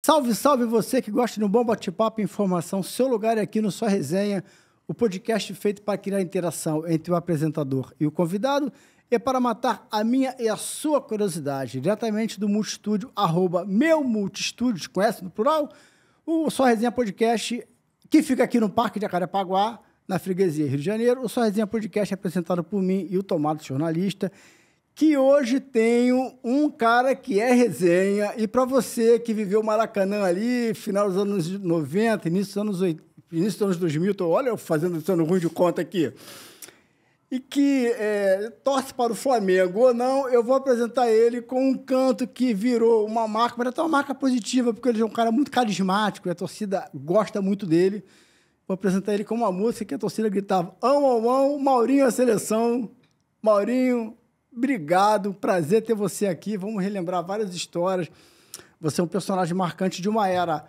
Salve, salve você que gosta de um bom bate-papo e informação. Seu lugar é aqui no Só Resenha, o podcast feito para criar interação entre o apresentador e o convidado e para matar a minha e a sua curiosidade. Diretamente do Multistúdio, @meumultistúdios, conhece no plural? O Só Resenha Podcast, que fica aqui no Parque de Jacarepaguá, na Freguesia, Rio de Janeiro. O Só Resenha Podcast é apresentado por mim e o Tomado, jornalista, que hoje tenho um cara que é resenha, e para você que viveu o Maracanã ali, final dos anos 90, início dos anos 2000, olha eu fazendo sendo ruim de conta aqui, e que torce para o Flamengo ou não, eu vou apresentar ele com um canto que virou uma marca, mas até uma marca positiva, porque ele é um cara muito carismático, e a torcida gosta muito dele. Vou apresentar ele com uma música que a torcida gritava: ão, Maurinho a seleção. Maurinho, obrigado, prazer ter você aqui. Vamos relembrar várias histórias. Você é um personagem marcante de uma era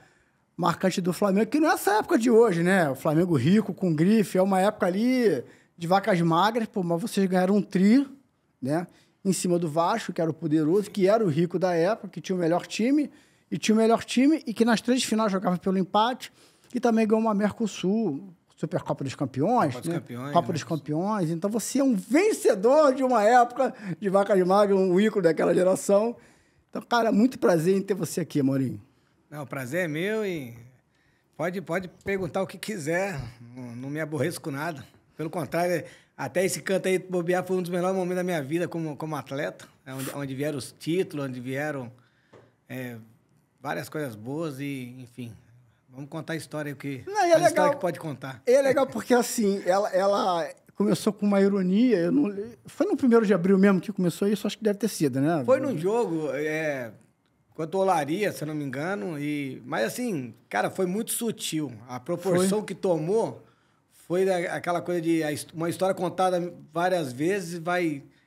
marcante do Flamengo, que não é essa época de hoje, né? O Flamengo rico, com grife, é uma época ali de vacas magras, pô, mas vocês ganharam um tri, né? Em cima do Vasco, que era o poderoso, que era o rico da época, que tinha o melhor time, e que nas 3 finais jogava pelo empate, e também ganhou uma Mercosul, Supercopa dos Campeões, Copa dos Campeões. Então você é um vencedor de uma época de vacas magras, um ícone daquela geração. Então, cara, muito prazer em ter você aqui, Maurinho. Não, o prazer é meu e pode perguntar o que quiser, não me aborreço com nada. Pelo contrário, até esse canto aí, bobear, foi um dos melhores momentos da minha vida como atleta, onde vieram os títulos, onde vieram várias coisas boas e, enfim... Vamos contar a história que história que pode contar. É legal porque, assim, ela começou com uma ironia. Foi no 1º de abril mesmo que começou isso? Acho que deve ter sido, né? Foi num jogo contra o Olaria, se eu não me engano. Mas, assim, cara, foi muito sutil. A proporção que tomou foi aquela coisa de uma história contada várias vezes,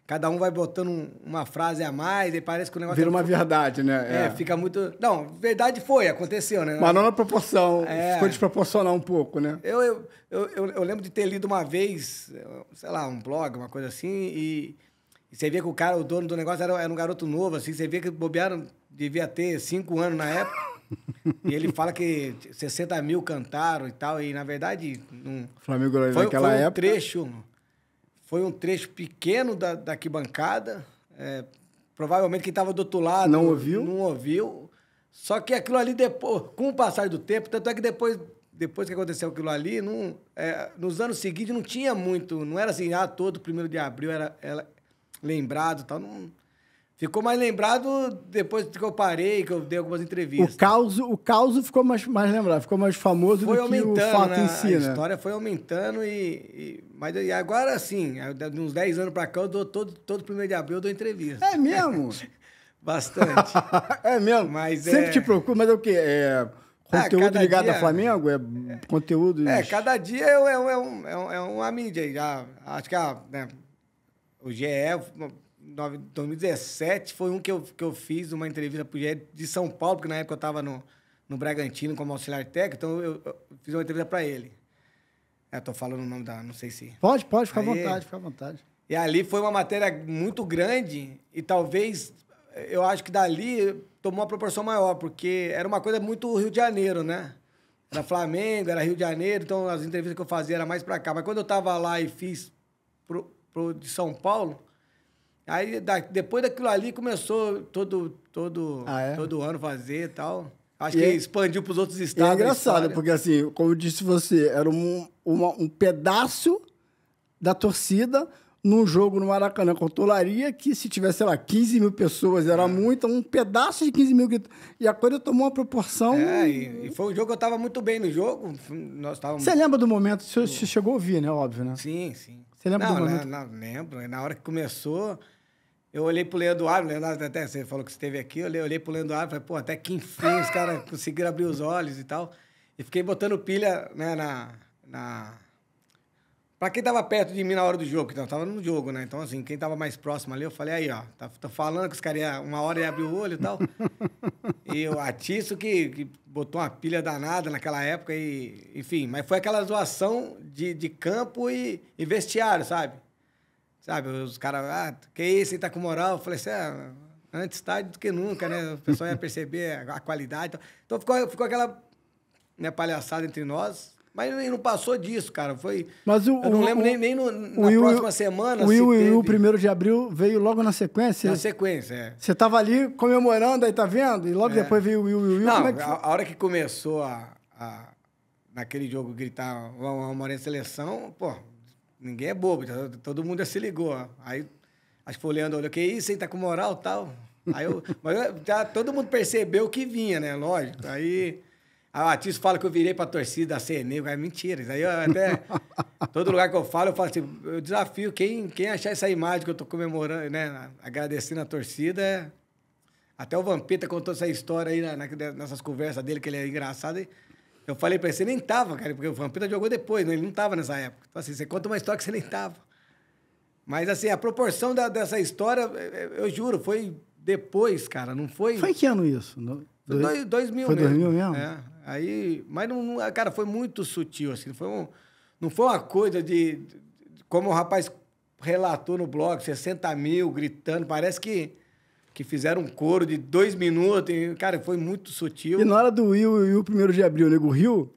cada um vai botando uma frase a mais, e parece que o negócio... Vira uma verdade, né? Fica muito... Não, verdade aconteceu, né? Mas não na proporção, ficou desproporcional um pouco, né? Eu lembro de ter lido uma vez, sei lá, um blog, uma coisa assim, e você via que o dono do negócio era um garoto novo, assim, você via que o bobearam devia ter 5 anos na época, e ele fala que 60 mil cantaram e tal, e na verdade... Flamengo naquela época... Foi um trecho pequeno da arquibancada. Provavelmente quem estava do outro lado não ouviu. Não ouviu. Só que aquilo ali, depois, com o passar do tempo, tanto é que depois que aconteceu aquilo ali, nos anos seguintes não tinha muito... Não era assim, todo 1º de abril era lembrado e tal. Ficou mais lembrado depois que eu parei, que eu dei algumas entrevistas. O caos ficou mais lembrado, ficou mais famoso do que o fato, né? Em si, né? A história foi aumentando mas agora, sim, de uns 10 anos pra cá, eu dou todo 1º de abril eu dou entrevista. É mesmo? Bastante. É mesmo? Mas sempre te procuro, mas é o quê? Conteúdo ligado ao Flamengo? Conteúdo... cada dia é uma mídia. Acho que o GE... 2017 foi um que eu fiz uma entrevista pro GE de São Paulo, porque na época eu estava no Bragantino como auxiliar técnico, então eu fiz uma entrevista para ele. Tô falando o nome não sei se... Pode, fica à vontade. E ali foi uma matéria muito grande e talvez, eu acho que dali tomou uma proporção maior, porque era uma coisa muito Rio de Janeiro, né? Era Flamengo, era Rio de Janeiro, então as entrevistas que eu fazia eram mais para cá. Mas quando eu estava lá e fiz pro de São Paulo... Aí, depois daquilo ali, começou todo ano fazer e tal. Acho que expandiu para os outros estados. É engraçado, porque assim, como eu disse você, era um pedaço da torcida num jogo no Maracanã contra o Olaria, que se tivesse, sei lá, 15 mil pessoas, era muito, um pedaço de 15 mil. E a coisa tomou uma proporção... E foi um jogo que eu estava muito bem no jogo. Você lembra do momento? Você chegou a ouvir, né? Óbvio, né? Sim. Você lembra do momento? Não, lembro. Na hora que começou... Eu olhei pro Leandro Árvore, até você falou que esteve aqui, eu olhei pro Leandro Árvore e falei, pô, até que enfim os caras conseguiram abrir os olhos e tal. E fiquei botando pilha, né, pra quem tava perto de mim na hora do jogo, que não tava no jogo, né? Então, assim, quem tava mais próximo ali, eu falei, aí, ó, tá falando que os caras uma hora ia abrir o olho e tal. E o Atiço que botou uma pilha danada naquela época e, enfim, mas foi aquela zoação de campo e vestiário, sabe? Sabe, os caras, que isso, ele tá com moral? Eu falei assim, Antes tarde do que nunca, né? O pessoal ia perceber a qualidade. Então ficou aquela, né, palhaçada entre nós. Mas não passou disso, cara. Mas eu não lembro nem na próxima semana. O 1º de abril veio logo na sequência? Na sequência, é. Você tava ali comemorando, aí tá vendo? E logo depois veio o Will. Não, como é que a hora que começou naquele jogo gritar uma Morena Seleção, pô, ninguém é bobo, todo mundo já se ligou. Aí, acho que foi olhando, olhou, que isso, hein, tá com moral e tal. Aí já todo mundo percebeu que vinha, né? Lógico. Aí a Batista fala que eu virei pra torcida da CNE, é mentira. Isso aí eu até. Todo lugar que eu falo assim, eu desafio quem achar essa imagem que eu tô comemorando, né? Agradecendo a torcida. Até o Vampeta contou essa história aí nessas conversas dele, que ele é engraçado. Eu falei pra ele, você nem tava, cara, porque o Vampeta jogou depois, né? Ele não tava nessa época. Então, assim, você conta uma história que você nem tava. Mas, assim, a proporção dessa história, eu juro, foi depois, cara, não foi... Foi em que ano isso? Foi 2000 foi mesmo. 2000 mesmo? É. Aí, mas, cara, foi muito sutil, assim, não foi uma coisa de como o rapaz relatou no blog, 60 mil gritando, parece que fizeram um coro de 2 minutos, e, cara, foi muito sutil. E na hora do Will e o 1º de abril, o nego riu?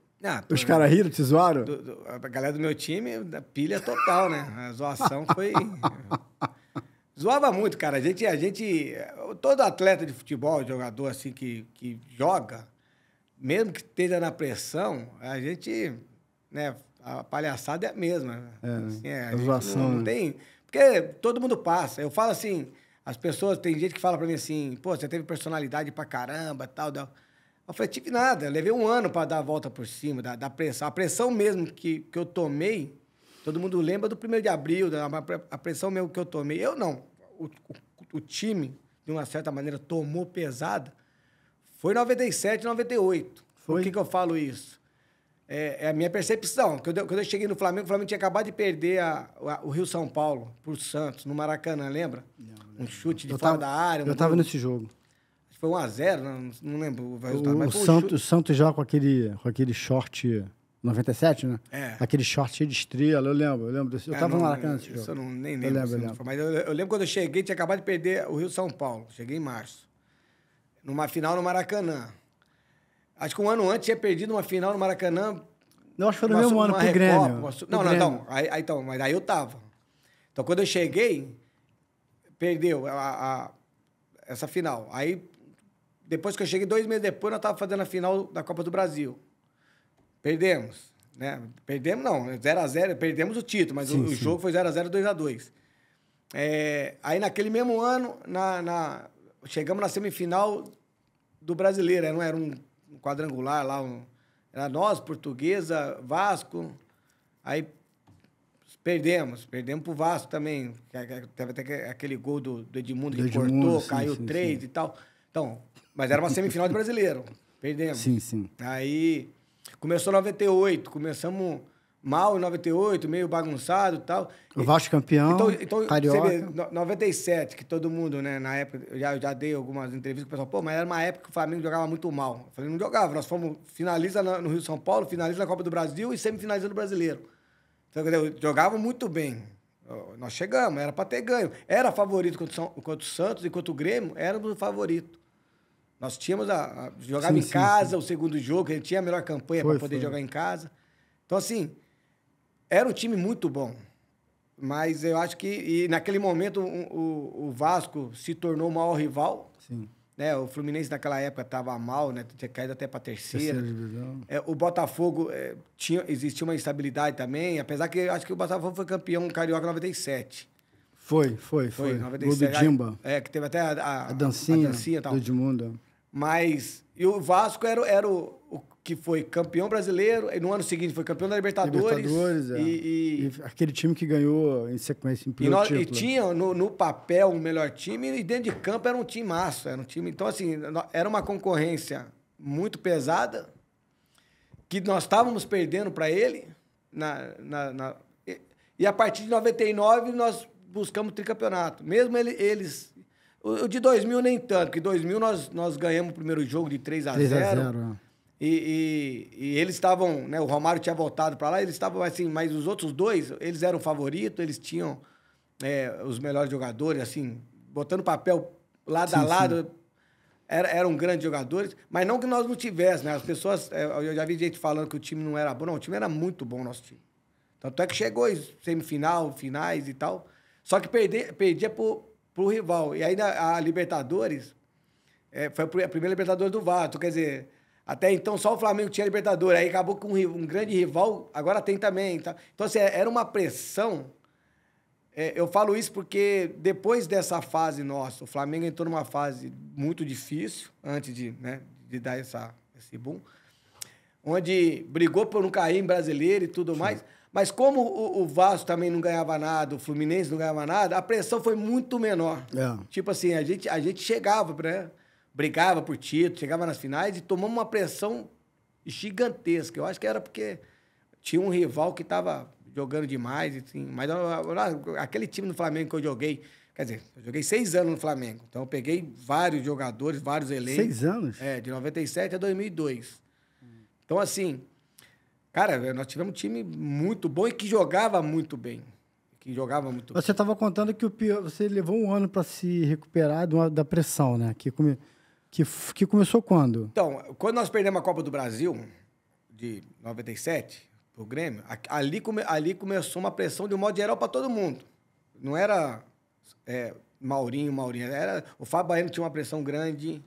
Os caras riram, te zoaram? A galera do meu time, da pilha total, né? A zoação foi... Zoava muito, cara. A gente... Todo atleta de futebol, jogador assim que joga, mesmo que esteja na pressão, a gente... né, a palhaçada é a mesma. Assim, a zoação. Não tem... Porque todo mundo passa. Eu falo assim... As pessoas... Tem gente que fala pra mim assim... Pô, você teve personalidade pra caramba, tal... Eu falei, tive nada. Eu levei 1 ano para dar a volta por cima, da pressão. A pressão mesmo que eu tomei, todo mundo lembra do 1º de abril, a pressão mesmo que eu tomei. Eu não. O time, de uma certa maneira, tomou pesada. Foi 97, 98. Por que eu falo isso? É a minha percepção. Quando eu cheguei no Flamengo, o Flamengo tinha acabado de perder o Rio-São Paulo pro Santos, no Maracanã, lembra? Um chute de fora da área. Eu estava nesse jogo. Foi 1-0, não lembro o resultado. O Santos já com aquele short 97, né? É. Aquele short cheio de estrela, eu lembro desse. Eu tava no Maracanã nesse jogo. Isso eu nem lembro. Eu lembro. Mas eu lembro quando eu cheguei, tinha acabado de perder o Rio-São Paulo. Cheguei em março. Numa final no Maracanã. Acho que 1 ano antes tinha perdido uma final no Maracanã. Não, acho que foi no mesmo ano pro Grêmio. Não, mas aí eu tava. Então, quando eu cheguei, perdeu essa final. Aí, depois que eu cheguei, 2 meses depois, nós estávamos fazendo a final da Copa do Brasil. Perdemos, né? Perdemos, não. 0-0, perdemos o título, mas o jogo foi 0-0, 2-2. Aí, naquele mesmo ano, chegamos na semifinal do Brasileiro. Era um quadrangular lá. Era nós, Portuguesa, Vasco. Aí, perdemos pro Vasco também. Teve até aquele gol do Edmundo que cortou, caiu 3 e tal. Então, mas era uma semifinal de Brasileiro. Perdemos. Sim. Aí começou 98, começamos mal em 98, meio bagunçado e tal. O Vasco campeão, então carioca. Você vê, 97, que todo mundo, né, na época, eu já dei algumas entrevistas com o pessoal, pô, mas era uma época que o Flamengo jogava muito mal. Eu falei, não jogava, nós fomos finalista no Rio São Paulo, finalista na Copa do Brasil e semifinalista no Brasileiro. Então, jogava muito bem. Nós chegamos, era para ter ganho. Era favorito contra o Santos e contra o Grêmio, éramos o favorito. Nós tínhamos jogava em casa o segundo jogo, a gente tinha a melhor campanha para poder jogar em casa. Então, assim, era um time muito bom. Mas eu acho que, e naquele momento, o Vasco se tornou o maior rival. Sim. Né? O Fluminense naquela época estava mal, né? Tinha caído até para a terceira divisão. O Botafogo existia uma instabilidade também, apesar que eu acho que o Botafogo foi campeão carioca em 97. Foi. 97. Gol do Dimba. Que teve até a dancinha e tal. Do Edmundo. Mas, e o Vasco era o que foi campeão brasileiro, e no ano seguinte foi campeão da Libertadores. E aquele time que ganhou em sequência em primeiro título. E tinha no papel um melhor time, e dentro de campo era um time massa. Era um time, então, assim, era uma concorrência muito pesada, que nós estávamos perdendo para ele, e a partir de 99 nós buscamos o tricampeonato. Mesmo eles... O de 2000 nem tanto, porque em 2000 nós ganhamos o primeiro jogo de 3-0. E eles estavam, né? O Romário tinha voltado para lá, eles estavam assim, mas os outros dois, eles eram favoritos, eles tinham os melhores jogadores, assim, botando papel lado a lado, eram grandes jogadores, mas não que nós não tivéssemos, né? As pessoas, eu já vi gente falando que o time não era bom. Não, o time era muito bom, nosso time. Tanto é que chegou em semifinal, finais e tal. Só que perdia pro rival. E ainda a Libertadores, foi a primeira Libertadores do Vasco. Quer dizer, até então só o Flamengo tinha Libertadores. Aí acabou com um grande rival, agora tem também. Tá? Então, assim, era uma pressão. Eu falo isso porque depois dessa fase nossa, o Flamengo entrou numa fase muito difícil, antes de dar esse boom, onde brigou por não cair em Brasileiro e tudo mais. Mas como o Vasco também não ganhava nada, o Fluminense não ganhava nada, a pressão foi muito menor. Tipo assim, a gente chegava, né? Brigava por título, chegava nas finais e tomamos uma pressão gigantesca. Eu acho que era porque tinha um rival que estava jogando demais, assim. Mas aquele time do Flamengo que eu joguei, quer dizer, eu joguei 6 anos no Flamengo. Então eu peguei vários jogadores, vários elencos. 6 anos? De 97 a 2002. Então, assim, cara, nós tivemos um time muito bom e que jogava muito bem. Você estava contando que você levou um ano para se recuperar da pressão, né? Que começou quando? Então, quando nós perdemos a Copa do Brasil, de 97, pro Grêmio, ali começou uma pressão de um modo geral para todo mundo. Não era Maurinho. O Fábio Baiano tinha uma pressão grande,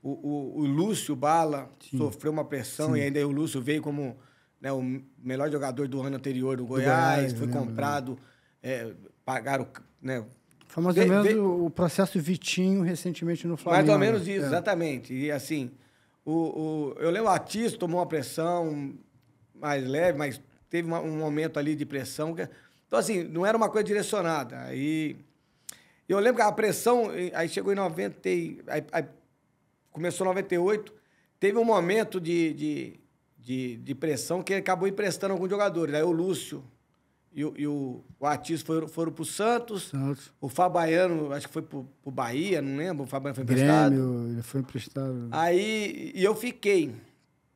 o Lúcio Bala sofreu uma pressão, e ainda o Lúcio veio como, né, o melhor jogador do ano anterior do Goiás, foi comprado, pagaram... Né, foi mais ou menos o processo Vitinho recentemente no Flamengo. Mais ou menos isso, exatamente. E assim, eu lembro, o Atis tomou uma pressão mais leve, mas teve um momento ali de pressão. Então, assim, não era uma coisa direcionada. Aí, eu lembro que a pressão, aí chegou em 90, aí começou em 98, teve um momento de pressão que acabou emprestando alguns jogadores. Aí o Lúcio e o Atis foram pro Santos. O Fábio Baiano, acho que foi pro Bahia, não lembro. O Fábio Baiano foi emprestado. Grêmio, ele foi emprestado. Aí, e eu fiquei.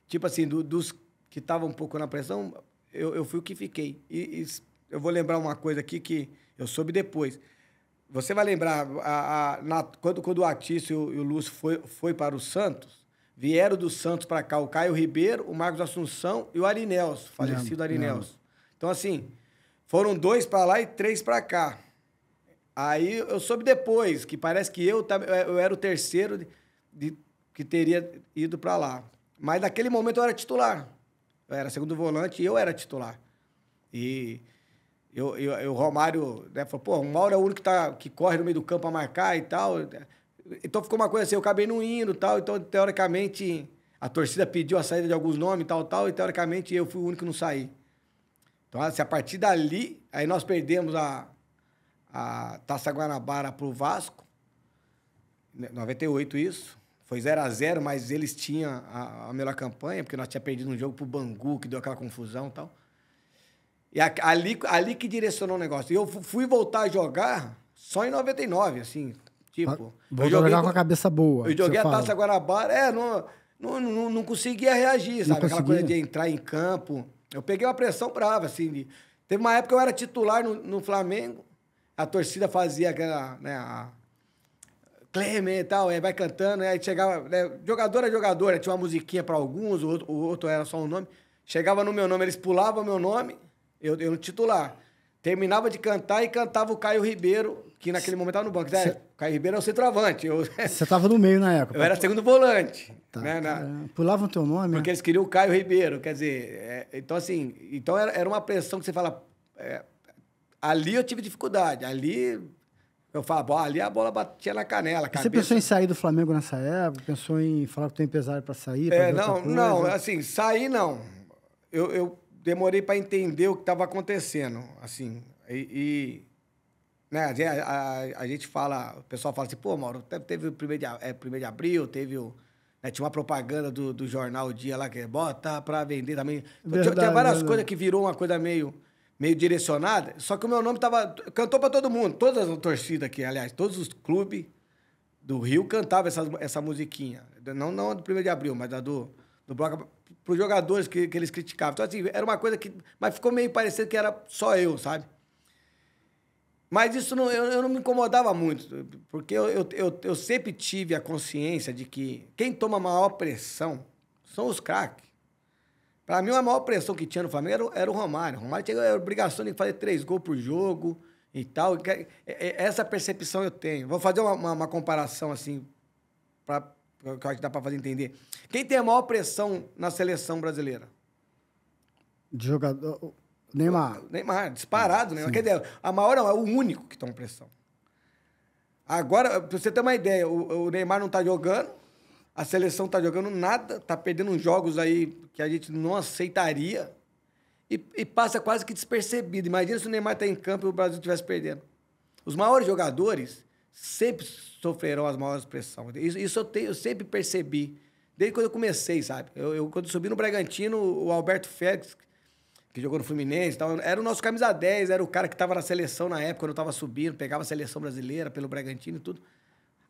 Tipo assim, dos que estavam um pouco na pressão, eu fui o que fiquei. E eu vou lembrar uma coisa aqui que eu soube depois. Você vai lembrar, quando o Atis e o Lúcio foi para o Santos, vieram do Santos para cá o Caio Ribeiro, o Marcos Assunção e o Arinelso, falecido Arinelso. Então, assim, foram 2 para lá e 3 para cá. Aí eu soube depois, que parece que eu era o terceiro que teria ido para lá. Mas naquele momento eu era titular. Eu era segundo volante e eu era titular. E o Romário, né, falou, pô, o Mauro é o único que corre no meio do campo a marcar e tal. Então ficou uma coisa assim, eu acabei não indo e tal. Então, teoricamente, a torcida pediu a saída de alguns nomes e tal, e teoricamente eu fui o único que não saí. Então, assim, a partir dali, aí nós perdemos a Taça Guanabara pro Vasco, 98 isso. Foi 0-0, mas eles tinham a melhor campanha, porque nós tínhamos perdido um jogo pro Bangu, que deu aquela confusão e tal. E ali que direcionou o negócio. E eu fui voltar a jogar só em 99, assim, tipo... Vou jogar com a cabeça boa. Eu joguei a Taça Guanabara, não conseguia reagir, sabe? Aquela coisa de entrar em campo. Eu peguei uma pressão brava, assim. Teve uma época que eu era titular no Flamengo, a torcida fazia aquela, né, Clemente e tal, vai cantando, aí chegava, né, jogador a jogador, tinha uma musiquinha para alguns, o outro era só um nome. Chegava no meu nome, eles pulavam o meu nome, eu no titular. Terminava de cantar e cantava o Caio Ribeiro, que naquele momento estava no banco. O Caio Ribeiro é o centroavante. Você estava no meio na época. Eu era segundo volante. Tá, né, pulavam o teu nome? Porque eles queriam o Caio Ribeiro, quer dizer... então, assim, era uma pressão que você fala... ali eu tive dificuldade, ali... Eu falava, ali a bola batia na canela. Você pensou em sair do Flamengo nessa época? Pensou em falar com o teu empresário para sair? Não, assim, sair não. Eu demorei para entender o que estava acontecendo, assim. Né, a gente fala, o pessoal fala assim, pô, Mauro, teve o 1º de abril, teve né, tinha uma propaganda do jornal O Dia lá, que bota para vender também. Verdade, tinha várias coisas que virou uma coisa meio direcionada, só que o meu nome cantou para todo mundo, todas as torcidas aqui, aliás, todos os clubes do Rio cantavam essa musiquinha. Não a do 1º de abril, mas a do bloco, para os jogadores que eles criticavam. Então, assim, era uma coisa que... Mas ficou meio parecendo que era só eu, sabe? Mas isso não, eu não me incomodava muito, porque eu sempre tive a consciência de que quem toma a maior pressão são os craques. Para mim, a maior pressão que tinha no Flamengo era o Romário. O Romário tinha a obrigação de fazer 3 gols por jogo e tal. Essa percepção eu tenho. Vou fazer uma comparação assim, que eu acho que dá para fazer entender. Quem tem a maior pressão na seleção brasileira? De jogador... Neymar. Neymar, disparado, né? Quer dizer, a maior não, é o único que toma pressão. Agora, pra você ter uma ideia, o Neymar não tá jogando, a seleção tá jogando nada, tá perdendo uns jogos aí que a gente não aceitaria e passa quase que despercebido. Imagina se o Neymar tá em campo e o Brasil estivesse perdendo. Os maiores jogadores sempre sofrerão as maiores pressões. Isso eu sempre percebi, desde quando eu comecei, sabe? Quando eu subi no Bragantino, o Alberto Félix, que jogou no Fluminense, era o nosso camisa 10, era o cara que estava na seleção na época, quando eu estava subindo, pegava a seleção brasileira pelo Bragantino e tudo.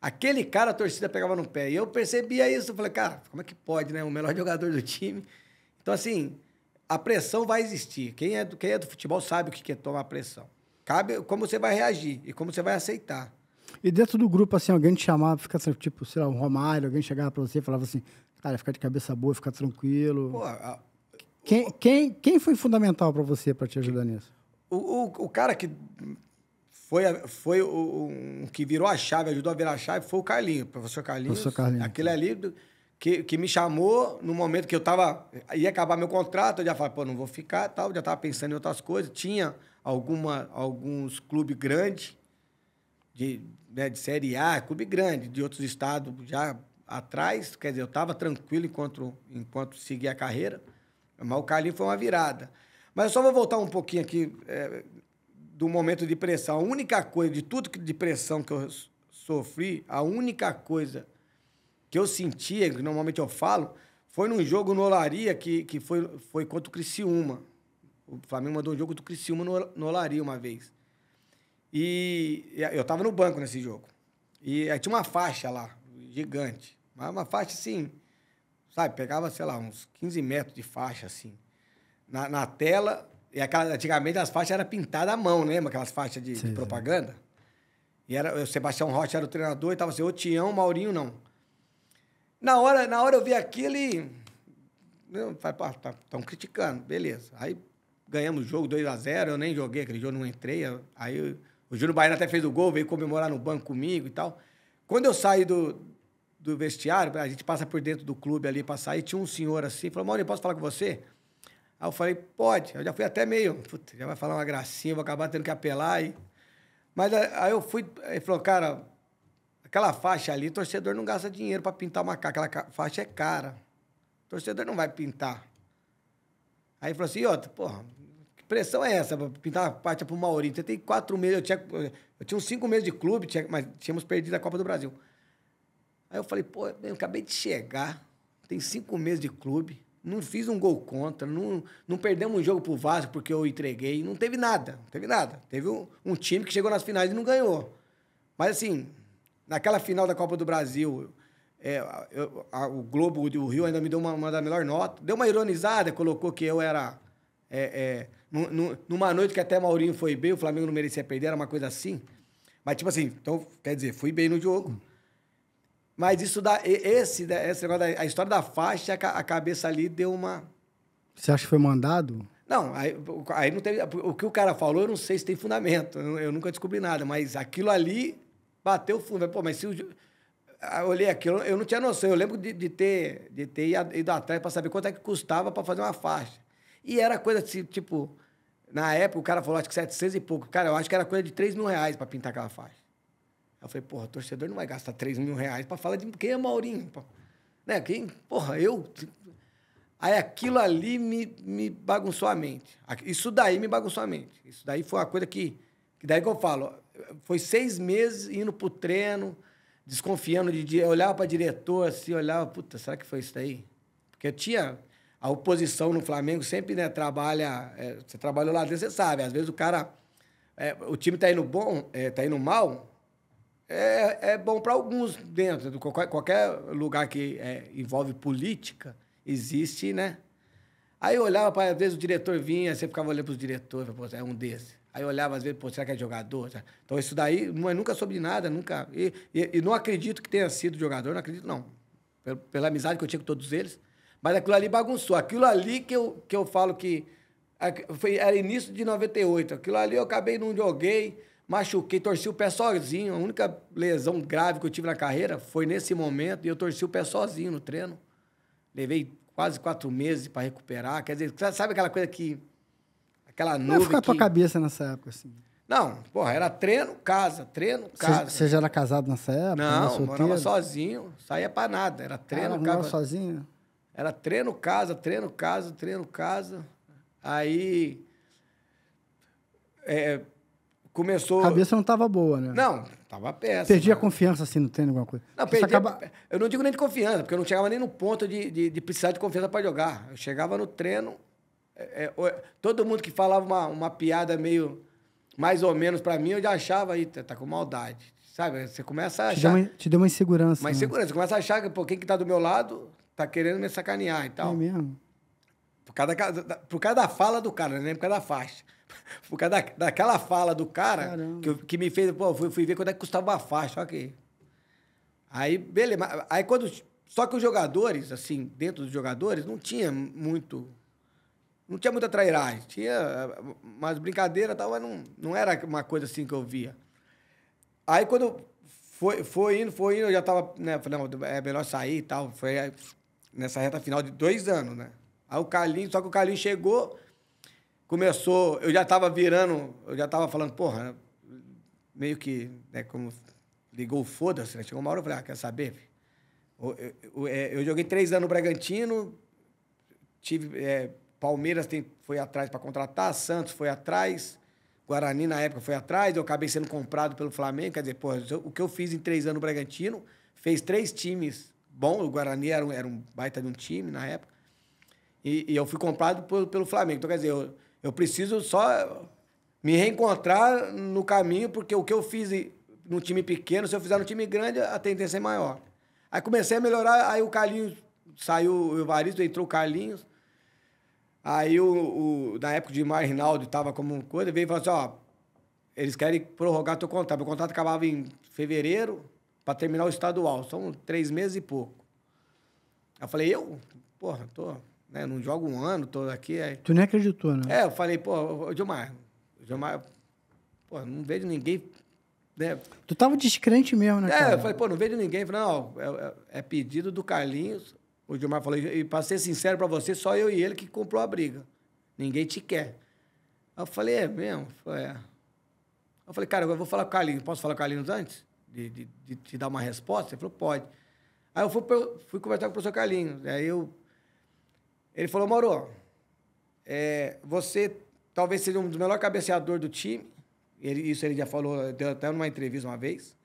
Aquele cara, a torcida pegava no pé. E eu percebia isso, eu falei, cara, como é que pode, né? O melhor jogador do time. Então, assim, a pressão vai existir. Quem é do futebol sabe o que é tomar pressão. Cabe como você vai reagir e como você vai aceitar. E dentro do grupo, assim, alguém te chamava, fica tipo, sei lá, um Romário, alguém chegava pra você e falava assim, cara, fica de cabeça boa, fica tranquilo. Pô, Quem foi fundamental para você para te ajudar nisso? O cara que foi o que virou a chave, ajudou a virar a chave, foi o Carlinhos, o professor Carlinhos. Professor Carlinhos. Aquele ali que me chamou no momento que ia acabar meu contrato, eu já falei, pô, não vou ficar, tal, já estava pensando em outras coisas. Tinha alguns clubes grandes, de Série A, clube grande, de outros estados já atrás, quer dizer, eu estava tranquilo enquanto seguia a carreira. Mas o Carlinhos foi uma virada. Mas eu só vou voltar um pouquinho aqui do momento de pressão. A única coisa, de tudo de pressão que eu sofri, a única coisa que eu sentia, que normalmente eu falo, foi num jogo no Olaria que foi contra o Criciúma. O Flamengo mandou um jogo do Criciúma no Olaria uma vez. E eu estava no banco nesse jogo. E aí tinha uma faixa lá, gigante. Uma faixa assim... Sabe, pegava, sei lá, uns 15 metros de faixa, assim, na tela. E antigamente as faixas eram pintadas à mão, lembra? Aquelas faixas de propaganda. E o Sebastião Rocha era o treinador e tava assim, o Tião, Maurinho, não. Na hora eu vi aquilo e... Estão criticando, beleza. Aí ganhamos o jogo 2-0, eu nem joguei aquele jogo, não entrei. Aí o Júnior Baiano até fez o gol, veio comemorar no banco comigo e tal. Quando eu saí do vestiário, a gente passa por dentro do clube ali pra sair, tinha um senhor assim, falou, Maurinho, posso falar com você? Aí eu falei, pode. Eu já fui até meio, puta, já vai falar uma gracinha, vou acabar tendo que apelar. Mas aí eu fui, ele falou, cara, aquela faixa ali, torcedor não gasta dinheiro pra pintar uma cara, aquela faixa é cara. Torcedor não vai pintar. Aí ele falou assim, porra, que pressão é essa pra pintar uma faixa pro Maurinho? Você tem 4 meses, eu tinha uns 5 meses de clube, mas tínhamos perdido a Copa do Brasil. Aí eu falei, pô, eu acabei de chegar, tem 5 meses de clube, não fiz um gol contra, não perdemos um jogo pro Vasco porque eu entreguei, não teve nada. Teve um time que chegou nas finais e não ganhou. Mas assim, naquela final da Copa do Brasil, o Globo do Rio ainda me deu uma da melhor nota, deu uma ironizada, colocou que eu era... numa noite que até Maurinho foi bem, o Flamengo não merecia perder, era uma coisa assim. Mas tipo assim, então, quer dizer, fui bem no jogo. Mas isso esse negócio a história da faixa, a cabeça ali deu uma... Você acha que foi mandado? Não, aí não teve... O que o cara falou, eu não sei se tem fundamento. Eu nunca descobri nada, mas aquilo ali bateu fundo. Pô, mas se eu olhei aquilo, eu não tinha noção. Eu lembro de ter ido atrás para saber quanto é que custava para fazer uma faixa. E era coisa assim, tipo... Na época, o cara falou, acho que 700 e pouco. Cara, eu acho que era coisa de 3 mil reais para pintar aquela faixa. Aí eu falei, porra, o torcedor não vai gastar 3 mil reais pra falar de quem é Maurinho, pô. Né? Porra, eu... Aí aquilo ali me bagunçou a mente. Isso daí me bagunçou a mente. Isso daí foi uma coisa que daí que eu falo, foi 6 meses indo pro treino, desconfiando eu olhava pra diretor assim, olhava, puta, será que foi isso daí? Porque tinha... A oposição no Flamengo sempre, né, trabalha... você trabalhou lá dentro, você sabe. Às vezes o cara... o time tá indo bom, tá indo mal... É bom para alguns dentro. Qualquer lugar que envolve política, existe, né? Aí eu olhava, às vezes o diretor vinha, você ficava olhando para os diretores, pô, é um desses. Aí eu olhava, às vezes, pô, será que é jogador? Então isso daí, eu nunca soube de nada, nunca... E não acredito que tenha sido jogador, não acredito, não. Pela amizade que eu tinha com todos eles. Mas aquilo ali bagunçou. Aquilo ali que eu falo que... Era início de 98. Aquilo ali eu acabei, não joguei, machuquei, torci o pé sozinho. A única lesão grave que eu tive na carreira foi nesse momento, e eu torci o pé sozinho no treino. Levei quase 4 meses para recuperar. Quer dizer, sabe aquela coisa que... Aquela nuvem. Como é que a tua cabeça nessa época, assim? Não, porra, era treino, casa. Você já era casado nessa época? Não, morava sozinho, saía pra nada. Era treino, casa. Morava sozinho? Era treino, casa. Aí... começou... A cabeça não tava boa, né? Não, tava péssimo. Perdia a confiança, assim, no treino, alguma coisa? Não, eu não digo nem de confiança, porque eu não chegava nem no ponto de precisar de confiança para jogar. Eu chegava no treino... todo mundo que falava uma piada meio... mais ou menos para mim, eu já achava aí, tá com maldade. Sabe? Você começa a achar... Te deu uma insegurança. Uma insegurança. Você começa a achar que quem que tá do meu lado tá querendo me sacanear e tal. É mesmo? Por causa da fala do cara, nem por causa da faixa. Por causa daquela fala do cara que me fez... Pô, fui ver quanto é que custava uma faixa, ok. Aí, beleza. Aí quando... Só que os jogadores, assim, dentro dos jogadores, não tinha muita trairagem. Tinha umas brincadeiras e tal, mas não era uma coisa assim que eu via. Aí, quando foi indo, eu já tava, né? Falei, não, é melhor sair e tal. Foi nessa reta final de 2 anos, né? Aí só que o Carlinhos chegou, começou, eu já tava falando, porra, meio que, né, como ligou o foda-se, né? Chegou uma hora, eu falei, quer saber? Eu joguei 3 anos no Bragantino, tive... Palmeiras foi atrás para contratar, Santos foi atrás, Guarani na época foi atrás, eu acabei sendo comprado pelo Flamengo, quer dizer, pô, o que eu fiz em 3 anos no Bragantino, fez 3 times bons, o Guarani era um baita de um time na época, e eu fui comprado pelo Flamengo. Então, quer dizer, eu preciso só me reencontrar no caminho, porque o que eu fiz no time pequeno, se eu fizer no time grande, a tendência é maior. Aí comecei a melhorar, aí o Carlinhos, saiu o Evaristo, entrou o Carlinhos. Aí, na época de Mar Rinaldo, estava como coisa, veio e falou assim, ó, eles querem prorrogar teu contrato. Meu contrato acabava em fevereiro para terminar o estadual. São 3 meses e pouco. Aí eu falei, porra, né, não jogo 1 ano, tô aqui. Aí... Tu nem acreditou, né? Eu falei, pô, Gilmar, pô, não vejo ninguém... Né? Tu tava descrente mesmo, né, cara? Eu falei, pô, não vejo ninguém. Eu falei, não, é pedido do Carlinhos... O Gilmar falou, e para ser sincero para você, só eu e ele que comprou a briga. Ninguém te quer. Aí eu falei, é mesmo? Eu falei, cara, eu vou falar com o Carlinhos. Posso falar com o Carlinhos antes? De te dar uma resposta? Ele falou, pode. Aí eu fui conversar com o professor Carlinhos. Aí ele falou, Mauro, você talvez seja um dos melhores cabeceadores do time. Isso ele já falou, deu até numa entrevista uma vez.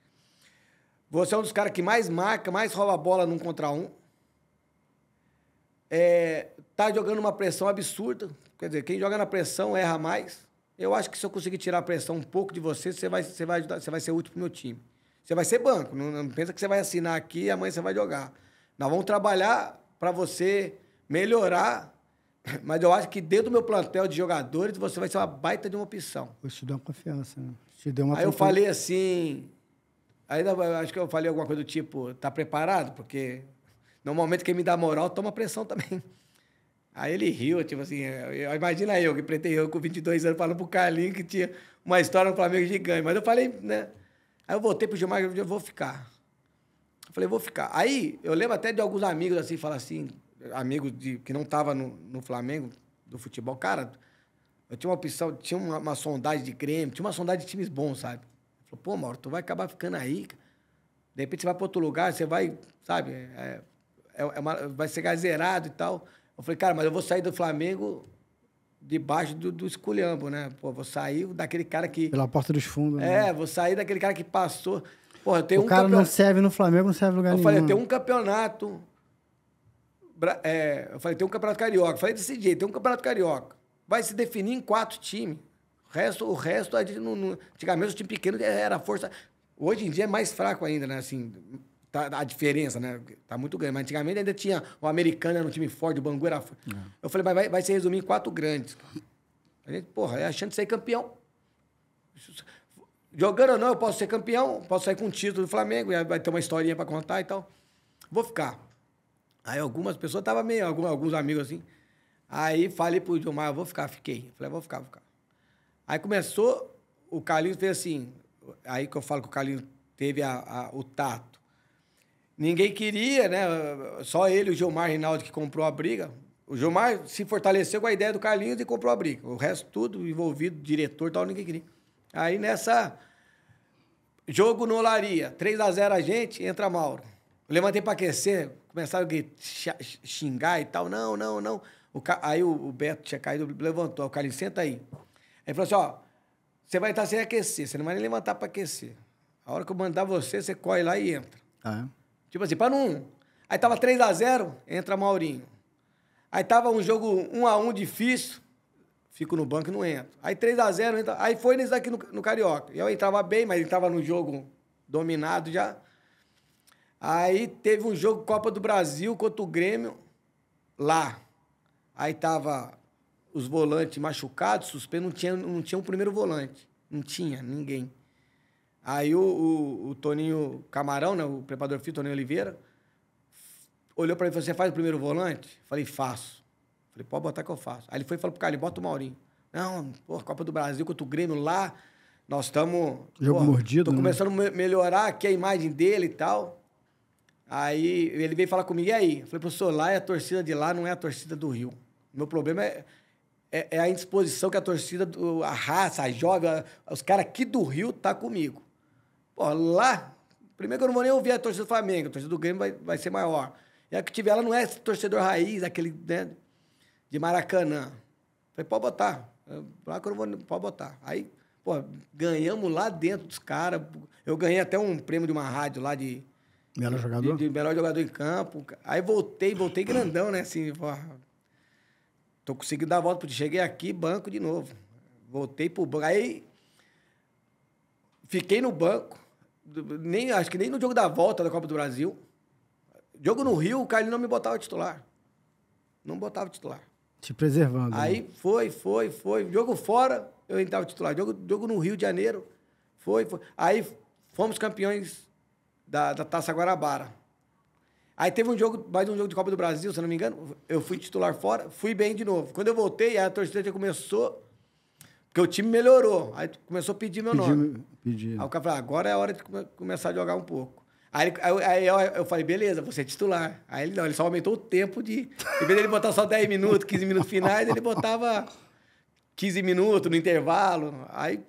Você é um dos caras que mais marca, mais rouba a bola num contra um. Tá jogando uma pressão absurda. Quer dizer, quem joga na pressão erra mais. Eu acho que se eu conseguir tirar a pressão um pouco de você, você vai ajudar, você vai ser útil pro meu time. Você vai ser banco. Não pensa que você vai assinar aqui e amanhã você vai jogar. Nós vamos trabalhar para você melhorar, mas eu acho que dentro do meu plantel de jogadores, você vai ser uma baita de uma opção. Eu te dou uma confiança, né? Te deu uma Aí eu falei assim... Ainda acho que eu falei alguma coisa do tipo, tá preparado? Porque... Normalmente, quem me dá moral toma pressão também. Aí ele riu, tipo assim... Imagina eu, que pretendo eu com 22 anos, falando pro Carlinhos que tinha uma história no Flamengo gigante. Mas eu falei, né? Aí eu voltei pro Gilmar e eu vou ficar. Eu falei, vou ficar. Aí, eu lembro até de alguns amigos, assim, falar assim... Amigos que não estavam no Flamengo, do futebol. Cara, eu tinha uma opção... Tinha uma sondagem de Grêmio, tinha uma sondagem de times bons, sabe? Falei, pô, Mauro, tu vai acabar ficando aí. De repente, você vai para outro lugar, você vai, sabe... vai ser zerado e tal. Eu falei, cara, mas eu vou sair do Flamengo debaixo do esculhambo, né? Pô, vou sair daquele cara que... Pela porta dos fundos, né? Vou sair daquele cara que passou... Pô, eu tenho o cara não serve no Flamengo, não serve em lugar nenhum. Eu falei, eu tenho um campeonato... eu falei, tem um campeonato carioca. Eu falei desse jeito, tem um campeonato carioca. Vai se definir em 4 times. O resto antigamente, o time pequeno era força... Hoje em dia é mais fraco ainda, né? Assim, a diferença, né? Tá muito grande. Mas antigamente ainda tinha o americano, era um time forte, o Bangu era forte. Eu falei, mas vai se resumir em 4 grandes. A gente, porra, é achando de ser campeão. Jogando ou não, eu posso ser campeão, posso sair com o título do Flamengo, vai ter uma historinha pra contar e tal. Vou ficar. Aí algumas pessoas estavam meio, alguns amigos assim. Aí falei pro Gilmar, vou ficar, fiquei. Falei, vou ficar. Aí começou, o Carlinhos fez assim, aí que eu falo que o Carlinhos teve o tato. Ninguém queria, né? Só ele, o Gilmar Rinaldi, que comprou a briga. O Gilmar se fortaleceu com a ideia do Carlinhos e comprou a briga. O resto, tudo envolvido, diretor e tal, ninguém queria. Aí nessa... Jogo no Olaria, 3-0 a gente, entra Mauro. Eu levantei pra aquecer, começaram a xingar e tal. Não. Aí o Beto tinha caído, levantou. O Carlinhos, senta aí. Aí falou assim, ó, você vai estar sem aquecer, você não vai nem levantar pra aquecer. A hora que eu mandar você corre lá e entra. Tipo assim, pra não... Aí tava 3-0, entra Maurinho. Aí tava um jogo 1-1 difícil, fico no banco e não entro. Aí 3-0, entra... Aí foi nisso aqui no Carioca. Eu entrava bem, mas entrava no jogo dominado já. Aí teve um jogo Copa do Brasil contra o Grêmio, lá. Aí tava os volantes machucados, suspensos, não tinha um primeiro volante. Não tinha ninguém. Aí o Toninho Camarão, né, o preparador físico, Toninho Oliveira, olhou para mim e falou, você faz o primeiro volante? Falei, faço. Falei, pode botar que eu faço. Aí ele foi e falou pro Carlinhos, bota o Maurinho. Não, porra, Copa do Brasil contra o Grêmio lá, nós estamos... Jogo mordido, tô começando a melhorar aqui a imagem dele e tal. Aí ele veio falar comigo, e aí? Eu falei, professor, lá é a torcida de lá, não é a torcida do Rio. Meu problema é a indisposição que a torcida, a raça, a jovem, os caras aqui do Rio tá comigo. Pô, lá, primeiro que eu não vou nem ouvir a torcida do Flamengo, a torcida do Grêmio vai ser maior. E a que tiver, ela não é torcedor raiz, aquele, né, de Maracanã. Falei, pode botar. Lá que eu não vou, pode botar. Aí, pô, ganhamos lá dentro dos caras. Eu ganhei até um prêmio de uma rádio lá de... Melhor jogador? De melhor jogador em campo. Aí voltei grandão, né, assim, pô, tô conseguindo dar a volta, porque cheguei aqui, banco de novo. Voltei pro banco. Aí, fiquei no banco. Acho que nem no jogo da volta da Copa do Brasil. Jogo no Rio, o Carlinhos não me botava titular. Não botava titular. Te preservando. Aí né? foi. Jogo fora, eu entrava titular. Jogo no Rio de Janeiro, foi. Aí fomos campeões da Taça Guanabara. Aí teve mais um jogo de Copa do Brasil, se eu não me engano. Eu fui titular fora, fui bem de novo. Quando eu voltei, a torcida já começou... Porque o time melhorou. Aí começou a pedir meu nome. Aí o cara falou, agora é a hora de começar a jogar um pouco. Aí eu falei, beleza, você é titular. Aí ele só aumentou o tempo de... Em vez dele botar só 10 minutos, 15 minutos finais, ele botava 15 minutos no intervalo. Aí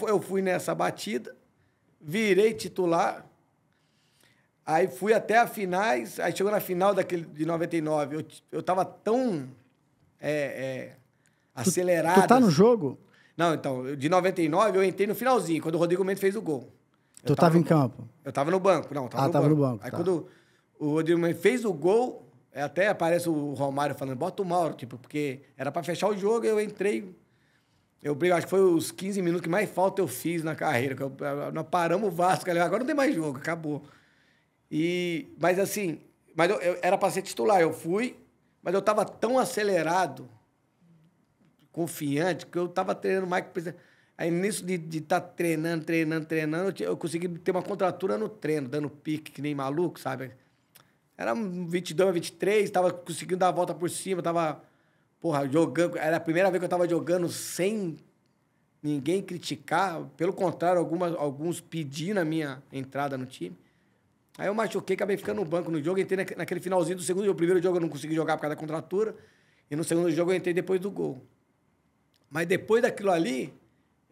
eu fui nessa batida, virei titular, aí fui até a finais, aí chegou na final de 99, eu tava tão acelerado. Tu tá no jogo? Não, então, de 99 eu entrei no finalzinho, quando o Rodrigo Mendes fez o gol. Tu tava em campo? Eu tava no banco, não, tava no banco. Aí tá. quando o Rodrigo Mendes fez o gol, até aparece o Romário falando, bota o Mauro, tipo, porque era pra fechar o jogo, eu entrei, acho que foi os 15 minutos que mais falta eu fiz na carreira, nós paramos o Vasco, agora não tem mais jogo, acabou. Mas assim, eu era pra ser titular, eu fui, mas eu tava tão acelerado, confiante, que eu tava treinando mais que... Aí, nisso de estar treinando, eu consegui ter uma contratura no treino, dando pique, que nem maluco, sabe? Era 22, 23, tava conseguindo dar a volta por cima, tava, porra, jogando. Era a primeira vez que eu tava jogando sem ninguém criticar. Pelo contrário, alguns pedindo a minha entrada no time. Aí eu machuquei, acabei ficando no banco no jogo, entrei naquele finalzinho do segundo jogo. O primeiro jogo eu não consegui jogar por causa da contratura, e no segundo jogo eu entrei depois do gol. Mas depois daquilo ali...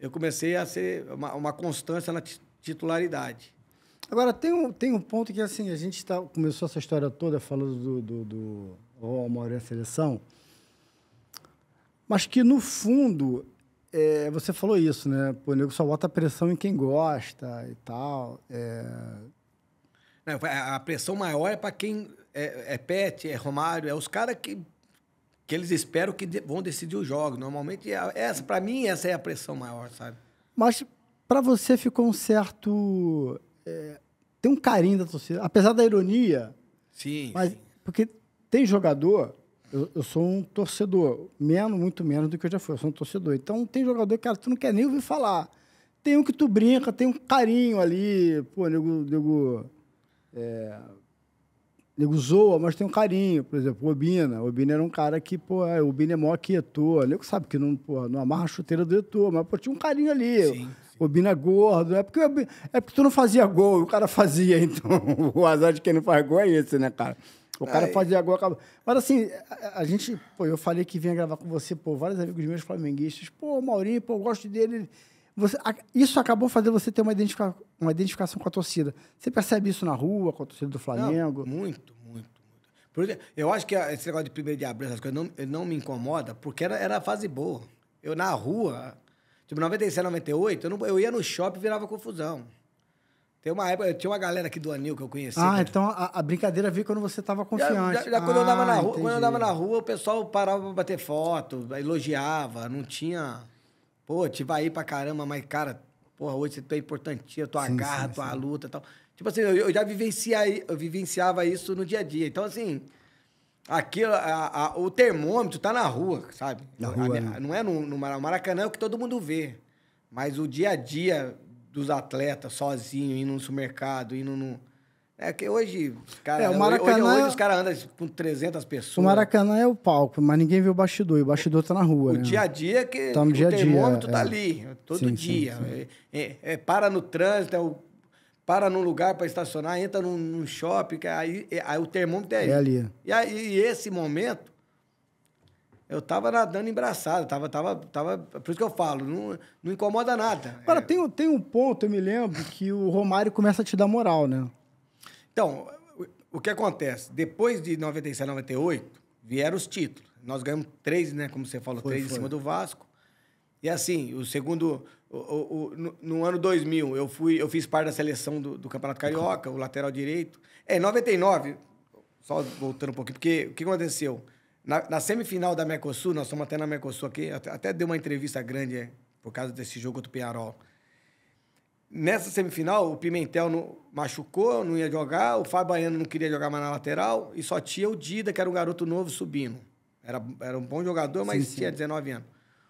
eu comecei a ser uma constância na titularidade. Agora, tem um ponto que, assim, a gente começou essa história toda falando do Maurício e a seleção, mas que, no fundo, você falou isso, né? Pô, o nego só bota pressão em quem gosta e tal. Não, a pressão maior é para quem é Pet, é Romário, é os caras que eles esperam que vão decidir o jogo. Normalmente, para mim, essa é a pressão maior, sabe? Mas, para você, ficou um certo tem um carinho da torcida. Apesar da ironia, Sim. mas porque tem jogador, eu sou um torcedor, muito menos do que eu já fui, eu sou um torcedor. Então tem jogador que, cara, tu não quer nem ouvir falar. Tem um que tu brinca, tem um carinho ali, pô, nego zoa, mas tem um carinho. Por exemplo, o Obina. O Obina era um cara que, pô, o Obina é mó quietor. O nego sabe que não, pô, não amarra a chuteira do Eto'o, mas, pô, tinha um carinho ali. Sim. O Obina é gordo. É porque tu não fazia gol, o cara fazia. Então, o azar de quem não faz gol é esse, né, cara? O cara fazia gol, acabou. Mas, assim, a gente... Pô, eu falei que vinha gravar com você, pô, vários amigos meus flamenguistas. Pô, o Maurinho, pô, eu gosto dele. Isso acabou fazendo você ter uma identificação com a torcida. Você percebe isso na rua, com a torcida do Flamengo? Não, muito. Por exemplo, eu acho que esse negócio de 1º de abril, essas coisas, não me incomoda, porque era a fase boa. Eu, na rua, tipo, 97, 98, eu ia no shopping e virava confusão. Tem uma época, tinha uma galera aqui do Anil que eu conhecia. Então a brincadeira veio quando você estava confiante. Quando eu andava na rua, quando eu andava na rua, o pessoal parava pra bater foto, elogiava, não tinha... Pô, te vai ir pra caramba, mas, cara, porra, hoje você é importantinho, tua garra, tua luta e tal. Tipo assim, eu já vivenciava isso no dia a dia. Então, assim, aqui o termômetro tá na rua, sabe? Na rua, né? Não é no Maracanã, é o que todo mundo vê. Mas o dia a dia dos atletas, sozinho, indo no supermercado, indo no... É que hoje, os caras... o Maracanã... Hoje os caras andam com 300 pessoas. O Maracanã é o palco, mas ninguém vê o bastidor. E o bastidor tá na rua, O né? dia a dia que tá no dia a o dia, termômetro tá ali, todo dia. Sim. Para no trânsito, para num lugar para estacionar, entra num shopping, que aí o termômetro é ali. E esse momento, eu tava nadando embraçado, por isso que eu falo, não incomoda nada. Agora, tem um ponto, eu me lembro, que o Romário começa a te dar moral, né? Então, o que acontece? Depois de 97, 98, vieram os títulos. Nós ganhamos 3, né? Como você falou, 3 em cima do Vasco. E assim, o segundo... no ano 2000, eu fiz parte da seleção do Campeonato Carioca, o lateral direito. Em 99, só voltando um pouquinho, porque o que aconteceu? Na semifinal da Mercosul, nós estamos até na Mercosul aqui, até deu uma entrevista grande por causa desse jogo contra o Peñarol. Nessa semifinal, o Pimentel machucou, não ia jogar, o Fábio Baiano não queria jogar mais na lateral, e só tinha o Dida, que era um garoto novo, subindo. Era um bom jogador, mas tinha 19 anos.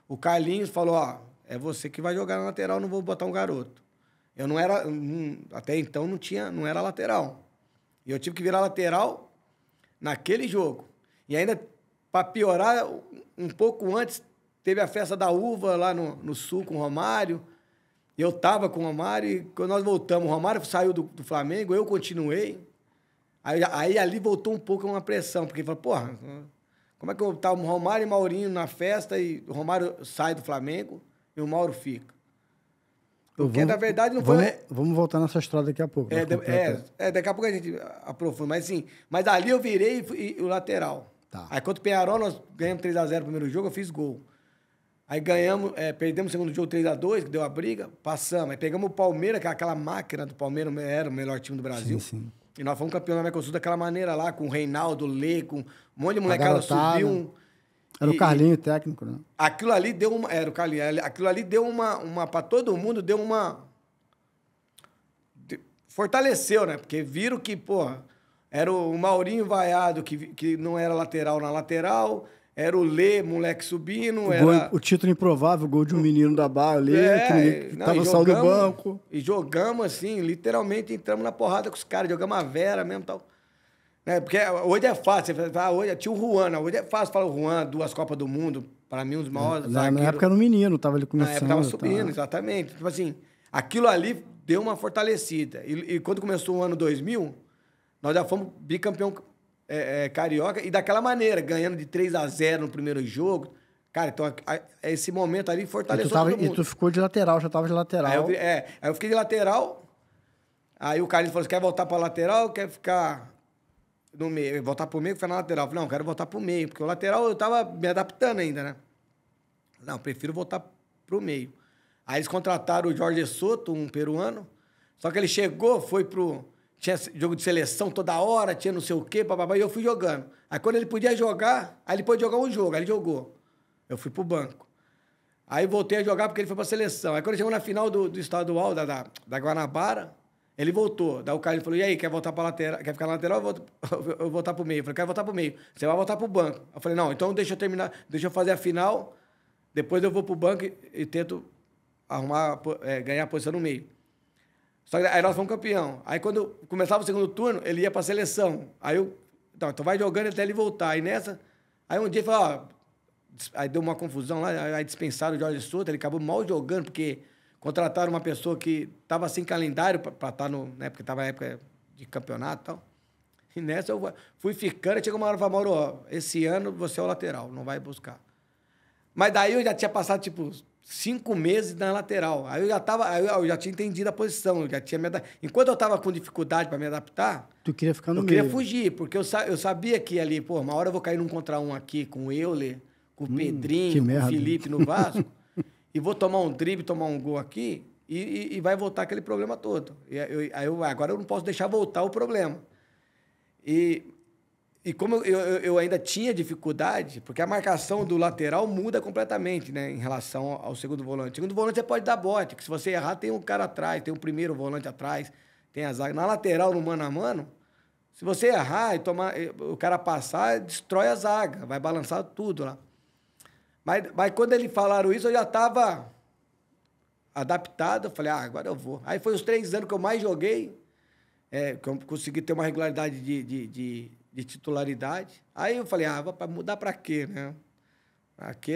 O Carlinhos falou, é você que vai jogar na lateral, não vou botar um garoto. Eu não era... até então não era lateral. E eu tive que virar lateral naquele jogo. E ainda, para piorar, um pouco antes, teve a festa da uva lá no Sul com o Romário. Eu estava com o Romário e quando nós voltamos, o Romário saiu do Flamengo, eu continuei. Aí ali voltou um pouco uma pressão, porque falou, porra, como é que eu tava o Romário e Maurinho na festa e o Romário sai do Flamengo e o Mauro fica? Porque, na verdade, não foi... Vamos voltar nessa história daqui a pouco. Daqui a pouco a gente aprofunda. Mas, assim, ali eu virei o lateral. Tá. Aí, contra o Peñarol, nós ganhamos 3-0 no primeiro jogo, eu fiz gol. Aí ganhamos, perdemos o segundo jogo 3-2, que deu a briga, passamos. Aí pegamos o Palmeiras, que aquela máquina do Palmeiras era o melhor time do Brasil. Sim. E nós fomos campeão da Mercosul daquela maneira lá, com o Reinaldo, o Lê, com um monte de molecada subiu. Era o Carlinho técnico, né? Aquilo ali deu uma... Era o Carlinho. Aquilo ali deu uma para todo mundo, deu uma... Fortaleceu, né? Porque viram que, porra, era o Maurinho vaiado, que não era lateral na lateral... Era o Lê, moleque subindo. O título improvável, o gol de um menino da Barra ali, que tava saindo do banco. E jogamos assim, literalmente entramos na porrada com os caras, jogamos a Vera mesmo e tal. Porque hoje é fácil, você fala, hoje tinha o Juan, hoje é fácil falar o Juan, 2 Copas do Mundo, para mim, um dos maiores. Na época era um menino, tava ali começando. Na época tava subindo, exatamente. Tipo assim, aquilo ali deu uma fortalecida. E quando começou o ano 2000, nós já fomos bicampeão carioca, e daquela maneira, ganhando de 3-0 no primeiro jogo. Cara, então esse momento ali fortaleceu todo mundo. E tu ficou de lateral, já tava de lateral. Aí eu fiquei de lateral, aí o Carlinhos falou, você quer voltar pra lateral ou quer ficar no meio? Voltar pro meio, ficar na lateral. Eu falei, não, eu quero voltar pro meio, porque o lateral eu tava me adaptando ainda, né? Não, prefiro voltar pro meio. Aí eles contrataram o Jorge Soto, um peruano, só que ele chegou, foi pro... Tinha jogo de seleção toda hora, tinha não sei o quê, papapá, e eu fui jogando. Aí quando ele podia jogar, aí ele pôde jogar um jogo, aí ele jogou. Eu fui pro banco. Aí voltei a jogar porque ele foi pra seleção. Aí quando chegou na final do estadual da Guanabara, Ele voltou. Daí o Carlinhos falou, e aí, quer voltar pra lateral? Quer ficar na lateral ou eu vou voltar pro meio? Eu falei, quero voltar pro meio. Você vai voltar pro banco. Eu falei, não, então deixa eu terminar, deixa eu fazer a final, depois eu vou pro banco e tento ganhar a posição no meio. Só que aí nós fomos campeão. Aí quando começava o segundo turno, ele ia pra seleção. Aí eu, então vai jogando até ele voltar. Aí nessa, aí um dia ele falou, ó, aí deu uma confusão lá, aí dispensaram o Jorge Souto, ele acabou mal jogando, porque contrataram uma pessoa que estava sem calendário para estar né, porque estava na época de campeonato e tal. E nessa eu fui ficando, e chegou uma hora e falei, Mauro, ó, esse ano você é o lateral, não vai buscar. Mas daí eu já tinha passado, tipo, 5 meses na lateral. Aí eu já tinha entendido a posição, eu já tinha enquanto eu estava com dificuldade para me adaptar, Tu queria ficar no eu meio. queria fugir, porque eu sabia que ali, pô, uma hora eu vou cair num contra um aqui com o Euler, com o Pedrinho, com o Felipe no Vasco, e vou tomar um drible, tomar um gol aqui, e vai voltar aquele problema todo. Agora eu não posso deixar voltar o problema. E como eu ainda tinha dificuldade, porque a marcação do lateral muda completamente, né, em relação ao segundo volante. Segundo volante você pode dar bote, que se você errar tem um cara atrás, tem um primeiro volante atrás, tem a zaga. Na lateral, no mano a mano, se você errar e o cara passar, destrói a zaga, vai balançar tudo lá. Mas quando eles falaram isso, eu já estava adaptado, eu falei, agora eu vou. Aí foi os 3 anos que eu mais joguei, que eu consegui ter uma regularidade de titularidade. Aí eu falei, vai mudar para quê, né? Aqui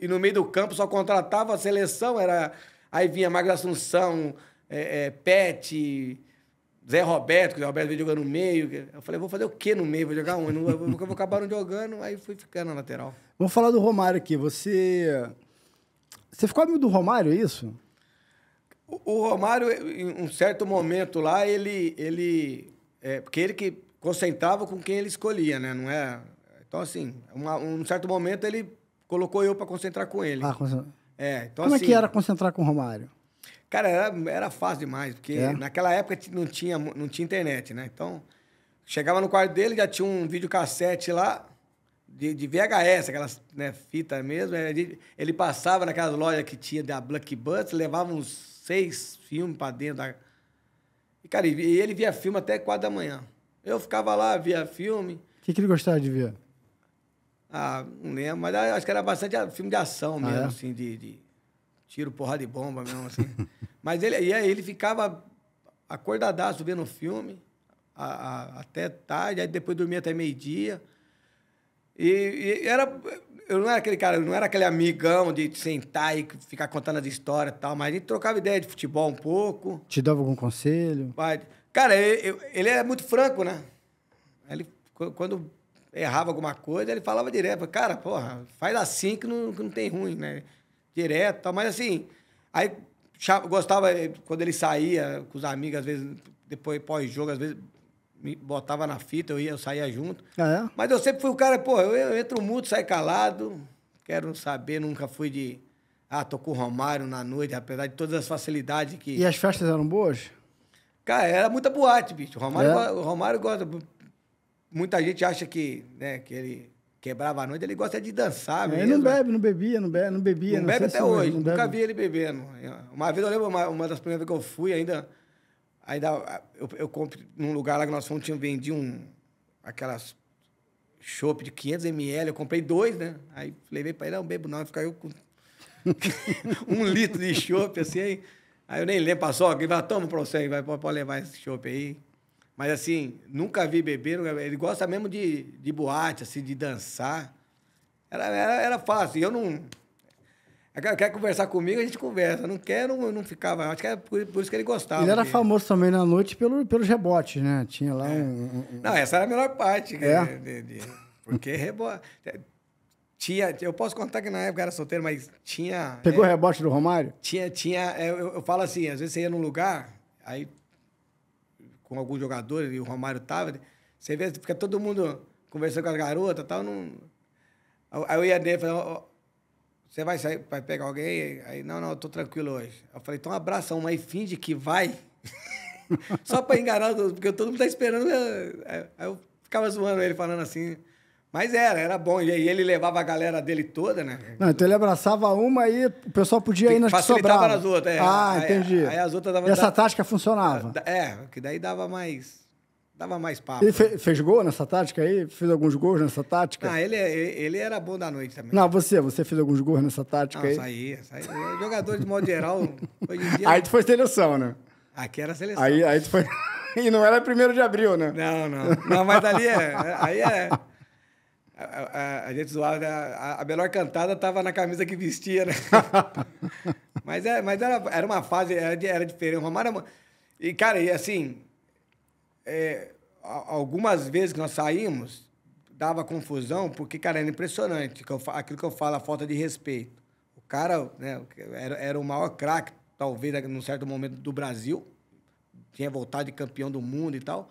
e no meio do campo só contratava a seleção, aí vinha Magro Assunção, Pet, Zé Roberto, que o Zé Roberto veio jogando no meio. Eu falei, vou fazer o quê no meio? Vou jogar onde? Eu vou acabar não jogando, aí fui ficando na lateral. Vamos falar do Romário aqui. Você ficou amigo do Romário, é isso? O Romário, em um certo momento lá, porque ele que concentrava com quem ele escolhia, né? Não é? Então, assim, um certo momento ele colocou eu para concentrar com ele. Então, como assim, é que era concentrar com o Romário? Cara, era fácil demais, porque naquela época não tinha internet, né? Então, chegava no quarto dele, já tinha um videocassete lá, de VHS, aquelas, né, fitas mesmo. Ele passava naquelas lojas que tinha da Blockbuster, levava uns 6 filmes para dentro da... E, cara, e ele via filme até 4 da manhã. Eu ficava lá, via filme. O que ele gostava de ver? Não lembro, mas acho que era bastante filme de ação mesmo, assim, de tiro, porrada de bomba mesmo, assim. Mas ele ficava acordadaço vendo o filme até tarde, aí depois dormia até meio-dia. Eu não era aquele cara, eu não era aquele amigão de sentar e ficar contando as histórias e tal, mas a gente trocava ideia de futebol um pouco. Te dava algum conselho? Cara, ele é muito franco, né? Ele, quando errava alguma coisa, ele falava direto. Cara, porra, faz assim que não tem ruim, né? Direto e tal. Mas assim, aí gostava, quando ele saía com os amigos, às vezes, depois pós-jogo, às vezes me botava na fita, eu saía junto. Mas eu sempre fui o cara, pô, eu entro mudo, saio calado, quero saber, nunca fui de... tô com o Romário na noite, apesar de todas as facilidades que... E as festas eram boas? Cara, era muita boate, bicho. O Romário gosta... Muita gente acha que, né, que ele quebrava a noite, ele gosta de dançar mesmo. Ele não bebia. Não bebe até hoje, nunca vi ele bebendo. Uma vez eu lembro, uma das primeiras vezes que eu fui, ainda eu comprei num lugar lá que nós fomos, vendia aquelas chopp de 500 ml, eu comprei 2, né? Aí levei pra ele, não bebo não, fica eu com 1 litro de chopp, assim, aí eu nem lembro, passou alguém, vai, toma pra você, pode levar esse chopp aí. Mas, assim, nunca vi beber, ele gosta mesmo de boate, assim, de dançar. Era fácil, eu não... Quer conversar comigo, a gente conversa. Não quer, não ficava. Acho que era por isso que ele gostava. Ele era famoso também na noite pelos rebotes, né? Tinha lá Não, essa era a melhor parte. Porque rebote... Eu posso contar que na época eu era solteiro, mas tinha... Pegou o rebote do Romário? Tinha eu falo assim, às vezes você ia num lugar, aí com alguns jogadores, e o Romário tava, você vê, fica todo mundo conversando com as garotas e tal, não... Aí eu ia nele e falei, você vai sair, vai pegar alguém? Aí, não, eu tô tranquilo hoje. Eu falei, então abraça uma e finge que vai. Só para enganar, porque todo mundo tá esperando. Aí eu ficava zoando ele, falando assim. Mas era bom. E aí ele levava a galera dele toda, né? Não, então ele abraçava uma aí o pessoal podia ir nas que Facilitava sobravam. nas outras, Ah, entendi. Aí as outras davam... E essa tática funcionava? Que daí dava mais papo. Ele fez gol nessa tática aí? Fez alguns gols nessa tática? Ah, ele era bom da noite também. Não, você fez alguns gols nessa tática não, aí? Saía. Jogador de modo geral, hoje em dia... Aí tu foi seleção, né? Aqui era seleção. Aí tu foi... E não era 1º de abril, né? Não, mas ali aí a gente zoava, a melhor cantada tava na camisa que vestia, né? mas era uma fase, era diferente. O Romário... E, cara, e assim... algumas vezes que nós saímos, dava confusão, porque, cara, era impressionante. Aquilo que eu falo, a falta de respeito. O cara, né, era o maior craque, talvez, num certo momento, do Brasil. Tinha voltado de campeão do mundo e tal.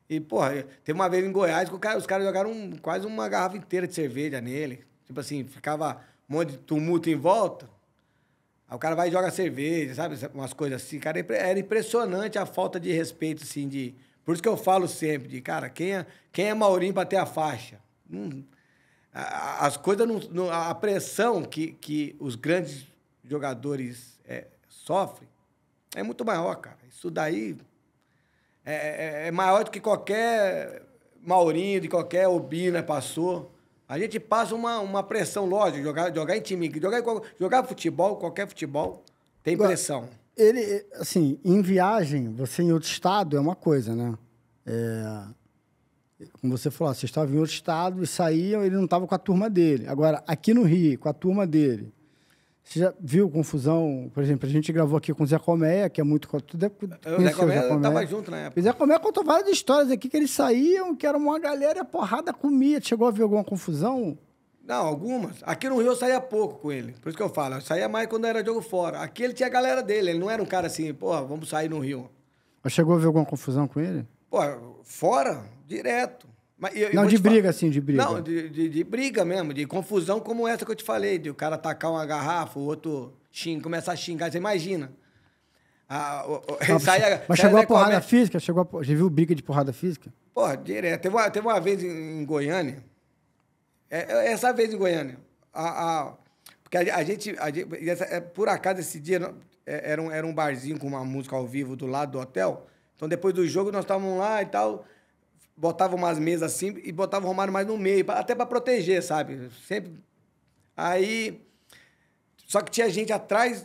E, porra, teve uma vez em Goiás que os caras jogaram quase uma garrafa inteira de cerveja nele. Tipo assim, ficava um monte de tumulto em volta. Aí o cara vai e joga cerveja, sabe? Umas coisas assim. Cara, era impressionante a falta de respeito, assim, Por isso que eu falo sempre, cara, quem é Maurinho pra ter a faixa? As coisas, a pressão que os grandes jogadores sofrem é muito maior, cara. Isso daí é maior do que qualquer Maurinho, de qualquer Obina passou. A gente passa uma pressão, lógico, jogar em time, jogar futebol, qualquer futebol, tem pressão. Ele, assim, em viagem, você em outro estado é uma coisa, né? Como você falou, você estava em outro estado e saíam, ele não estava com a turma dele. Agora, aqui no Rio, com a turma dele, você já viu confusão? Por exemplo, a gente gravou aqui com o Zé Colmeia, que é muito... O Zé Colmeia estava junto na época. O Zé Colmeia contou várias histórias aqui que eles saíam, que era uma galera e a porrada comia. Chegou a ver alguma confusão? Não, algumas. Aqui no Rio eu saía pouco com ele. Por isso que eu falo, eu saía mais quando era jogo fora. Aqui ele tinha a galera dele, ele não era um cara assim, pô, vamos sair no Rio. Mas chegou a ver alguma confusão com ele? Pô, fora, direto. Mas não, de briga, assim, de briga. Não, de briga mesmo, de confusão como essa que eu te falei, de o cara tacar uma garrafa, o outro começar a xingar, você imagina. Mas chegou a porrada física? Já viu briga de porrada física? Pô, direto. Teve uma vez em Goiânia, essa vez em Goiânia, porque a gente por acaso, esse dia, era um barzinho com uma música ao vivo do lado do hotel, então depois do jogo nós estávamos lá e tal, botava umas mesas assim e botava o Romário mais no meio, até para proteger, sabe? Sempre. Aí, só que tinha gente atrás,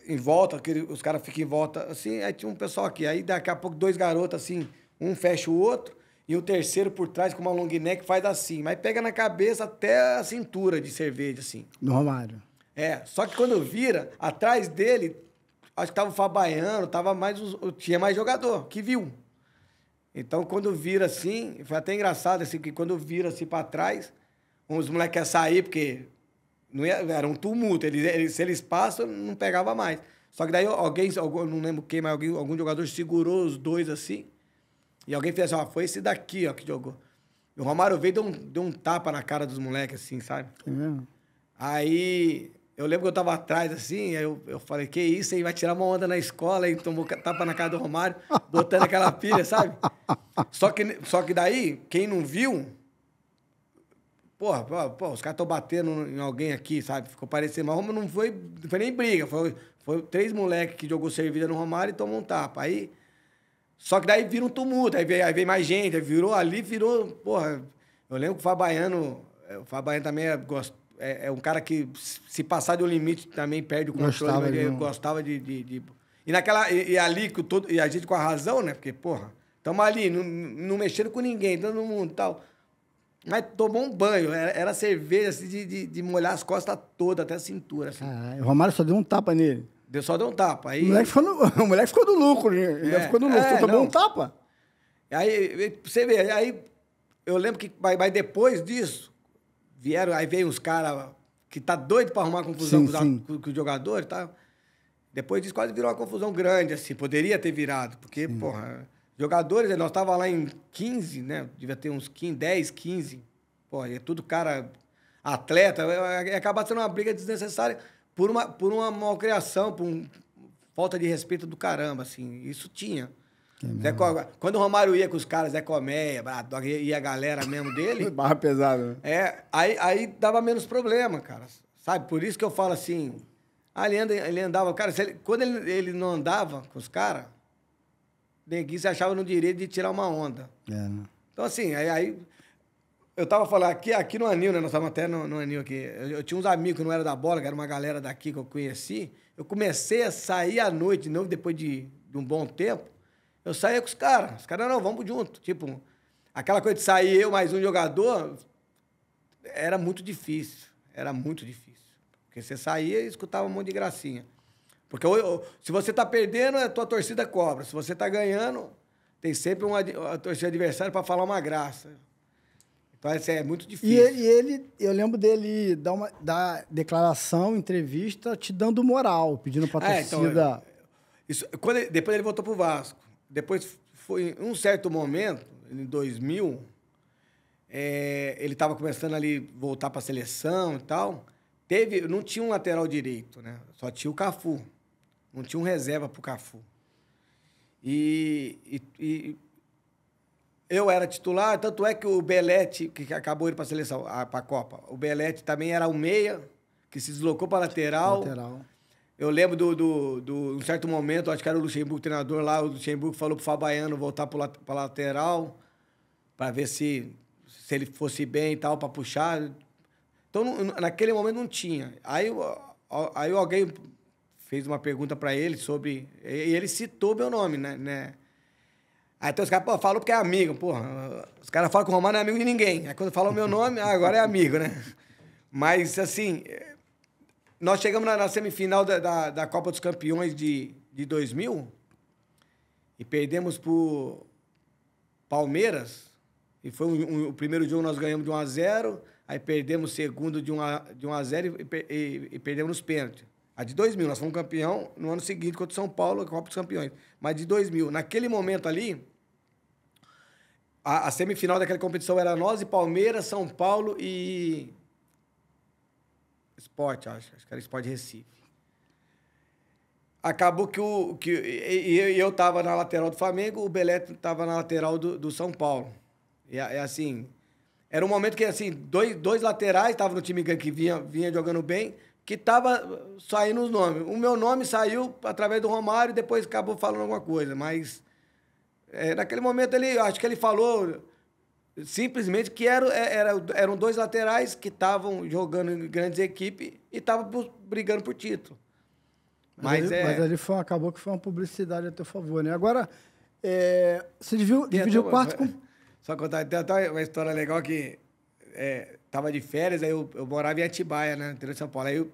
em volta, os caras ficam em volta, assim, aí tinha um pessoal aqui, aí daqui a pouco 2 garotos, assim, um fecha o outro, e o terceiro por trás com uma long neck faz assim, mas pega na cabeça até a cintura de cerveja, assim. Do Romário. Só que quando vira, atrás dele, acho que tava o Fabaiano, tinha mais jogador, que viu. Então, quando vira assim, foi até engraçado, assim, que quando vira assim pra trás, os moleques querem sair, porque era um tumulto. Se eles passam, não pegava mais. Só que daí não lembro quem, mas algum jogador segurou os dois assim, e alguém fez assim, foi esse daqui, ó, que jogou. E o Romário veio e deu um tapa na cara dos moleques, assim, sabe? É mesmo? Aí, eu lembro que eu tava atrás, assim, aí eu falei, que isso, aí vai tirar uma onda na escola, aí tomou tapa na cara do Romário, botando aquela pilha, sabe? Só que daí, quem não viu, porra, os caras estão batendo em alguém aqui, sabe? Ficou parecendo, mas não foi nem briga, foi 3 moleques que jogou cerveja no Romário e tomou um tapa. Aí, só que daí vira um tumulto, aí veio mais gente, aí virou, porra, eu lembro que o Fabaiano também é um cara que, se passar de um limite, também perde o controle. Ele gostava de... E ali, e a gente com a razão, né? Porque, porra, estamos ali, não mexendo com ninguém, todo mundo e tal. Mas tomou um banho, era cerveja, assim, de molhar as costas todas, até a cintura, assim. O Romário só deu um tapa nele. Só deu um tapa. Aí... O moleque ficou no lucro, ele ficou no lucro, só tomou um tapa. Aí, você vê, aí eu lembro que, mas depois disso, veio uns caras que tá doido pra arrumar confusão com o jogador e tal. Depois disso, quase virou uma confusão grande, assim. Poderia ter virado, porque, porra, jogadores, nós tava lá em 15, né? Devia ter uns 15, 10, 15. Porra, é tudo cara atleta. Acaba sendo uma briga desnecessária por uma malcriação, por falta de respeito do caramba, assim. Isso tinha. Quando o Romário ia com os caras, Zé Colmeia, Braddock, ia a galera mesmo dele... Barra pesada. É, aí dava menos problema, cara. Sabe? Por isso que eu falo assim... ele andava... Cara, quando ele não andava com os caras, neguinho se achava no direito de tirar uma onda. Né? Então, assim, aí eu tava falando aqui no Anil, né? Nós estávamos até no Anil aqui. Eu tinha uns amigos que não era da bola, que era uma galera daqui que eu conheci. Eu comecei a sair à noite, de novo, depois de um bom tempo. Eu saía com os caras. Os caras, não, vamos junto. Tipo, aquela coisa de sair eu mais um jogador, era muito difícil. Era muito difícil. Porque você saía e escutava um monte de gracinha. Porque se você tá perdendo, a tua torcida cobra. Se você tá ganhando, tem sempre a torcida adversária para falar uma graça. Então, assim, é muito difícil. Eu lembro dele dar declaração, entrevista, te dando moral, pedindo pra torcida... Então, depois ele voltou pro Vasco. Depois, foi em um certo momento, em 2000, ele estava começando ali voltar para a seleção e tal. Não tinha um lateral direito, né? Só tinha o Cafu. Não tinha um reserva pro Cafu. E eu era titular, tanto é que o Belletti, que acabou indo para a seleção, para a Copa, o Belletti também era o meia, que se deslocou para lateral. Eu lembro um certo momento, acho que era o Luxemburgo treinador lá, o Luxemburgo falou pro Fabaiano voltar para lateral, para ver se ele fosse bem e tal, para puxar. Então, naquele momento não tinha. Aí alguém fez uma pergunta para ele sobre... E ele citou meu nome, né? Aí então os caras, falou porque é amigo. Porra, os caras falam que o Romário não é amigo de ninguém. Aí quando falam o meu nome, agora é amigo, né? Mas, assim... Nós chegamos na semifinal da Copa dos Campeões de 2000 e perdemos pro Palmeiras. E foi o primeiro jogo nós ganhamos de 1-0, aí perdemos o segundo de 1-0 e perdemos nos pênaltis. A de 2000, nós fomos campeão no ano seguinte contra o São Paulo, a Copa dos Campeões. Mas de 2000, naquele momento ali, a semifinal daquela competição era nós e Palmeiras, São Paulo e... Sport, acho que era Sport de Recife. Acabou que eu estava na lateral do Flamengo, o Belletti estava na lateral do São Paulo. E assim, era um momento que assim, dois laterais estavam no time que vinha jogando bem, que estava saindo os nomes. O meu nome saiu através do Romário e depois acabou falando alguma coisa. Mas naquele momento acho que ele falou simplesmente que eram dois laterais que estavam jogando em grandes equipes e estavam brigando por título. Mas ali acabou que foi uma publicidade a teu favor, né? Agora, você dividiu o quarto com... Só contar, tem até uma história legal que tava de férias, aí eu morava em Atibaia, né? No interior de São Paulo. Aí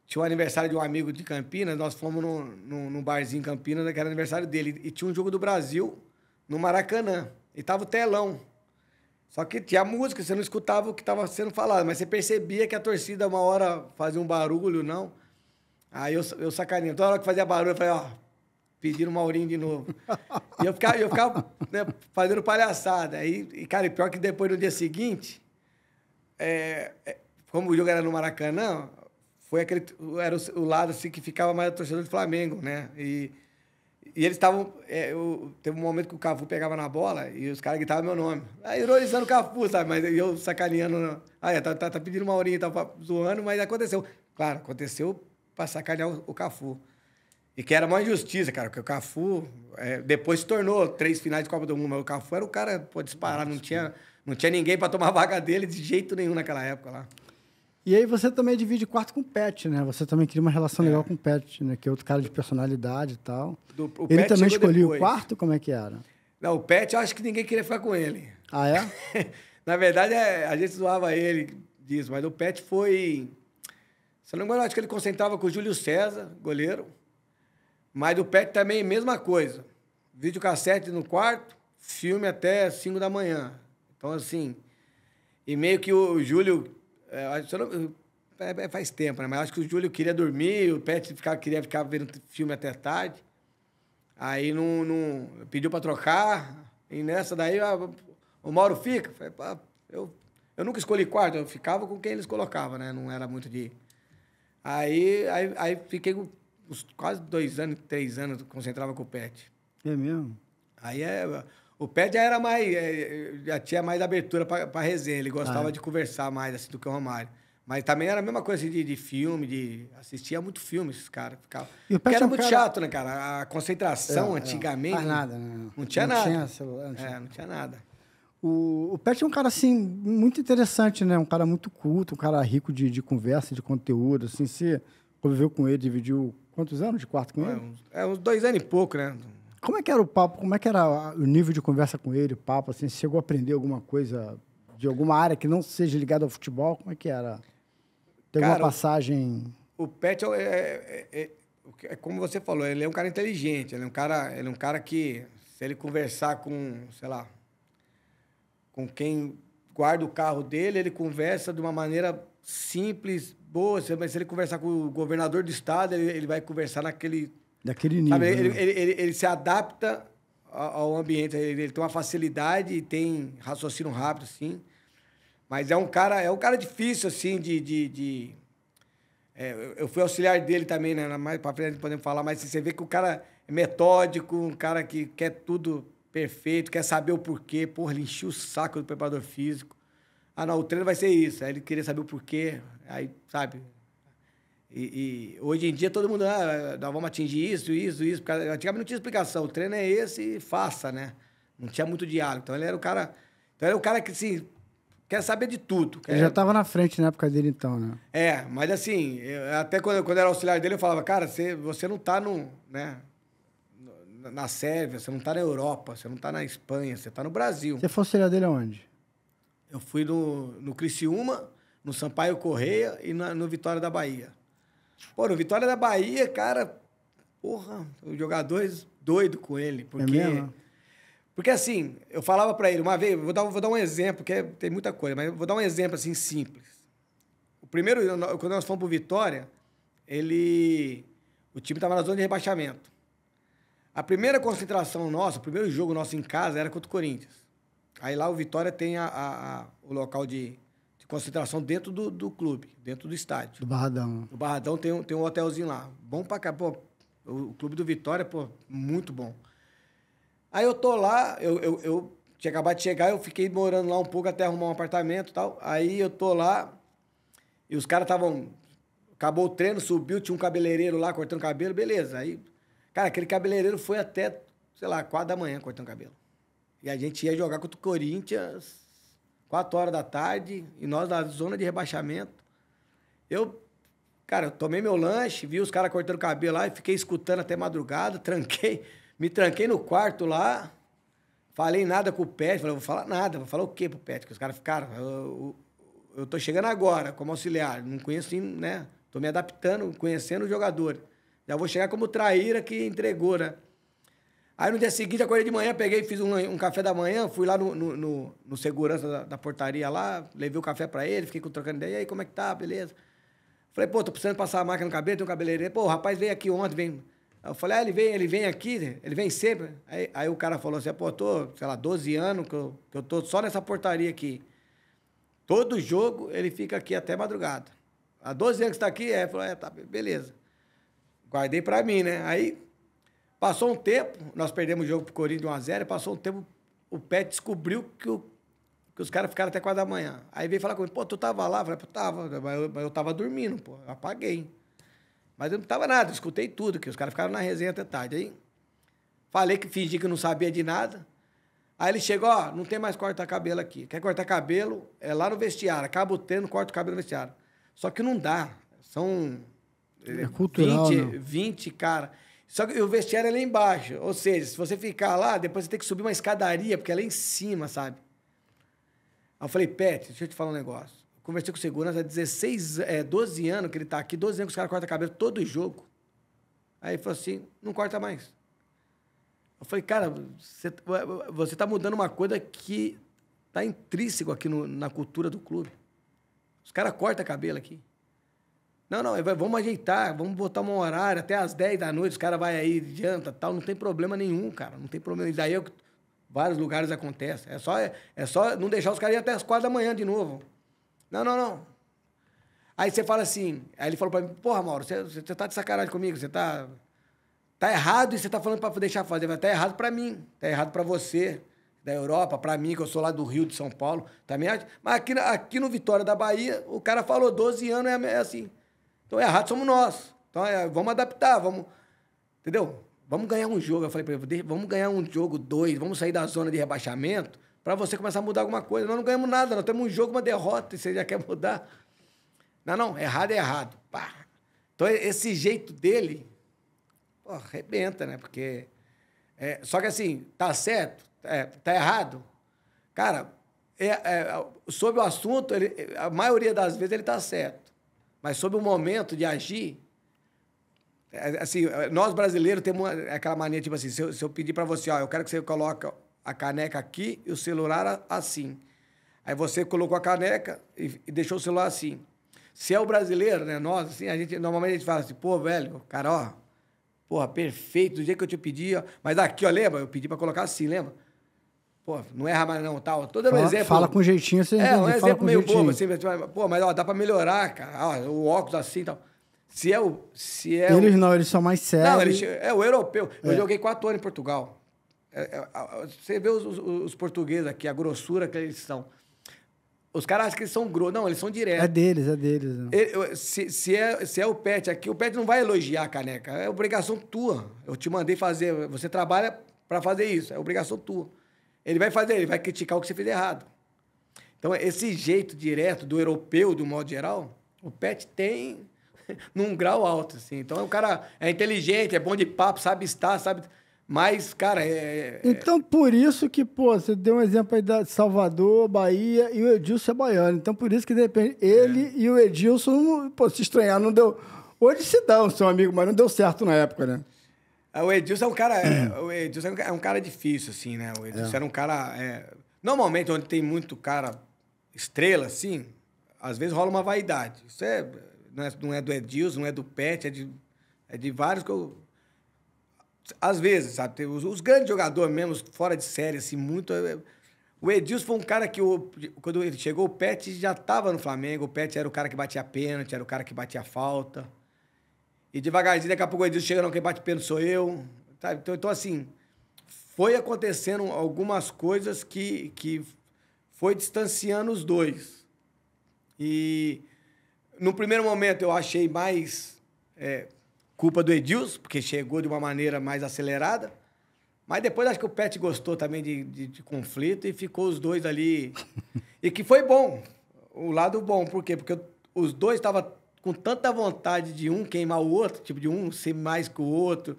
tinha um aniversário de um amigo de Campinas, nós fomos num barzinho em Campinas, que era aniversário dele. E tinha um jogo do Brasil no Maracanã. E tava o telão. Só que tinha música, você não escutava o que estava sendo falado, mas você percebia que a torcida uma hora fazia um barulho, não. Aí eu sacaninho. Toda hora que fazia barulho, eu falei, pedindo o Maurinho de novo. E eu ficava né, fazendo palhaçada. Aí, cara, e pior que depois, no dia seguinte, como o jogo era no Maracanã, era o lado assim, que ficava mais a torcedor do Flamengo, né? E eles estavam... teve um momento que o Cafu pegava na bola e os caras gritavam meu nome. Aí, ironizando o Cafu, sabe? Mas eu sacaneando... Tá pedindo o Maurinho, tá zoando, mas aconteceu. Claro, aconteceu pra sacanear o Cafu. E que era uma injustiça, cara, porque o Cafu depois se tornou 3 finais de Copa do Mundo, mas o Cafu era o cara, pô, disparar, não tinha ninguém pra tomar a vaga dele de jeito nenhum naquela época lá. E aí você também divide quarto com o Pet, né? Você também cria uma relação legal com o Pet, né? Que é outro cara de personalidade e tal. Ele também escolheu o quarto? Como é que era? Não, o Pet, eu acho que ninguém queria ficar com ele. Ah, é? Na verdade, a gente zoava ele disso, mas o Pet foi... Se eu não me engano, acho que ele concentrava com o Júlio César, goleiro. Mas do Pet também, mesma coisa. Videocassete no quarto, filme até 5 da manhã. Então, assim... E meio que o Júlio... faz tempo, né? Mas acho que o Júlio queria dormir, o Pet queria ficar vendo filme até tarde. Aí não pediu para trocar. E nessa daí, o Mauro fica. Eu nunca escolhi quarto, eu ficava com quem eles colocavam, né? Não era muito de... Aí fiquei com quase 2 anos, 3 anos, concentrava com o Pet. É mesmo? Aí o Pet já era mais. Já tinha mais abertura pra resenha. Ele gostava de conversar mais assim, do que o Romário. Mas também era a mesma coisa assim, de filme, assistia muito filme, esses caras. Porque era muito chato, né, cara? A concentração antigamente. Faz nada, né? Não tinha nada. Tinha celular, não tinha nada. O Pet é um cara, assim, muito interessante, né? Um cara muito culto, um cara rico de conversa, de conteúdo, assim. Você conviveu com ele, dividiu quantos anos de quarto com ele? Uns 2 anos e pouco, né? Como é que era o papo? Como é que era o nível de conversa com ele, o papo, assim? Você chegou a aprender alguma coisa de alguma área que não seja ligada ao futebol? Como é que era? Tem alguma passagem... O Pet é como você falou, ele é um cara inteligente, ele é um cara que, se ele conversar com, sei lá, com quem guarda o carro dele, ele conversa de uma maneira simples, boa, mas se ele conversar com o governador do estado, ele vai conversar daquele nível. Sabe, né? ele se adapta ao ambiente, ele tem uma facilidade e tem raciocínio rápido, assim. Mas é um cara difícil, assim, eu fui auxiliar dele também, né? Mais pra frente podemos falar, mas você vê que o cara é metódico, um cara que quer tudo perfeito, quer saber o porquê. Porra, ele enchia o saco do preparador físico. Ah, não, o treino vai ser isso. Aí ele queria saber o porquê. Aí, sabe? E hoje em dia todo mundo, nós vamos atingir isso. Porque antigamente não tinha explicação. O treino é esse e faça, né? Não tinha muito diálogo. Então ele era o cara. Então era o cara que, assim, quer saber de tudo. Ele já estava na frente na época dele, então, né? Mas assim, até quando eu era auxiliar dele, eu falava, cara, você não tá na Sérvia, você não tá na Europa, você não tá na Espanha, você tá no Brasil. Você foi auxiliar dele aonde? Eu fui no Criciúma, no Sampaio Correia e no Vitória da Bahia. Pô, no Vitória da Bahia, cara, porra, os jogadores doidos com ele. Porque, é mesmo? Porque assim, eu falava pra ele, uma vez, vou dar um exemplo, que tem muita coisa, mas vou dar um exemplo assim, simples. O primeiro, quando nós fomos pro Vitória, o time tava na zona de rebaixamento. A primeira concentração nossa, o primeiro jogo nosso em casa era contra o Corinthians. Aí lá o Vitória tem o local de concentração dentro do clube, dentro do estádio. Do Barradão. O Barradão tem um hotelzinho lá. Bom pra cá. Pô, o clube do Vitória, pô, muito bom. Aí eu tô lá, eu tinha acabado de chegar, eu fiquei morando lá um pouco até arrumar um apartamento e tal. Aí eu tô lá e os caras estavam... Acabou o treino, subiu, tinha um cabeleireiro lá cortando cabelo, beleza. Aí, cara, aquele cabeleireiro foi até, sei lá, 4 da manhã cortando cabelo. E a gente ia jogar contra o Corinthians 4 horas da tarde, e nós na zona de rebaixamento. Cara, eu tomei meu lanche, vi os caras cortando cabelo lá e fiquei escutando até madrugada, me tranquei no quarto lá, falei nada com o Pet, falei, vou falar nada, vou falar o quê pro Pet? Que os caras ficaram, eu tô chegando agora como auxiliar, não conheço, né? Tô me adaptando, conhecendo o jogador. Já vou chegar como traíra que entregou, né? Aí no dia seguinte, acordei de manhã, peguei, fiz um café da manhã, fui lá no segurança da portaria lá, levei o café pra ele, fiquei trocando ideia, e aí, como é que tá? Beleza. Falei, pô, tô precisando passar a máquina no cabelo, tem um cabeleireiro. Pô, o rapaz veio aqui ontem, vem. Aí eu falei, ele vem aqui, ele vem sempre. Aí o cara falou assim, pô, tô, sei lá, 12 anos que eu tô só nessa portaria aqui. Todo jogo ele fica aqui até madrugada. Há 12 anos que você tá aqui? Falou, tá, beleza. Guardei pra mim, né? Aí... Passou um tempo, nós perdemos o jogo pro Corinthians de 1-0, passou um tempo, o Pet descobriu que os caras ficaram até 4 da manhã. Aí veio falar comigo, pô, tu tava lá? Eu falei, pô, tava, mas eu tava dormindo, pô, eu apaguei. Mas eu não tava nada, eu escutei tudo, que os caras ficaram na resenha até tarde. Aí falei que fingi que não sabia de nada. Aí ele chegou, não tem mais corta-cabelo aqui. Quer cortar cabelo? É lá no vestiário. Acaba o treino, corta o cabelo no vestiário. Só que não dá. São cultural, 20 cara. Só que o vestiário é lá embaixo. Ou seja, se você ficar lá, depois você tem que subir uma escadaria, porque é lá em cima, sabe? Aí eu falei, Pet, deixa eu te falar um negócio. Eu conversei com o segurança há 12 anos que ele tá aqui, 12 anos que os caras cortam cabelo todo jogo. Aí ele falou assim, não corta mais. Eu falei, cara, você tá mudando uma coisa que tá intrínseco aqui na cultura do clube. Os caras cortam cabelo aqui. Não, vamos ajeitar, vamos botar um horário, até às 10 da noite, os caras vão aí, janta, tal, não tem problema nenhum, cara, não tem problema. E daí vários lugares acontece. É só não deixar os caras ir até as 4 da manhã de novo. Não. Aí você fala assim, aí ele falou pra mim, porra, Mauro, você tá de sacanagem comigo, você tá tá errado e você tá falando pra deixar fazer. Mas tá errado pra mim, tá errado pra você, da Europa, pra mim, que eu sou lá do Rio, de São Paulo. Também acho. Mas aqui no Vitória da Bahia, o cara falou 12 anos é assim. Então, errado somos nós. Então, vamos adaptar, vamos... Entendeu? Vamos ganhar um jogo. Eu falei pra ele, vamos ganhar um jogo, 2, vamos sair da zona de rebaixamento pra você começar a mudar alguma coisa. Nós não ganhamos nada, nós temos um jogo, uma derrota, e você já quer mudar. Não, errado é errado. Pá. Então, esse jeito dele, pô, arrebenta, né? Porque... só que assim, tá certo, tá errado. Cara, sobre o assunto, a maioria das vezes ele tá certo. Mas sobre o momento de agir... assim, nós brasileiros temos aquela mania, tipo assim, se eu pedir para você, ó, eu quero que você coloque a caneca aqui e o celular assim. Aí você colocou a caneca e deixou o celular assim. Se é o brasileiro, né, nós, assim, normalmente a gente fala assim, pô, velho, cara, ó, porra, perfeito, do jeito que eu te pedi, ó, mas aqui, ó, lembra? Eu pedi para colocar assim, lembra? Pô, não erra mais não, tal. Tô dando um exemplo. Fala com jeitinho, você entende. Um exemplo meio bobo, assim, pô, mas ó, dá para melhorar, cara, ó, o óculos assim e tal. Eles não, eles são mais sérios. Não, o europeu. Eu joguei 4 anos em Portugal. Você vê os portugueses aqui, a grossura que eles são. Os caras acham que eles são grossos. Não, eles são diretos. É deles. Se é o Pet aqui, o Pet não vai elogiar a caneca. É obrigação tua. Eu te mandei fazer. Você trabalha para fazer isso. É obrigação tua. Ele vai criticar o que você fez errado. Então, esse jeito direto do europeu, do modo geral, o Pet tem num grau alto, assim. Então, o cara é inteligente, é bom de papo, sabe estar, sabe... Mas, cara, Então, por isso que, pô, você deu um exemplo aí de Salvador, Bahia, e o Edilson é baiano. Então, por isso que, de repente, ele e o Edilson, pô, se estranhar, não deu... Hoje se dão, seu amigo, mas não deu certo na época, né? O Edilson é um cara... o Edilson é um cara difícil, assim, né? O Edilson era um cara... Normalmente, onde tem muito cara estrela, assim, às vezes rola uma vaidade. Isso não é do Edilson, não é do Pet, é de vários que eu... Às vezes, sabe? Os grandes jogadores mesmo, fora de série, assim, muito... O Edilson foi um cara que, quando ele chegou, o Pet já estava no Flamengo, o Pet era o cara que batia pênalti, era o cara que batia falta. E devagarzinho, daqui a pouco o Edilson chega, não, quem bate pênalti sou eu. Sabe? Então, assim, foi acontecendo algumas coisas que foi distanciando os dois. E, no primeiro momento, eu achei mais... culpa do Edilson, porque chegou de uma maneira mais acelerada. Mas depois acho que o Pet gostou também de conflito e ficou os dois ali. E que foi bom. O lado bom. Por quê? Porque os dois estavam com tanta vontade de um queimar o outro, tipo, de um ser mais que o outro.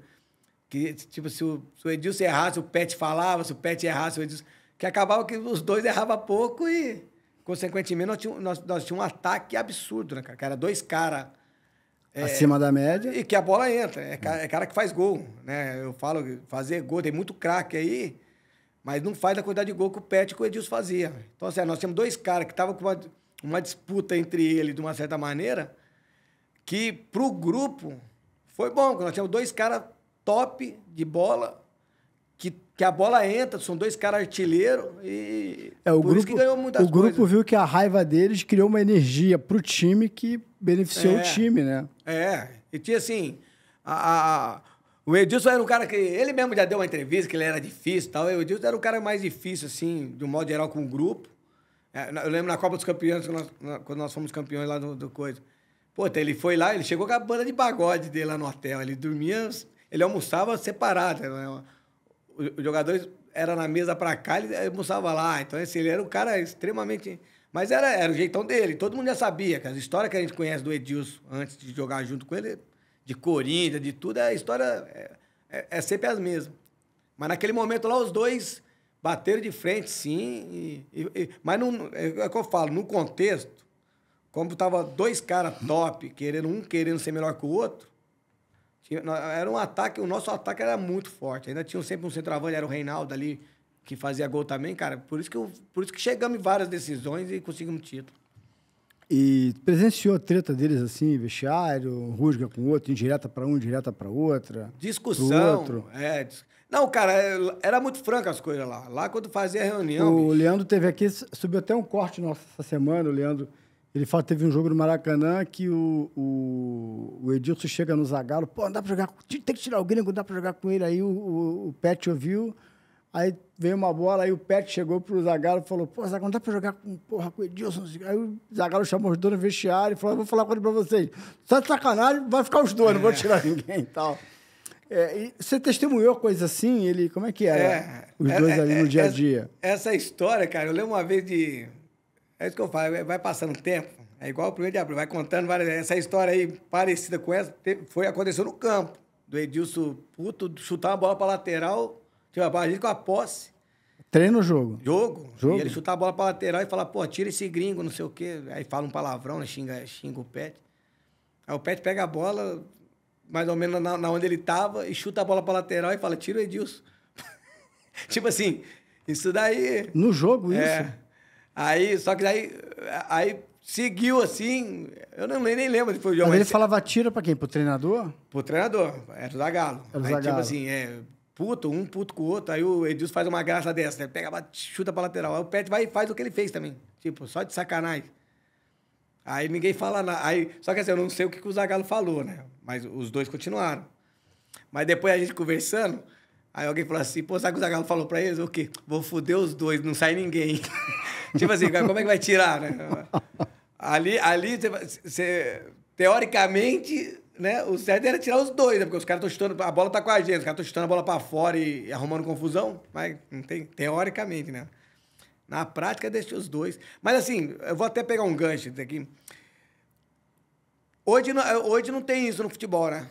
Que, tipo, se o Edilson errasse, o Pet falava, se o Pet errasse, o Edilson... Que acabava que os dois erravam pouco e, consequentemente, nós tínhamos um ataque absurdo, né, cara? Que era 2 caras... acima da média. E que a bola entra. É cara que faz gol, né? Eu falo, fazer gol, tem muito craque aí, mas não faz a quantidade de gol que o Pet e que o Edilson fazia. Então, assim, nós tínhamos 2 caras que estavam com uma disputa entre eles, de uma certa maneira, que pro grupo foi bom, porque nós tínhamos 2 caras top de bola, que a bola entra, são 2 caras artilheiros e por isso que ganhou muitas coisas. O grupo viu que a raiva deles criou uma energia pro time que beneficiou o time, né? E tinha assim, o Edilson era um cara que, ele mesmo já deu uma entrevista que ele era difícil e tal, o Edilson era o cara mais difícil, assim, de um modo geral com o grupo. Eu lembro na Copa dos Campeões, quando nós fomos campeões lá do coisa. Pô, então ele foi lá, ele chegou com a banda de pagode dele lá no hotel, ele dormia, ele almoçava separado, né? Os jogadores eram na mesa pra cá, ele almoçava lá. Então, assim, ele era um cara extremamente... Mas era o jeitão dele. Todo mundo já sabia que as histórias que a gente conhece do Edilson antes de jogar junto com ele, de Corinthians, de tudo, a história é sempre as mesmas. Mas naquele momento lá, os dois bateram de frente, sim. Mas não, é o que eu falo, no contexto, como tava 2 caras top, querendo ser melhor que o outro, era um ataque, o nosso ataque era muito forte. Ainda tinha sempre um centroavante, era o Reinaldo ali, que fazia gol também, cara. Por isso que chegamos em várias decisões e conseguimos título. E presenciou a treta deles assim, vestiário, rusga com o outro, indireta para um, direta para outra. Discussão. Outro. Não, cara, era muito franco as coisas lá. Lá, quando fazia a reunião... O Leandro teve aqui, subiu até um corte nosso essa semana, o Leandro Ele fala que teve um jogo no Maracanã que o Edilson chega no Zagallo, pô, não dá pra jogar, tem que tirar o gringo, não dá pra jogar com ele. Aí o Pet ouviu, aí veio uma bola, aí o Pet chegou pro Zagallo e falou, pô, Zagallo, não dá pra jogar com o Edilson. Aí o Zagallo chamou os dois no vestiário e falou, vou falar uma coisa pra vocês, só de sacanagem, vai ficar os dois, não vou tirar ninguém e tal. E você testemunhou coisa assim? Ele, como é que era? Os dois ali no dia a dia. Essa história, cara, eu lembro uma vez de... É isso que eu falo, vai passando o tempo, é igual o 1º de abril, vai contando várias... Essa história aí, parecida com essa, aconteceu no campo, do Edilson puto, chutar uma bola pra lateral, tipo, a gente com a posse. Treina o jogo? Jogo. E ele chutar a bola pra lateral e falar, pô, tira esse gringo, não sei o quê. Aí fala um palavrão, né, xinga o Pet. Aí o Pet pega a bola, mais ou menos na onde ele tava, e chuta a bola pra lateral e fala, tira o Edilson. Tipo assim, isso daí... No jogo, isso? Aí, só que aí seguiu assim, eu nem lembro depois do jogo. Mas ele falava tira pra quem? Pro treinador? Pro treinador, era o Zagallo. Era o aí, Zagallo. tipo assim, um puto com o outro, aí o Edilson faz uma graça dessa, né? Pega, chuta pra lateral. Aí o Pet vai e faz o que ele fez também, tipo, só de sacanagem. Aí ninguém fala nada. Aí, só que assim, eu não sei o que o Zagallo falou, né? Mas os dois continuaram. Mas depois a gente conversando, aí alguém falou assim, pô, sabe o que o Zagallo falou pra eles? O quê? Vou foder os dois, não sai ninguém. Tipo assim, como é que vai tirar, né? Ali teoricamente, né, o certo era tirar os dois, né? Porque os caras estão chutando, a bola tá com a gente, os caras estão chutando a bola pra fora e arrumando confusão, mas não tem, teoricamente, né? Na prática, deixa os dois. Mas assim, eu vou até pegar um gancho aqui. Hoje não tem isso no futebol, né?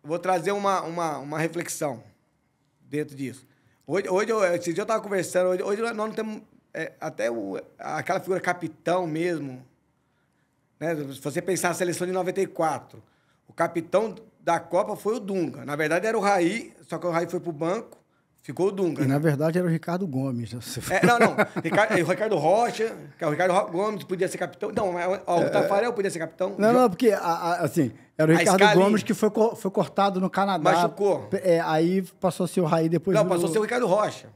Vou trazer uma reflexão dentro disso. Esse dia eu estava conversando, hoje nós não temos aquela figura capitão mesmo. Né? Se você pensar na seleção de 94, o capitão da Copa foi o Dunga. Na verdade, era o Raí, só que o Raí foi pro banco, ficou o Dunga. E, né? na verdade, era o Ricardo Gomes. Não. O Ricardo Rocha, que é o Ricardo Gomes, podia ser capitão. Não, o Tafarel podia ser capitão. Não, porque, assim, era o Ricardo Gomes que foi cortado no Canadá. Machucou. Aí passou a ser o Raí depois. Não, passou a ser o Ricardo Rocha.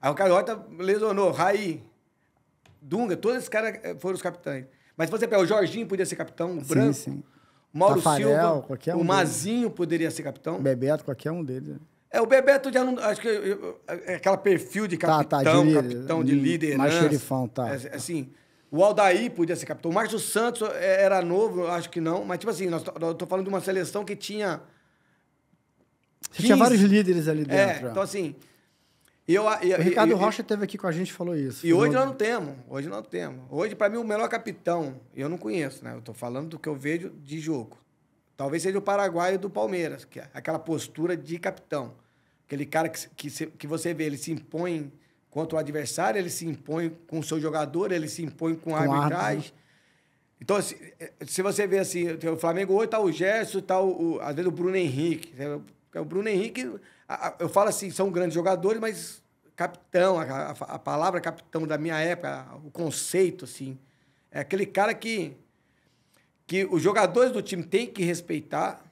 Aí o Ricardo Rocha lesionou, Raí, Dunga, todos esses caras foram os capitães. Mas se você pegar o Jorginho, podia ser capitão, o Branco. Sim. O Mauro Tafarel, Silva, o Mazinho poderia ser capitão. Bebeto, qualquer um deles. O Bebeto já não... Acho que é aquela perfil de capitão de liderança. Mais xerifão, tá. Assim, o Aldair podia ser capitão. O Márcio Santos era novo, acho que não. Mas, tipo assim, eu tô falando de uma seleção que tinha... Tinha vários líderes ali dentro. Então, assim... O Ricardo Rocha esteve aqui com a gente e falou isso. E hoje nós não temos. Hoje, para mim, o melhor capitão, eu não conheço, né? Eu tô falando do que eu vejo de jogo. Talvez seja o paraguaio do Palmeiras, que é aquela postura de capitão. Aquele cara que você vê, ele se impõe contra o adversário, ele se impõe com o seu jogador, ele se impõe com a arbitragem. Então, se você vê assim, o Flamengo hoje tá o Gerson, tá às vezes o Bruno Henrique. O Bruno Henrique, eu falo assim, são grandes jogadores, mas capitão, a palavra capitão da minha época, o conceito, assim, é aquele cara que os jogadores do time têm que respeitar,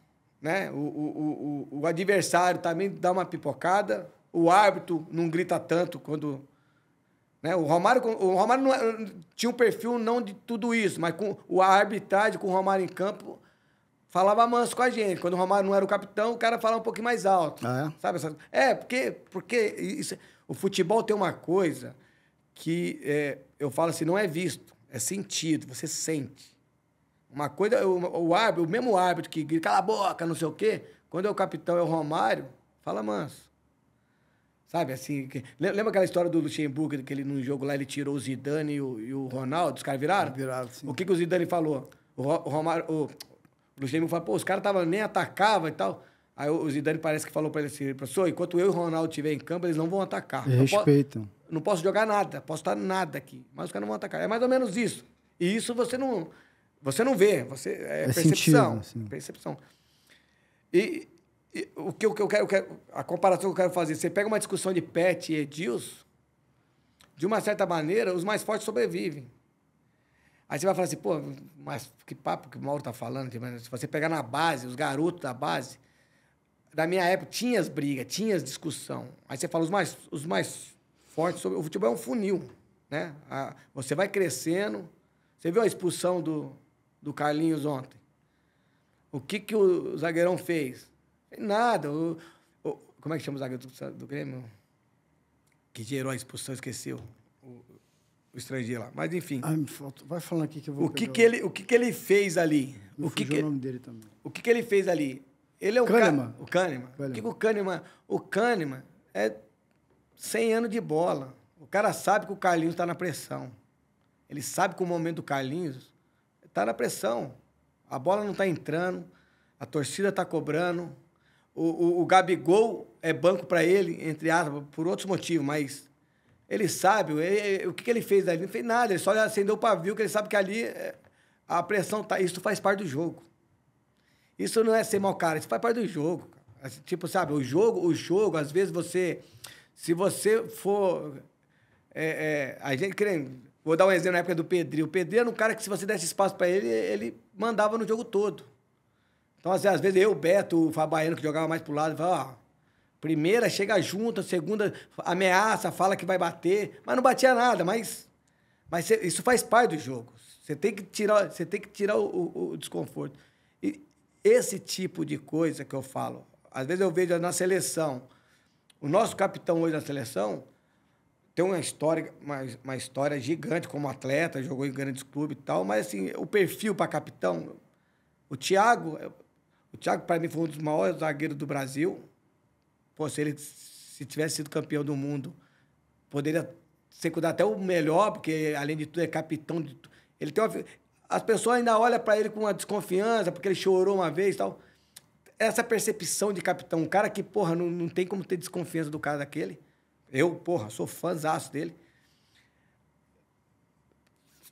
né? O adversário também dá uma pipocada, o árbitro não grita tanto quando... Né? O Romário não tinha um perfil não de tudo isso, mas com a arbitragem, com o Romário em campo, falava manso com a gente. Quando o Romário não era o capitão, o cara falava um pouquinho mais alto. Sabe? Porque isso, o futebol tem uma coisa que eu falo assim, não é visto, é sentido, você sente. Uma coisa, o mesmo árbitro que grita, cala a boca, não sei o quê, quando é o capitão, é o Romário, fala manso. Sabe, assim, lembra aquela história do Luxemburgo, que ele, num jogo lá, ele tirou o Zidane e o Ronaldo, os caras viraram? Viraram, sim. O que o Zidane falou? O Luxemburgo falou, pô, os caras nem atacavam e tal. Aí o Zidane parece que falou pra ele assim, professor, enquanto eu e o Ronaldo estiver em campo, eles não vão atacar. Respeitam. Não posso jogar nada, posso estar nada aqui, mas os caras não vão atacar. É mais ou menos isso. E isso você não vê, é percepção. Sentido, percepção. E o que eu quero, a comparação que eu quero fazer, você pega uma discussão de Pet e Edilson, de uma certa maneira, os mais fortes sobrevivem. Aí você vai falar assim, pô, mas que papo que o Mauro tá falando, se você pegar na base, os garotos da base, da minha época, tinha as brigas, tinha as discussão. Aí você fala, os mais fortes, o futebol é um funil, né? Você vai crescendo, Você viu a expulsão do Carlinhos ontem? O que o zagueirão fez? Nada. Como é que chama o zagueiro do Grêmio? Que gerou a expulsão, esqueceu. O estrangeiro lá. Mas, enfim. Vai falando aqui que eu vou o que ele fez ali? O nome dele também. O que ele fez ali? Ele é o Kahneman. O Kahneman. O Kahneman? O Kahneman é 100 anos de bola. O cara sabe que o Carlinhos está na pressão. Ele sabe que o momento do Carlinhos está na pressão. A bola não está entrando, a torcida está cobrando. O Gabigol é banco para ele, entre aspas, por outros motivos, mas ele sabe. O que ele fez ali? Não fez nada, ele só acendeu o pavio, que ele sabe que ali a pressão tá. Isso faz parte do jogo. Isso não é ser mau cara, isso faz parte do jogo. Tipo, sabe, o jogo, às vezes se você for. A gente querendo. Vou dar um exemplo na época do Pedrinho. O Pedrinho era um cara que, se você desse espaço para ele, ele mandava no jogo todo. Então, às vezes, eu, o Beto, o Fabaiano, que jogava mais pro lado, falava, ó, primeira chega junto, segunda ameaça, fala que vai bater, mas não batia nada, mas isso faz parte do jogo. Você tem que tirar o desconforto. E esse tipo de coisa que eu falo, às vezes eu vejo na seleção, o nosso capitão hoje na seleção tem uma história gigante como atleta, jogou em grandes clubes e tal, mas assim, o perfil para capitão, o Thiago, para mim, foi um dos maiores zagueiros do Brasil. Pô, se tivesse sido campeão do mundo, poderia ser cuidado até o melhor, porque, além de tudo, é capitão de tudo. Ele tem as pessoas ainda olham para ele com uma desconfiança, porque ele chorou uma vez e tal. Essa percepção de capitão, um cara que, porra, não tem como ter desconfiança do cara daquele. Eu, porra, sou fãzaço dele.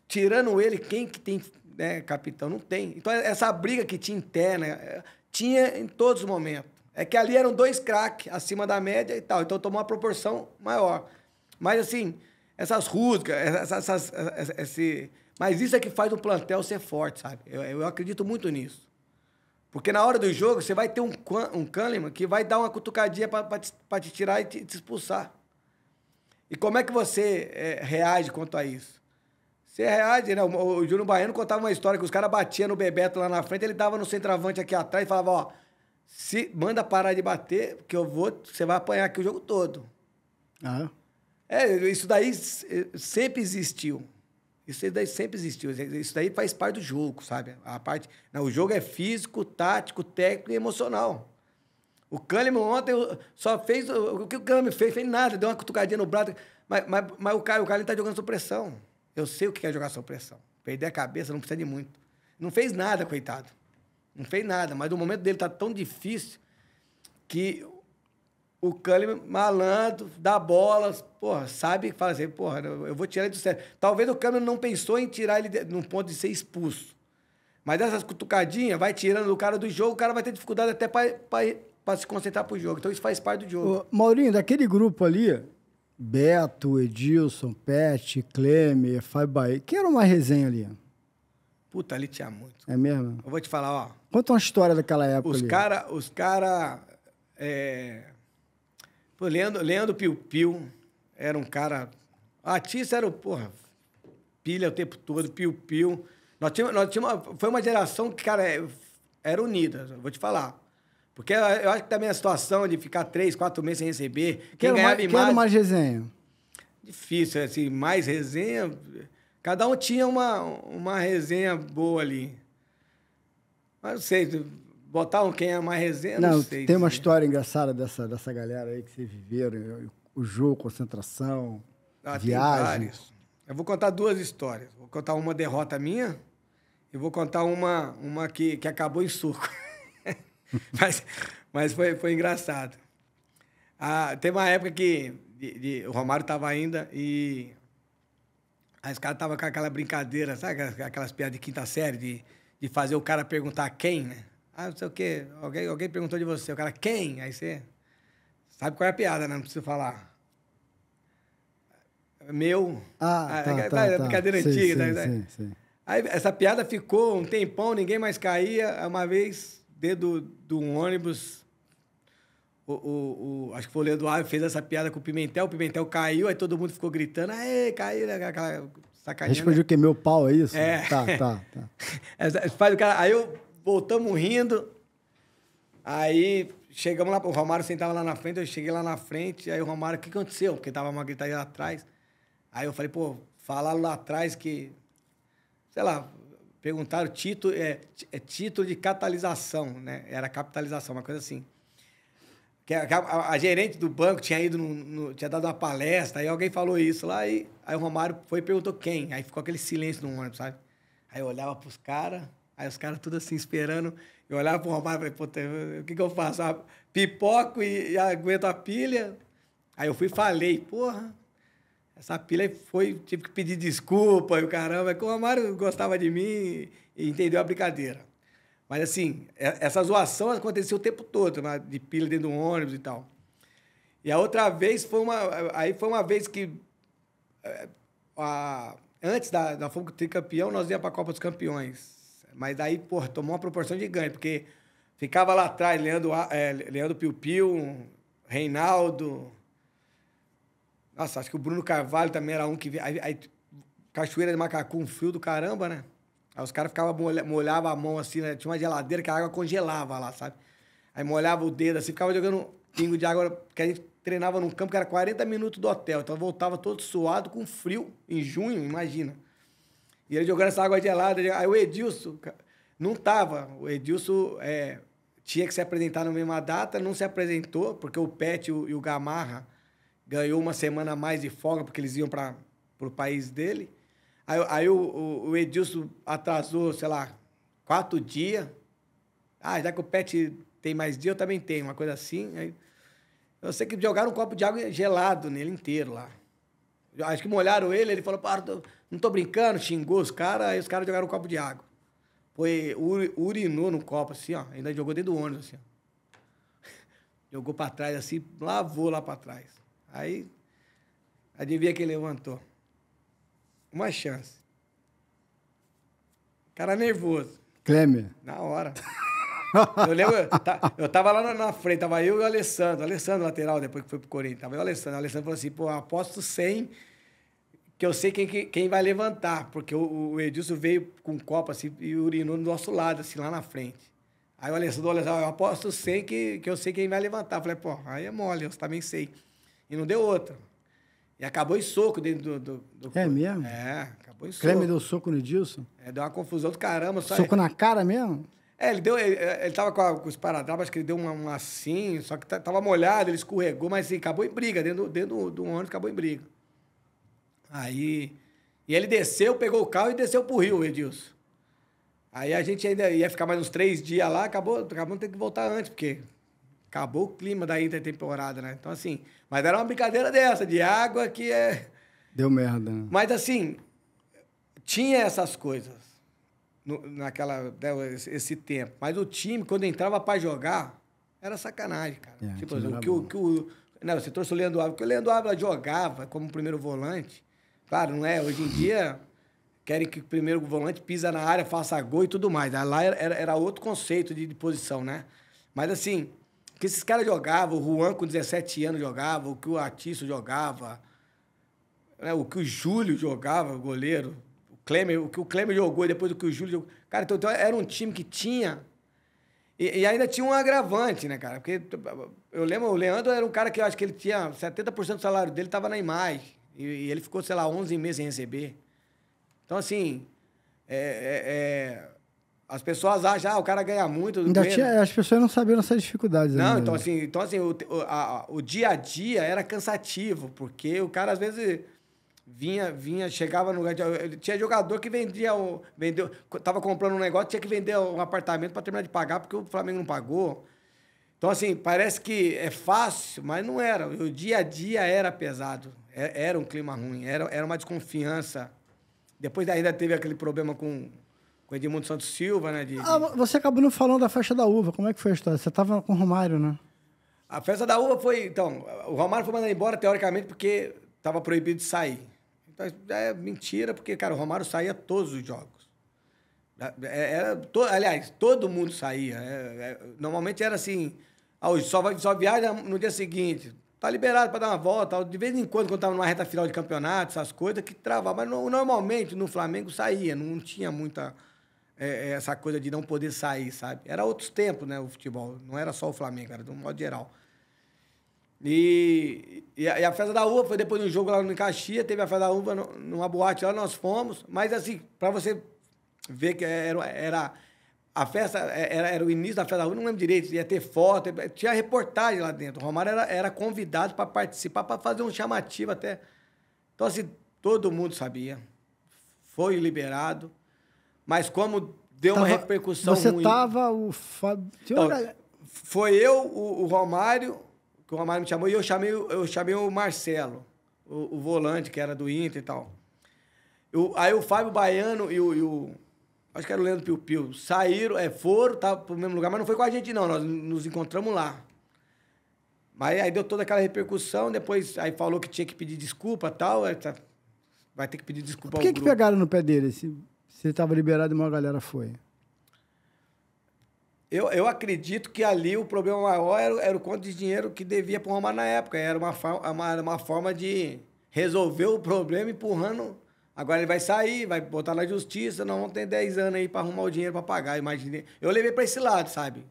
Tirando ele, quem que tem, né, capitão? Não tem. Então, essa briga que tinha interna, tinha em todos os momentos. É que ali eram 2 craques acima da média e tal. Então, tomou uma proporção maior. Mas, assim, essas rusgas, mas isso é que faz o plantel ser forte, sabe? Eu acredito muito nisso. Porque na hora do jogo, você vai ter um Kahneman que vai dar uma cutucadinha para te tirar e te expulsar. E como é que você reage quanto a isso? Você reage, né? O Júnior Baiano contava uma história que os caras batiam no Bebeto lá na frente, ele dava no centroavante aqui atrás e falava, ó, manda parar de bater, porque você vai apanhar aqui o jogo todo. Ah. Isso daí sempre existiu. Isso daí sempre existiu. Isso daí faz parte do jogo, sabe? O jogo é físico, tático, técnico e emocional. O Kahneman ontem só fez... O que o Kahneman fez? Fez nada, deu uma cutucadinha no braço. Mas o Kahneman tá jogando sob pressão. Eu sei o que é jogar sob pressão. Perder a cabeça não precisa de muito. Não fez nada, coitado. Não fez nada. Mas o momento dele tá tão difícil que o Kahneman, malandro, dá bolas, porra, sabe? Fala assim, porra, eu vou tirar ele do sério. Talvez o Kahneman não pensou em tirar ele num ponto de ser expulso. Mas essas cutucadinhas, vai tirando o cara do jogo, o cara vai ter dificuldade até para se concentrar pro jogo. Então, isso faz parte do jogo. Ô, Maurinho, daquele grupo ali, Beto, Edilson, Pet, Klemer, Fábio Bahia, quem era uma resenha ali? Puta, ali tinha muito. É mesmo? Eu vou te falar, ó. Conta uma história daquela época Os caras... Pô, Leandro Piu Piu era um cara... Artista era, porra, pilha o tempo todo, Piu Piu. Foi uma geração que, cara, era unida, vou te falar. Porque eu acho que também a situação de ficar 3, 4 meses sem receber... Quem ganhava imagem... era mais resenha? Difícil, assim, mais resenha... Cada um tinha uma resenha boa ali. Mas não sei, botar quem é mais resenha, não sei. Tem uma história engraçada dessa galera aí que vocês viveram, o jogo, concentração, viagem. Eu vou contar 2 histórias. Vou contar uma derrota minha e vou contar uma que acabou em suco. mas foi engraçado. Teve uma época que o Romário estava ainda e aí os caras estavam com aquela brincadeira, sabe? Aquelas piadas de quinta série, de fazer o cara perguntar quem, né? Não sei o quê. Alguém perguntou de você. O cara, quem? Aí você sabe qual é a piada, né? Não precisa falar. Meu. Tá. Brincadeira antiga. Sim. Aí essa piada ficou um tempão, ninguém mais caía. Uma vez, dentro de um ônibus, acho que foi o Leandro Ávila, fez essa piada com o Pimentel caiu, aí todo mundo ficou gritando, aê, caiu, aquela sacaninha. Respondiu que meu pau, é isso? É. Tá. Faz o cara, aí voltamos rindo, aí chegamos lá, o Romário sentava lá na frente, eu cheguei lá na frente, aí o Romário, o que aconteceu? Porque tava uma gritaria lá atrás. Aí eu falei, pô, falaram lá atrás que, sei lá, perguntaram título, título de catalisação, né? Era capitalização, uma coisa assim. Que a gerente do banco tinha ido, tinha dado uma palestra, aí alguém falou isso lá, aí o Romário foi e perguntou quem. Aí ficou aquele silêncio no ônibus, sabe? Aí eu olhava pros caras, aí os caras tudo assim esperando. Eu olhava pro Romário e falei, pô, o que eu faço? Pipoco e aguento a pilha. Aí eu fui e falei, porra, essa pilha tive que pedir desculpa e o caramba. Que o Romário gostava de mim e entendeu a brincadeira. Mas, assim, essa zoação aconteceu o tempo todo, né? De pilha dentro do ônibus e tal. E a outra vez foi uma vez que, antes da Fogo Tricampeão, nós íamos para a Copa dos Campeões. Mas daí, porra, tomou uma proporção gigante, porque ficava lá atrás Leandro Piu-Piu, Reinaldo. Nossa, acho que o Bruno Carvalho também era um que... Aí Cachoeira de Macacu, um frio do caramba, né? Aí os caras ficavam, molhavam a mão assim, né? Tinha uma geladeira que a água congelava lá, sabe? Aí molhava o dedo assim, ficava jogando pingo de água, porque a gente treinava num campo que era 40 minutos do hotel. Então voltava todo suado, com frio, em junho, imagina. E ele jogando essa água gelada. Aí o Edilson não tava. O Edilson tinha que se apresentar na mesma data, não se apresentou, porque o Pet e o Gamarra ganhou uma semana a mais de folga, porque eles iam para o país dele. Aí o Edilson atrasou, sei lá, 4 dias. Já que o Pet tem mais dia, eu também tenho, uma coisa assim. Aí, eu sei que jogaram um copo de água gelado nele inteiro lá. Acho que molharam ele falou, não tô brincando, xingou os caras, aí os caras jogaram um copo de água. Urinou no copo, assim, ó, ainda jogou dentro do ônibus, assim, ó. Jogou pra trás, assim, lavou lá pra trás. Aí, adivinha quem levantou? Uma chance. Cara nervoso. Klemer. Na hora. Eu lembro, eu tava lá na frente, tava eu e o Alessandro. Alessandro, lateral, depois que foi pro Corinthians. Tava eu e o Alessandro. O Alessandro falou assim, pô, aposto 100 que eu sei quem vai levantar. Porque o Edilson veio com um copo, assim, e urinou do nosso lado, assim, lá na frente. Aí o Alessandro, eu aposto 100 que eu sei quem vai levantar. Eu falei, pô, aí é mole, eu também sei. E não deu outra. E acabou em soco dentro do... É mesmo? Acabou em soco. Klemer deu soco no Edilson? Deu uma confusão do caramba. Soco na cara mesmo? Ele tava com os esparadrapos, acho que ele deu um assim, só que tava molhado, ele escorregou, mas assim, acabou em briga, dentro do ônibus, acabou em briga. Aí, e ele desceu, pegou o carro e desceu pro Rio, o Edilson. Aí a gente ainda ia ficar mais uns 3 dias lá, acabamos tendo que voltar antes, porque acabou o clima da intertemporada, né? Então, assim, mas era uma brincadeira dessa, de água que é... Deu merda, né? Mas, assim, tinha essas coisas esse tempo. Mas o time, quando entrava para jogar, era sacanagem, cara. Tipo, você trouxe o Leandro Ávila, porque o Leandro Ávila jogava como primeiro volante. Claro, não é? Hoje em dia, querem que o primeiro volante pisa na área, faça gol e tudo mais. Lá era outro conceito de posição, né? Mas, assim... que esses caras jogavam, o Juan com 17 anos jogava, o que o Atiço jogava, né? O que o Júlio jogava, o goleiro, o que o Klemer jogou e depois o que o Júlio jogou. Cara, então era um time que tinha... E ainda tinha um agravante, né, cara? Porque eu lembro, o Leandro era um cara que eu acho que ele tinha 70% do salário dele estava na imagem. E ele ficou, sei lá, 11 meses sem receber. Então, assim... As pessoas acham, o cara ganha muito. As pessoas não sabiam essas dificuldades. Não, ainda. então assim o dia a dia era cansativo, porque o cara às vezes chegava no lugar. Tinha jogador que tava comprando um negócio, tinha que vender um apartamento para terminar de pagar, porque o Flamengo não pagou. Então, assim, parece que é fácil, mas não era. O dia a dia era pesado. Era um clima ruim, era uma desconfiança. Depois ainda teve aquele problema com o Edmundo Santos Silva, né? Você acabou não falando da festa da uva. Como é que foi a história? Você estava com o Romário, né? A festa da uva foi... Então, o Romário foi mandado embora, teoricamente, porque estava proibido de sair. Então, é mentira, porque, cara, o Romário saía todos os jogos. Aliás, todo mundo saía. Normalmente era assim... hoje só viaja no dia seguinte. Tá liberado para dar uma volta. De vez em quando tava numa reta final de campeonato, essas coisas, que travava. Mas normalmente no Flamengo saía, não tinha muita essa coisa de não poder sair, sabe? Era outros tempos, né, o futebol. Não era só o Flamengo, era de um modo geral. E a festa da uva foi depois do jogo lá no Caxias, teve a festa da uva numa boate lá, nós fomos. Mas assim, para você ver que era a festa, era o início da festa da uva, não lembro direito, ia ter foto, tinha reportagem lá dentro. O Romário era convidado para participar, para fazer um chamativo até. Então, assim, todo mundo sabia. Foi liberado. Mas como deu uma repercussão você ruim... Você tava, o Fábio... Então, foi eu, o Romário, que o Romário me chamou, e eu chamei o Marcelo, o volante, que era do Inter e tal. Aí o Fábio Baiano e o acho que era o Leandro Piu Piu, saíram, foram, estavam pro mesmo lugar, mas não foi com a gente, não. Nós nos encontramos lá. Mas aí deu toda aquela repercussão, depois aí falou que tinha que pedir desculpa e tal. Vai ter que pedir desculpa ao grupo. Por que pegaram no pé dele, se ele estava liberado e uma galera foi? Eu acredito que ali o problema maior era o quanto de dinheiro que devia para o Romário na época. Era uma forma de resolver o problema empurrando... Agora ele vai sair, vai botar na justiça, nós vamos ter 10 anos aí para arrumar o dinheiro para pagar. Imaginei. Eu levei para esse lado, sabe?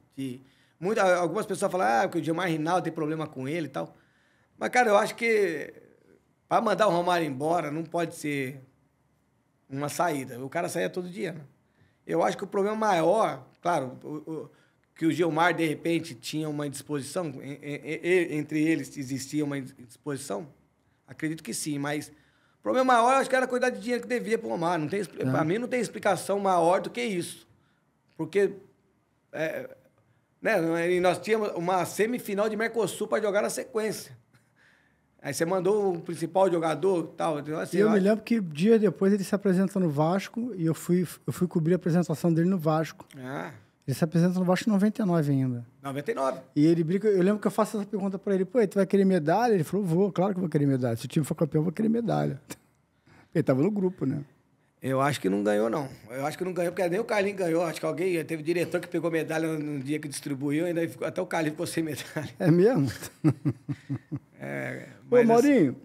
Algumas pessoas falam que o Gilmar Rinaldo tem problema com ele e tal. Mas, cara, eu acho que para mandar o Romário embora não pode ser uma saída. O cara saía todo dia, né? Eu acho que o problema maior, claro, que o Gilmar, de repente, tinha uma indisposição, entre eles existia uma indisposição, acredito que sim, mas... O problema maior, eu acho que era a quantidade de dinheiro que devia para o Romário. Para mim, não tem explicação maior do que isso. Porque né, e nós tínhamos uma semifinal de Mercosul para jogar na sequência. Aí você mandou o principal jogador e tal. Assim, eu me lembro que dias depois ele se apresenta no Vasco e eu fui cobrir a apresentação dele no Vasco. Ele se apresenta no Vasco em 99 ainda. 99. E ele brinca... Eu lembro que eu faço essa pergunta pra ele. Pô, tu vai querer medalha? Ele falou, vou. Claro que eu vou querer medalha. Se o time for campeão, eu vou querer medalha. Ele tava no grupo, né? Eu acho que não ganhou, não. Eu acho que não ganhou, porque nem o Carlinhos ganhou. Acho que alguém... Teve diretor que pegou medalha no dia que distribuiu, ainda até o Carlinhos ficou sem medalha. É mesmo? Ô, Maurinho,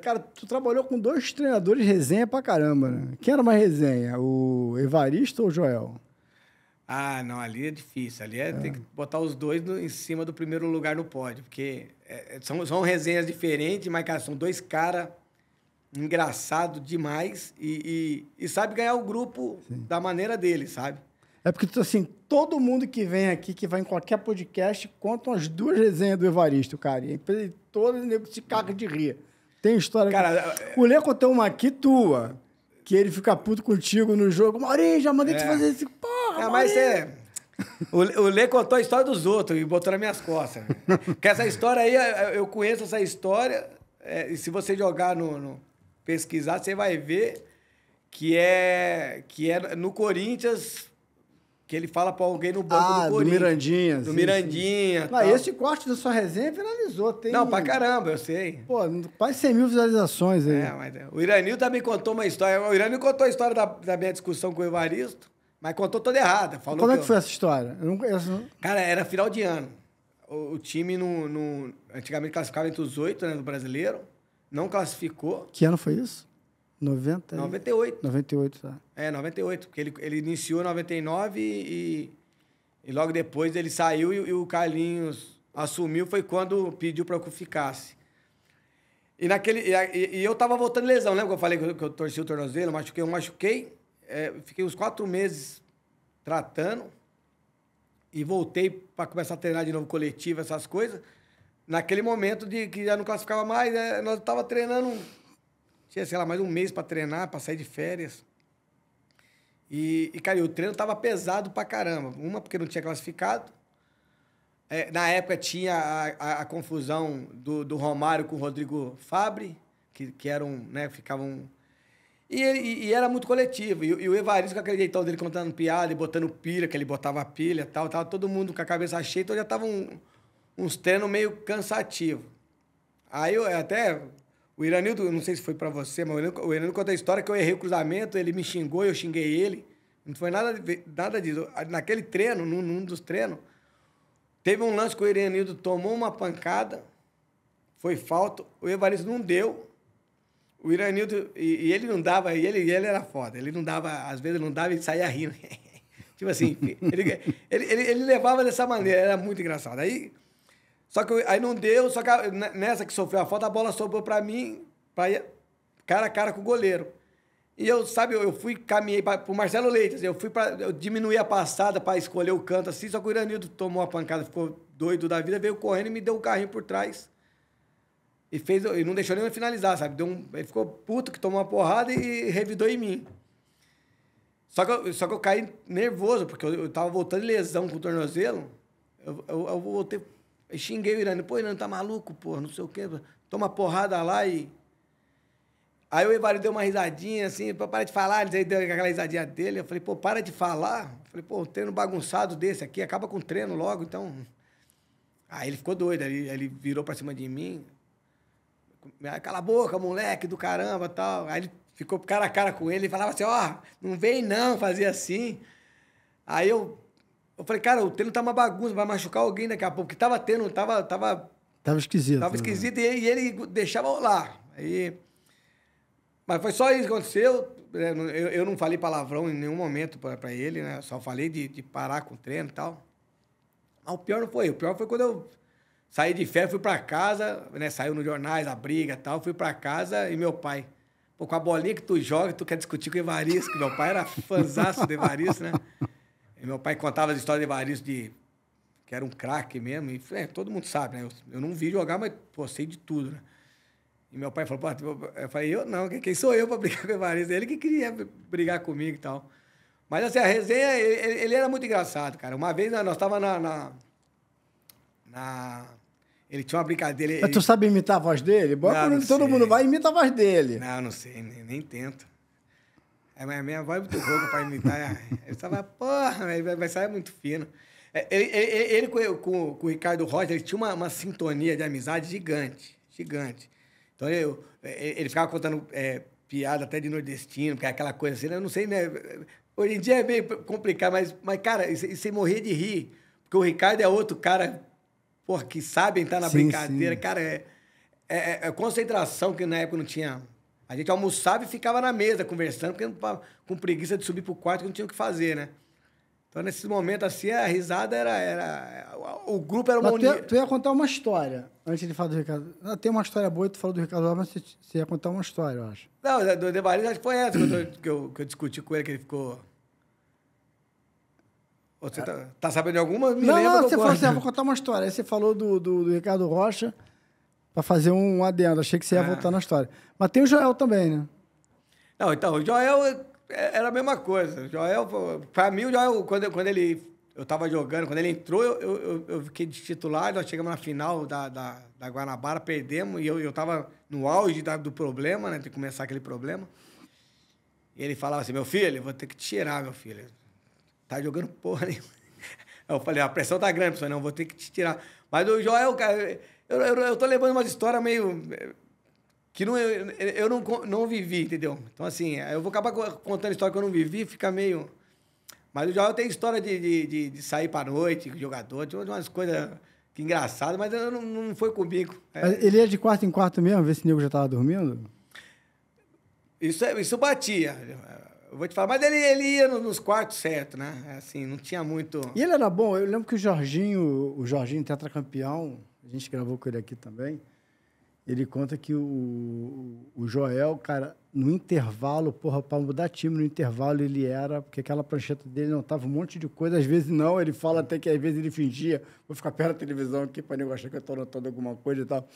cara, tu trabalhou com 2 treinadores resenha pra caramba, né? Quem era mais resenha? O Evaristo ou o Joel? Ah, não, ali é difícil. Ali tem que botar os dois em cima do primeiro lugar no pódio, porque são resenhas diferentes, mas, cara, são 2 caras engraçados demais e sabe ganhar o grupo da maneira deles, sabe? É porque, assim, todo mundo que vem aqui, que vai em qualquer podcast, contam as 2 resenhas do Evaristo, cara. E todos os negros se cagam de rir. Tem história... Cara, o Lê contou uma aqui tua, que ele fica puto contigo no jogo. Maurinho, já mandei tu fazer esse... Porra, mas o Lê contou a história dos outros e botou nas minhas costas. Porque essa história aí, eu conheço essa história, e se você jogar pesquisar, você vai ver que é no Corinthians, que ele fala pra alguém no banco do Corinthians. Do Mirandinha. Do Mirandinha. Mas esse corte da sua resenha viralizou. Não, pra caramba, eu sei. Pô, quase 100 mil visualizações aí. Mas o Iranil também contou uma história. O Iranil contou a história da minha discussão com o Evaristo, mas contou toda errada. Falou como é que foi essa história? Eu não conheço. Cara, era final de ano. O time antigamente classificava entre os 8, né, do brasileiro. Não classificou. Que ano foi isso? 98. 98, tá. 98. Porque ele iniciou em 99 e logo depois ele saiu e o Carlinhos assumiu. Foi quando pediu para que eu ficasse. E eu tava voltando de lesão. Lembra que eu falei que eu torci o tornozelo? Eu machuquei. Fiquei uns 4 meses tratando e voltei para começar a treinar de novo coletivo, essas coisas. Naquele momento que já não classificava mais, nós tava treinando, tinha, sei lá, mais um mês para treinar, para sair de férias. Cara, o treino tava pesado pra caramba. Uma, porque não tinha classificado. Na época tinha a confusão do Romário com o Rodrigo Fabre, que eram, né, ficavam... E era muito coletivo. E o Evaristo, com aquele jeitão dele contando piada e botando pilha, que ele botava pilha e tal, tava todo mundo com a cabeça cheia, então já tava uns treinos meio cansativos. Aí o Iranildo, não sei se foi pra você, mas o Iranildo contou a história que eu errei o cruzamento, ele me xingou, eu xinguei ele. Não foi nada disso. Naquele treino, num dos treinos, Teve um lance que o Iranildo tomou uma pancada, foi falta, o Evaristo não deu. O Iranildo, e ele não dava, e ele era foda. Ele não dava, às vezes não dava e saía rindo. Tipo assim, ele levava dessa maneira, era muito engraçado. Só que aí não deu, só que nessa que sofreu a falta, a bola sobrou pra mim, pra ir cara a cara com o goleiro. E eu caminhei pro Marcelo Leite, assim, eu diminuí a passada pra escolher o canto assim, só que o Iranildo tomou a pancada, ficou doido da vida, veio correndo e me deu o carrinho por trás. E não deixou nem eu finalizar, sabe? Ele ficou puto que tomou uma porrada e revidou em mim. Só que eu caí nervoso, porque eu tava voltando de lesão com o tornozelo. Eu voltei, eu xinguei o Irã. Pô, Irã, tá maluco, pô, não sei o quê. Toma porrada lá e... Aí o Evaristo deu uma risadinha, assim, para de falar. Ele deu aquela risadinha dele. Eu falei, pô, para de falar. Eu falei, pô, um treino bagunçado desse aqui, acaba com o treino logo, então... Aí ele ficou doido, ele virou pra cima de mim. Cala a boca, moleque do caramba, tal. Aí ele ficou cara a cara com ele e falava assim, ó, não vem não, fazia assim. Aí eu falei, cara, o treino tá uma bagunça, vai machucar alguém daqui a pouco. Porque tava esquisito. Tava esquisito, né? e ele deixava rolar. Mas foi só isso que aconteceu. Eu não falei palavrão em nenhum momento pra ele, né? Só falei de parar com o treino e tal. Mas o pior não foi. O pior foi quando eu saí de férias, fui pra casa, né? Saiu nos jornais, a briga e tal. Fui pra casa e meu pai... Pô, com a bolinha que tu joga, tu quer discutir com o Evaristo, que meu pai era fãzaço do Evaristo, né? E meu pai contava as histórias do Evaristo que era um craque mesmo. E todo mundo sabe, né? Eu não vi jogar, mas, pô, sei de tudo, né? E meu pai falou, pô, eu falei, eu não, quem sou eu pra brigar com o Evaristo? Ele que queria brigar comigo e tal. Mas, assim, a resenha, ele era muito engraçado, cara. Uma vez nós tava ele tinha uma brincadeira... Mas tu sabe imitar a voz dele? Todo mundo vai e imita a voz dele. Não sei, nem tento. A minha voz é muito rouca pra imitar. Ele tava, porra, vai sair muito fino. Ele com o Ricardo Rocha, ele tinha uma sintonia de amizade gigante. Então, ele ficava contando piada até de nordestino, porque é aquela coisa assim, eu não sei, né? Hoje em dia é meio complicado, mas cara, você morrer de rir, porque o Ricardo é outro cara... Porra, que sabem estar na brincadeira. Sim. Cara, é concentração que na época não tinha. A gente almoçava e ficava na mesa conversando, porque com preguiça de subir pro quarto que não tinha o que fazer, né? Então, nesses momentos assim, a risada o grupo era uma união. Tu ia contar uma história, antes de falar do Ricardo. Tem uma história boa, tu falou do Ricardo, mas você ia contar uma história, eu acho. Não, do Evaristo, acho que foi essa que eu discuti com ele, que ele ficou... Você tá sabendo de alguma? Não, você falou assim, vou contar uma história. Aí você falou do Ricardo Rocha para fazer um adendo. Achei que você ia voltar na história. Mas tem o Joel também, né? Não, então, o Joel era a mesma coisa. O Joel, para mim, o Joel, quando eu tava jogando, quando ele entrou, eu fiquei de titular, nós chegamos na final da Guanabara, perdemos, e eu tava no auge do problema, né? De começar aquele problema. E ele falava assim, meu filho, eu vou ter que te tirar, meu filho. Tá jogando porra nenhuma. Eu falei, a pressão tá grande, pessoal, não, vou ter que te tirar. Mas o Joel, cara, eu tô levando umas histórias meio... que eu não vivi, entendeu? Então, assim, eu vou acabar contando história que eu não vivi, fica meio... Mas o Joel tem história de sair pra noite, com jogador, tinha umas coisas engraçadas, mas não foi comigo. Ele ia de quarto em quarto mesmo, ver se o nego já tava dormindo? Isso batia. Eu vou te falar, mas ele ia nos quartos certo, né? Assim, não tinha muito... E ele era bom. Eu lembro que o Jorginho, tetracampeão, a gente gravou com ele aqui também, ele conta que o Joel, cara, no intervalo, porra, para mudar time no intervalo ele era, porque aquela prancheta dele não tava um monte de coisa, às vezes não, ele fala até que às vezes ele fingia, vou ficar perto da televisão aqui para nego achar que eu tô anotando alguma coisa e tal.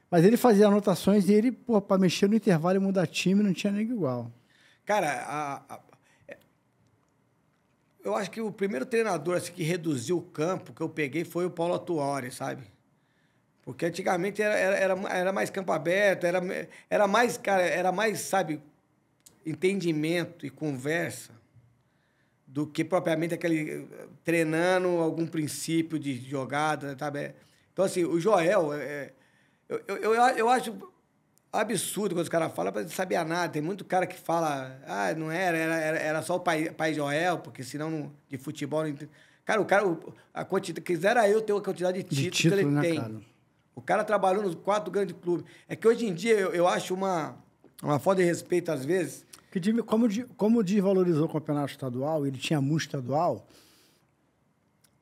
Mas ele fazia anotações e ele, porra, para mexer no intervalo e mudar time não tinha nego igual. Cara, eu acho que o primeiro treinador assim, que reduziu o campo que eu peguei foi o Paulo Atuori, sabe? Porque antigamente era mais campo aberto, era mais, sabe, entendimento e conversa do que propriamente aquele treinando algum princípio de jogada, sabe? Então, assim, o Joel, eu acho absurdo quando os caras falam, mas não sabia nada. Tem muito cara que fala, não era só o pai Joel, porque senão de futebol não... Cara, a quantidade, quisera eu ter a quantidade de títulos que ele né, tem. cara? O cara trabalhou nos 4 grandes clubes. É que hoje em dia eu acho uma falta de respeito, às vezes. Como desvalorizou o campeonato estadual, ele tinha muito estadual,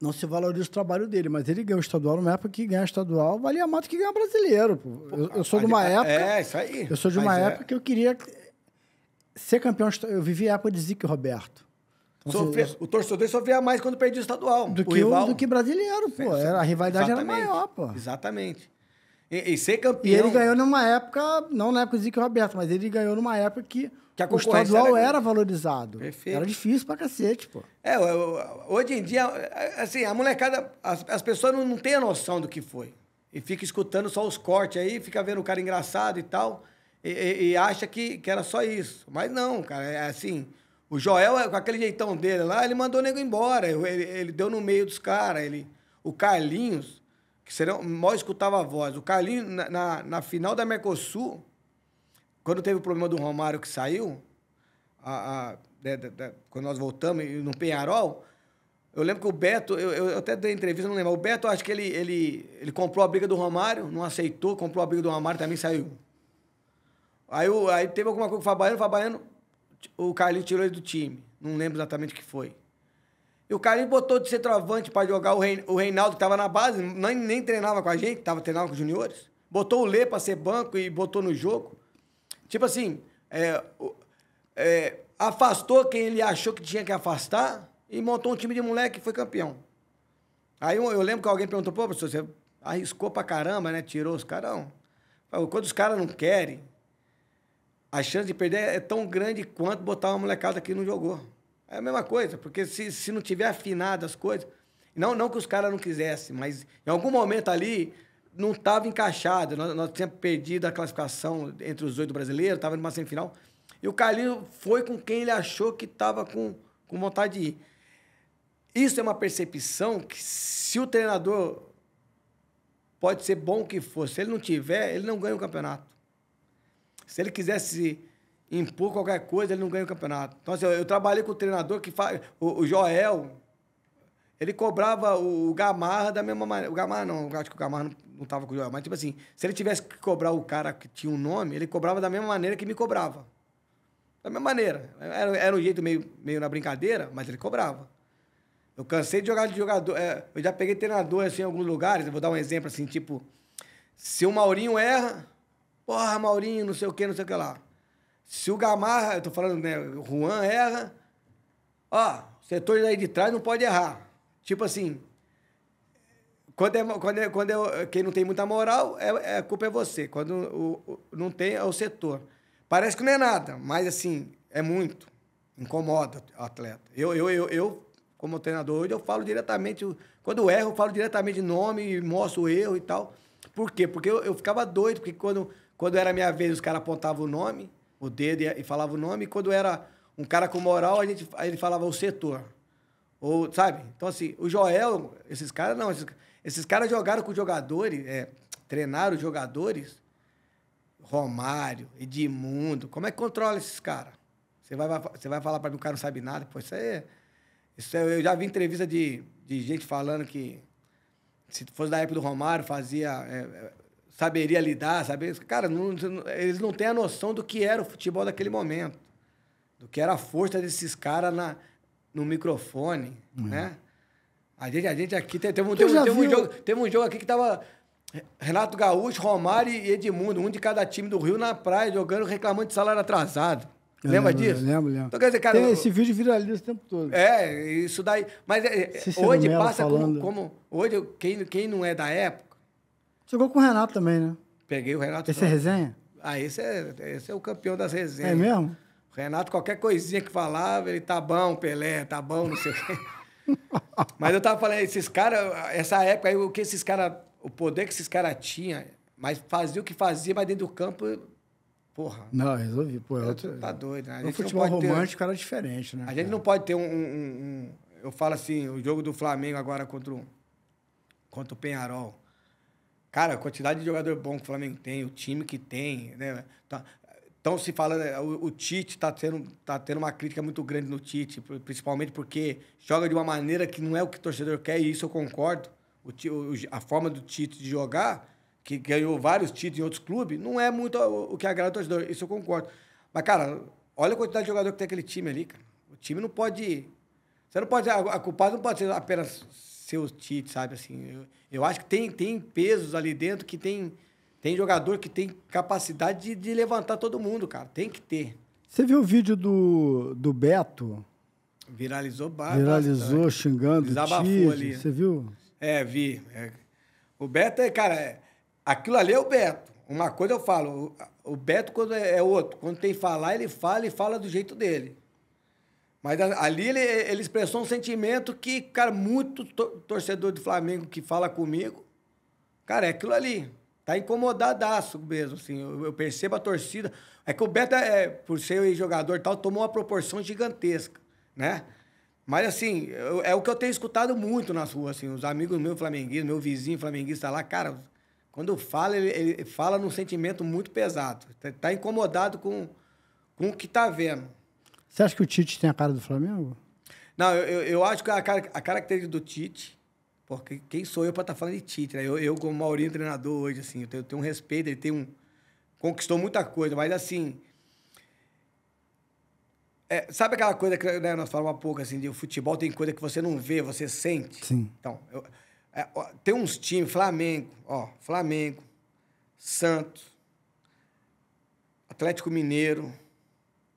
não se valoriza o trabalho dele, mas ele ganhou o estadual numa época que ganhar estadual valia mais do que ganhar brasileiro. Pô. Eu sou de uma época... É, isso aí. Eu sou de uma época que eu queria ser campeão. Eu vivi a época de Zico e Roberto. Então, o torcedor sofria mais quando perdia o estadual. Do que brasileiro, pô. A rivalidade era maior, pô. Exatamente. E ser campeão... E ele ganhou numa época, não na época do Zico e Roberto, mas ele ganhou numa época que o estadual era valorizado. Perfeito. Era difícil pra cacete, pô. Hoje em dia, assim, a molecada, as pessoas não têm a noção do que foi. E fica escutando só os cortes aí, fica vendo o cara engraçado e tal, e acha que era só isso. Mas não, cara, é assim... O Joel, com aquele jeitão dele lá, ele mandou o nego embora. Ele deu no meio dos caras. O Carlinhos, que mal escutava a voz. O Carlinhos, na final da Mercosul, quando teve o problema do Romário que saiu, quando nós voltamos no Penharol, eu lembro que o Beto, eu até dei entrevista, não lembro. O Beto, acho que ele comprou a briga do Romário, não aceitou, comprou a briga do Romário, também saiu. Aí teve alguma coisa com o Fabiano, o Carlinhos tirou ele do time. Não lembro exatamente o que foi. E o Carlinhos botou de centroavante para jogar o Reinaldo, que estava na base, nem treinava com a gente, treinava com os juniores. Botou o Lê para ser banco e botou no jogo. Tipo assim, afastou quem ele achou que tinha que afastar e montou um time de moleque e foi campeão. Aí eu lembro que alguém perguntou, pô, professor, você arriscou pra caramba, né? Tirou os caras. Não. Quando os caras não querem, a chance de perder é tão grande quanto botar uma molecada que não jogou. É a mesma coisa, porque se não tiver afinado as coisas... Não que os caras não quisessem, mas em algum momento ali não estava encaixado. Nós tínhamos perdido a classificação entre os 8 brasileiros, estava numa semifinal. E o Carlinhos foi com quem ele achou que estava com vontade de ir. Isso é uma percepção que, se o treinador pode ser bom que for, se ele não tiver, ele não ganha o campeonato. Se ele quisesse impor qualquer coisa, ele não ganha o campeonato. Então, assim, eu trabalhei com o treinador que faz... O Joel, ele cobrava o Gamarra da mesma maneira. O Gamarra não, eu acho que o Gamarra não estava com o Joel. Mas, tipo assim, se ele tivesse que cobrar o cara que tinha um nome, ele cobrava da mesma maneira que me cobrava. Da mesma maneira. Era um jeito meio na brincadeira, mas ele cobrava. Eu cansei de jogar de jogador... eu já peguei treinador, assim, em alguns lugares. Eu vou dar um exemplo, assim, tipo... Se o Maurinho erra... Porra, Maurinho, não sei o que lá. Se o Gamarra, eu tô falando, né, o Juan erra, ó, o setor daí de trás não pode errar. Tipo assim, quem não tem muita moral, a culpa é você. Quando não tem, é o setor. Parece que não é nada, mas assim, é muito. Incomoda o atleta. Eu como treinador, hoje eu falo diretamente, quando eu erro, eu falo diretamente de nome, mostro o erro e tal. Por quê? Porque eu ficava doido, porque quando era a minha vez, os caras apontavam o nome, o dedo e falavam o nome, e quando era um cara com moral, aí ele falava o setor. Ou, sabe? Então, assim, o Joel, esses caras não, esses caras jogaram com os jogadores, treinaram os jogadores, Romário, Edmundo, como é que controla esses caras? Você vai falar para mim que o cara não sabe nada? Pô, eu já vi entrevista de gente falando que se fosse da época do Romário, saberia lidar, cara, eles não têm a noção do que era o futebol daquele momento, do que era a força desses caras no microfone, né? A gente aqui teve um jogo aqui que tava Renato Gaúcho, Romário e Edmundo, um de cada time do Rio na praia, jogando, reclamando de salário atrasado. Lembra disso? Lembro. Então, quer dizer, cara, esse vídeo viraliza o tempo todo. Isso daí. Mas hoje passa como... Hoje, quem não é da época... Jogou com o Renato também, né? Peguei o Renato. Esse é resenha? Esse é o campeão das resenhas. É mesmo? O Renato, qualquer coisinha que falava, ele tá bom, Pelé, tá bom, não sei o quê. Mas eu tava falando, esses caras, essa época aí, o poder que esses caras tinham, mas fazia o que fazia, mas dentro do campo... Porra. Não, resolvi. Pô, tá doido, né? O futebol romântico era diferente, né? A gente não pode ter eu falo assim, o jogo do Flamengo agora contra o Penharol. Cara, a quantidade de jogador bom que o Flamengo tem, o time que tem, né? Então, se fala, né, o Tite tá tendo uma crítica muito grande no Tite, principalmente porque joga de uma maneira que não é o que o torcedor quer, e isso eu concordo. A forma do Tite de jogar, que ganhou vários títulos em outros clubes, não é muito o que agrada o torcedor, isso eu concordo. Mas, cara, olha a quantidade de jogador que tem aquele time ali, cara. O time não pode... Você não pode... A culpada não pode ser apenas ser o Tite, sabe? Assim, eu acho que tem pesos ali dentro que tem jogador que tem capacidade de levantar todo mundo, cara. Tem que ter. Você viu o vídeo do Beto? Viralizou bastante. Xingando o Tite. Ali. Você viu? Vi. O Beto é... Aquilo ali é o Beto. Uma coisa eu falo, o Beto quando é outro. Quando tem que falar, ele fala e fala do jeito dele. Mas ali ele expressou um sentimento que, cara, muito torcedor do Flamengo que fala comigo, cara, é aquilo ali. Tá incomodadaço mesmo, assim. Eu percebo a torcida. É que o Beto, por ser jogador e tal, tomou uma proporção gigantesca, né? Mas, assim, é o que eu tenho escutado muito nas ruas, assim. Os amigos meus flamenguistas, meu vizinho flamenguista lá, cara, quando fala, ele fala num sentimento muito pesado. Tá incomodado com o que tá vendo. Você acha que o Tite tem a cara do Flamengo? Não, eu acho que a característica do Tite... Porque quem sou eu para estar falando de Tite, né? Eu como Maurinho, treinador hoje, assim, eu tenho um respeito, ele conquistou muita coisa, mas, assim... sabe aquela coisa que, né, nós falamos há pouco, assim, de o futebol tem coisa que você não vê, você sente? Sim. Então, tem uns times, Flamengo, Santos, Atlético Mineiro...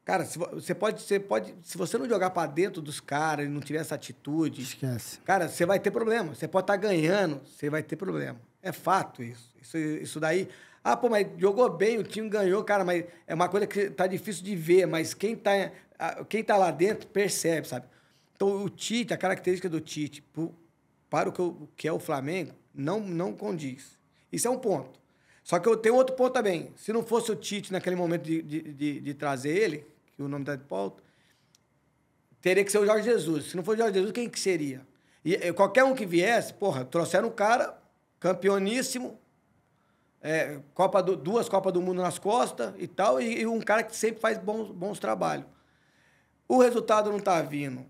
Cara, você pode, se você não jogar para dentro dos caras e não tiver essa atitude... Esquece. Cara, você vai ter problema. Você pode estar ganhando, você vai ter problema. É fato isso. Isso daí... Ah, pô, mas jogou bem, o time ganhou, cara, mas é uma coisa que tá difícil de ver, mas quem tá lá dentro percebe, sabe? Então, o Tite, a característica do Tite para o que é o Flamengo, não condiz. Isso é um ponto. Só que eu tenho outro ponto também. Se não fosse o Tite naquele momento de trazer ele, que o nome tá de pauta, teria que ser o Jorge Jesus. Se não fosse o Jorge Jesus, quem que seria? E qualquer um que viesse, porra, trouxeram um cara campeoníssimo, duas Copas do Mundo nas costas e tal, e um cara que sempre faz bons trabalhos. O resultado não tá vindo.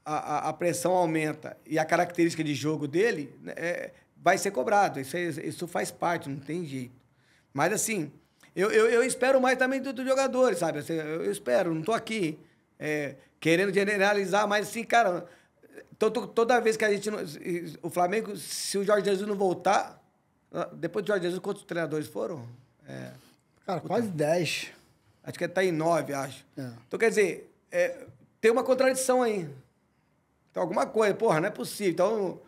A pressão aumenta e a característica de jogo dele vai ser cobrado. Isso faz parte, não tem jeito. Mas, assim, eu espero mais também dos jogadores, sabe? Assim, eu espero, não estou aqui querendo generalizar, mas, assim, cara, toda vez que a gente... O Flamengo, se o Jorge Jesus não voltar... Depois do Jorge Jesus, quantos treinadores foram? Cara, quase 10. Acho que tá em 9, acho. Então, quer dizer, tem uma contradição aí. Então, alguma coisa, porra, não é possível. Então...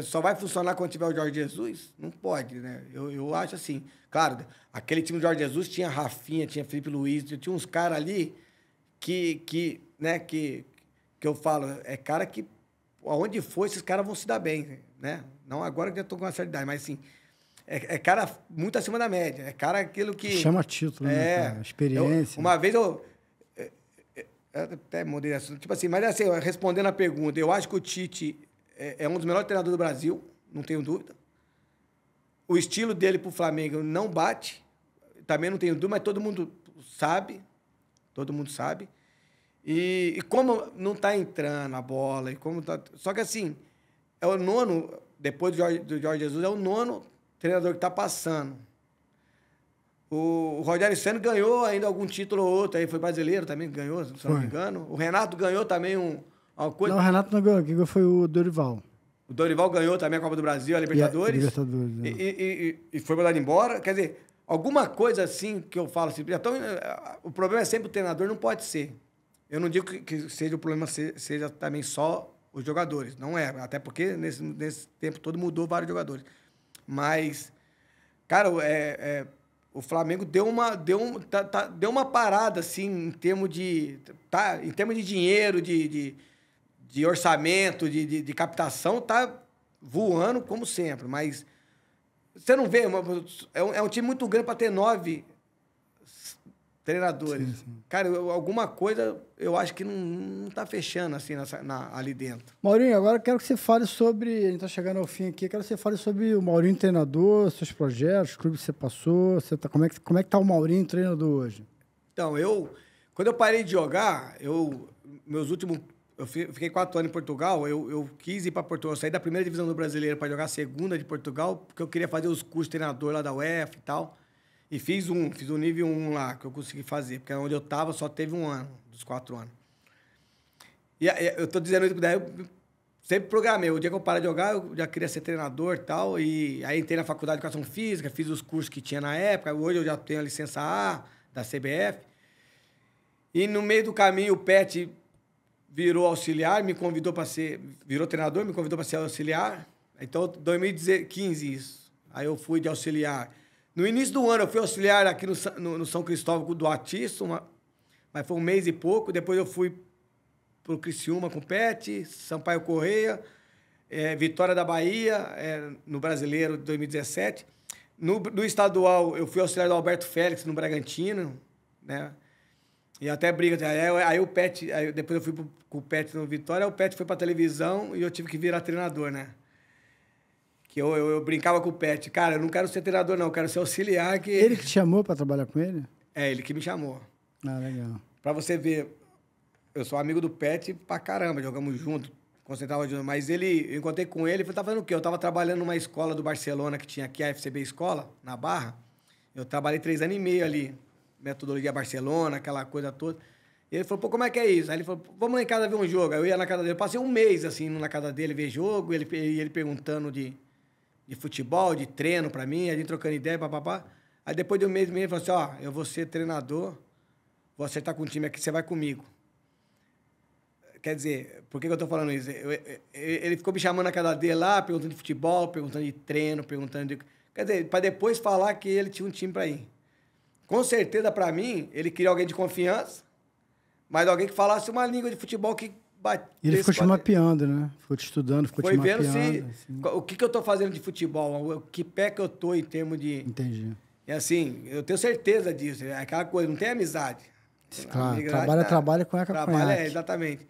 só vai funcionar quando tiver o Jorge Jesus? Não pode, né? Eu acho assim. Claro, aquele time do Jorge Jesus tinha Rafinha, tinha Felipe Luiz, tinha uns caras ali que eu falo, cara que, aonde for, esses caras vão se dar bem, né? Não agora que eu tô com uma certa idade, mas assim, cara muito acima da média. É cara aquilo que... Chama título, né, cara? Experiência. Uma vez eu até mudei assunto, tipo assim, mas assim, respondendo a pergunta, eu acho que o Tite... é um dos melhores treinadores do Brasil, não tenho dúvida. O estilo dele pro Flamengo não bate, também não tenho dúvida, mas todo mundo sabe. Todo mundo sabe. E como não tá entrando a bola, só que assim, é o nono, depois do Jorge Jesus, é o nono treinador que tá passando. O Rogério Ceni ganhou ainda algum título ou outro, aí foi brasileiro também, ganhou, se não me engano. O Renato ganhou também uma coisa... Não, o Renato não ganhou, quem ganhou foi o Dorival. O Dorival ganhou também a Copa do Brasil, a Libertadores. E foi mandado embora. Quer dizer, alguma coisa assim que eu falo assim... o problema é sempre o treinador, não pode ser. Eu não digo que seja o problema seja também só os jogadores. Não é, até porque nesse tempo todo mudou vários jogadores. Mas, cara, o Flamengo deu uma parada, assim, em termos de dinheiro, de orçamento, de captação, tá voando como sempre. Mas você não vê, é um time muito grande para ter 9 treinadores. Sim, sim. Cara, alguma coisa eu acho que não tá fechando assim ali dentro. Maurinho, agora eu quero que você fale sobre... A gente tá chegando ao fim aqui. Quero que você fale sobre o Maurinho treinador, seus projetos, os clubes que você passou. Como é que tá o Maurinho treinador hoje? Então, quando eu parei de jogar, eu fiquei 4 anos em Portugal, eu quis ir para Portugal, eu saí da primeira divisão do Brasileiro para jogar a segunda de Portugal, porque eu queria fazer os cursos de treinador lá da UEFA e tal. E fiz o nível 1 lá, que eu consegui fazer, porque onde eu tava só teve 1 ano, dos 4 anos. E eu tô dizendo isso, daí eu sempre programei. O dia que eu parei de jogar, eu já queria ser treinador e tal. E aí entrei na faculdade de educação física, fiz os cursos que tinha na época. Hoje eu já tenho a licença A da CBF. E no meio do caminho o Pet virou auxiliar, me convidou para ser... Virou treinador, me convidou para ser auxiliar. Então, 2015 isso. Aí eu fui de auxiliar. No início do ano eu fui auxiliar aqui no São Cristóvão do Atiço, mas foi 1 mês e pouco. Depois eu fui pro Criciúma com o Pet, Sampaio Correia, Vitória da Bahia, no Brasileiro de 2017. No estadual, eu fui auxiliar do Alberto Félix no Bragantino, né? E até briga. Aí o Pet, depois eu fui com o Pet no Vitória, o Pet foi pra televisão e eu tive que virar treinador, né? Que eu brincava com o Pet. Cara, eu não quero ser treinador, não, eu quero ser auxiliar. Ele que te chamou para trabalhar com ele? É, ele que me chamou. Ah, legal. Pra você ver, eu sou amigo do Pet pra caramba, jogamos junto, concentrava junto. Mas eu encontrei com ele, ele tava fazendo o quê? Eu tava trabalhando numa escola do Barcelona, que tinha aqui, a FCB Escola, na Barra. Eu trabalhei 3 anos e meio ali, metodologia Barcelona, aquela coisa toda. E ele falou, pô, como é que é isso? Aí ele falou, vamos lá em casa ver um jogo. Aí eu ia na casa dele, eu passei 1 mês, assim, na casa dele, ver jogo, ele perguntando de futebol, de treino pra mim, a gente trocando ideia, papapá. Aí depois de 1 mês e meio, ele falou assim, ó, eu vou ser treinador, vou acertar com o time aqui, você vai comigo. Quer dizer, por que eu tô falando isso? Ele ficou me chamando na casa dele lá, perguntando de futebol, perguntando de treino, perguntando de... Quer dizer, pra depois falar que ele tinha um time pra ir. Com certeza, pra mim, ele queria alguém de confiança, mas alguém que falasse uma língua de futebol que... E ele ficou te mapeando, né? Ficou te estudando, ficou te mapeando. Foi vendo assim. o que eu tô fazendo de futebol, que pé que eu tô em termos de... Entendi. E assim, eu tenho certeza disso. É aquela coisa, não tem amizade. Claro, amizade, trabalha com eca trabalha, exatamente.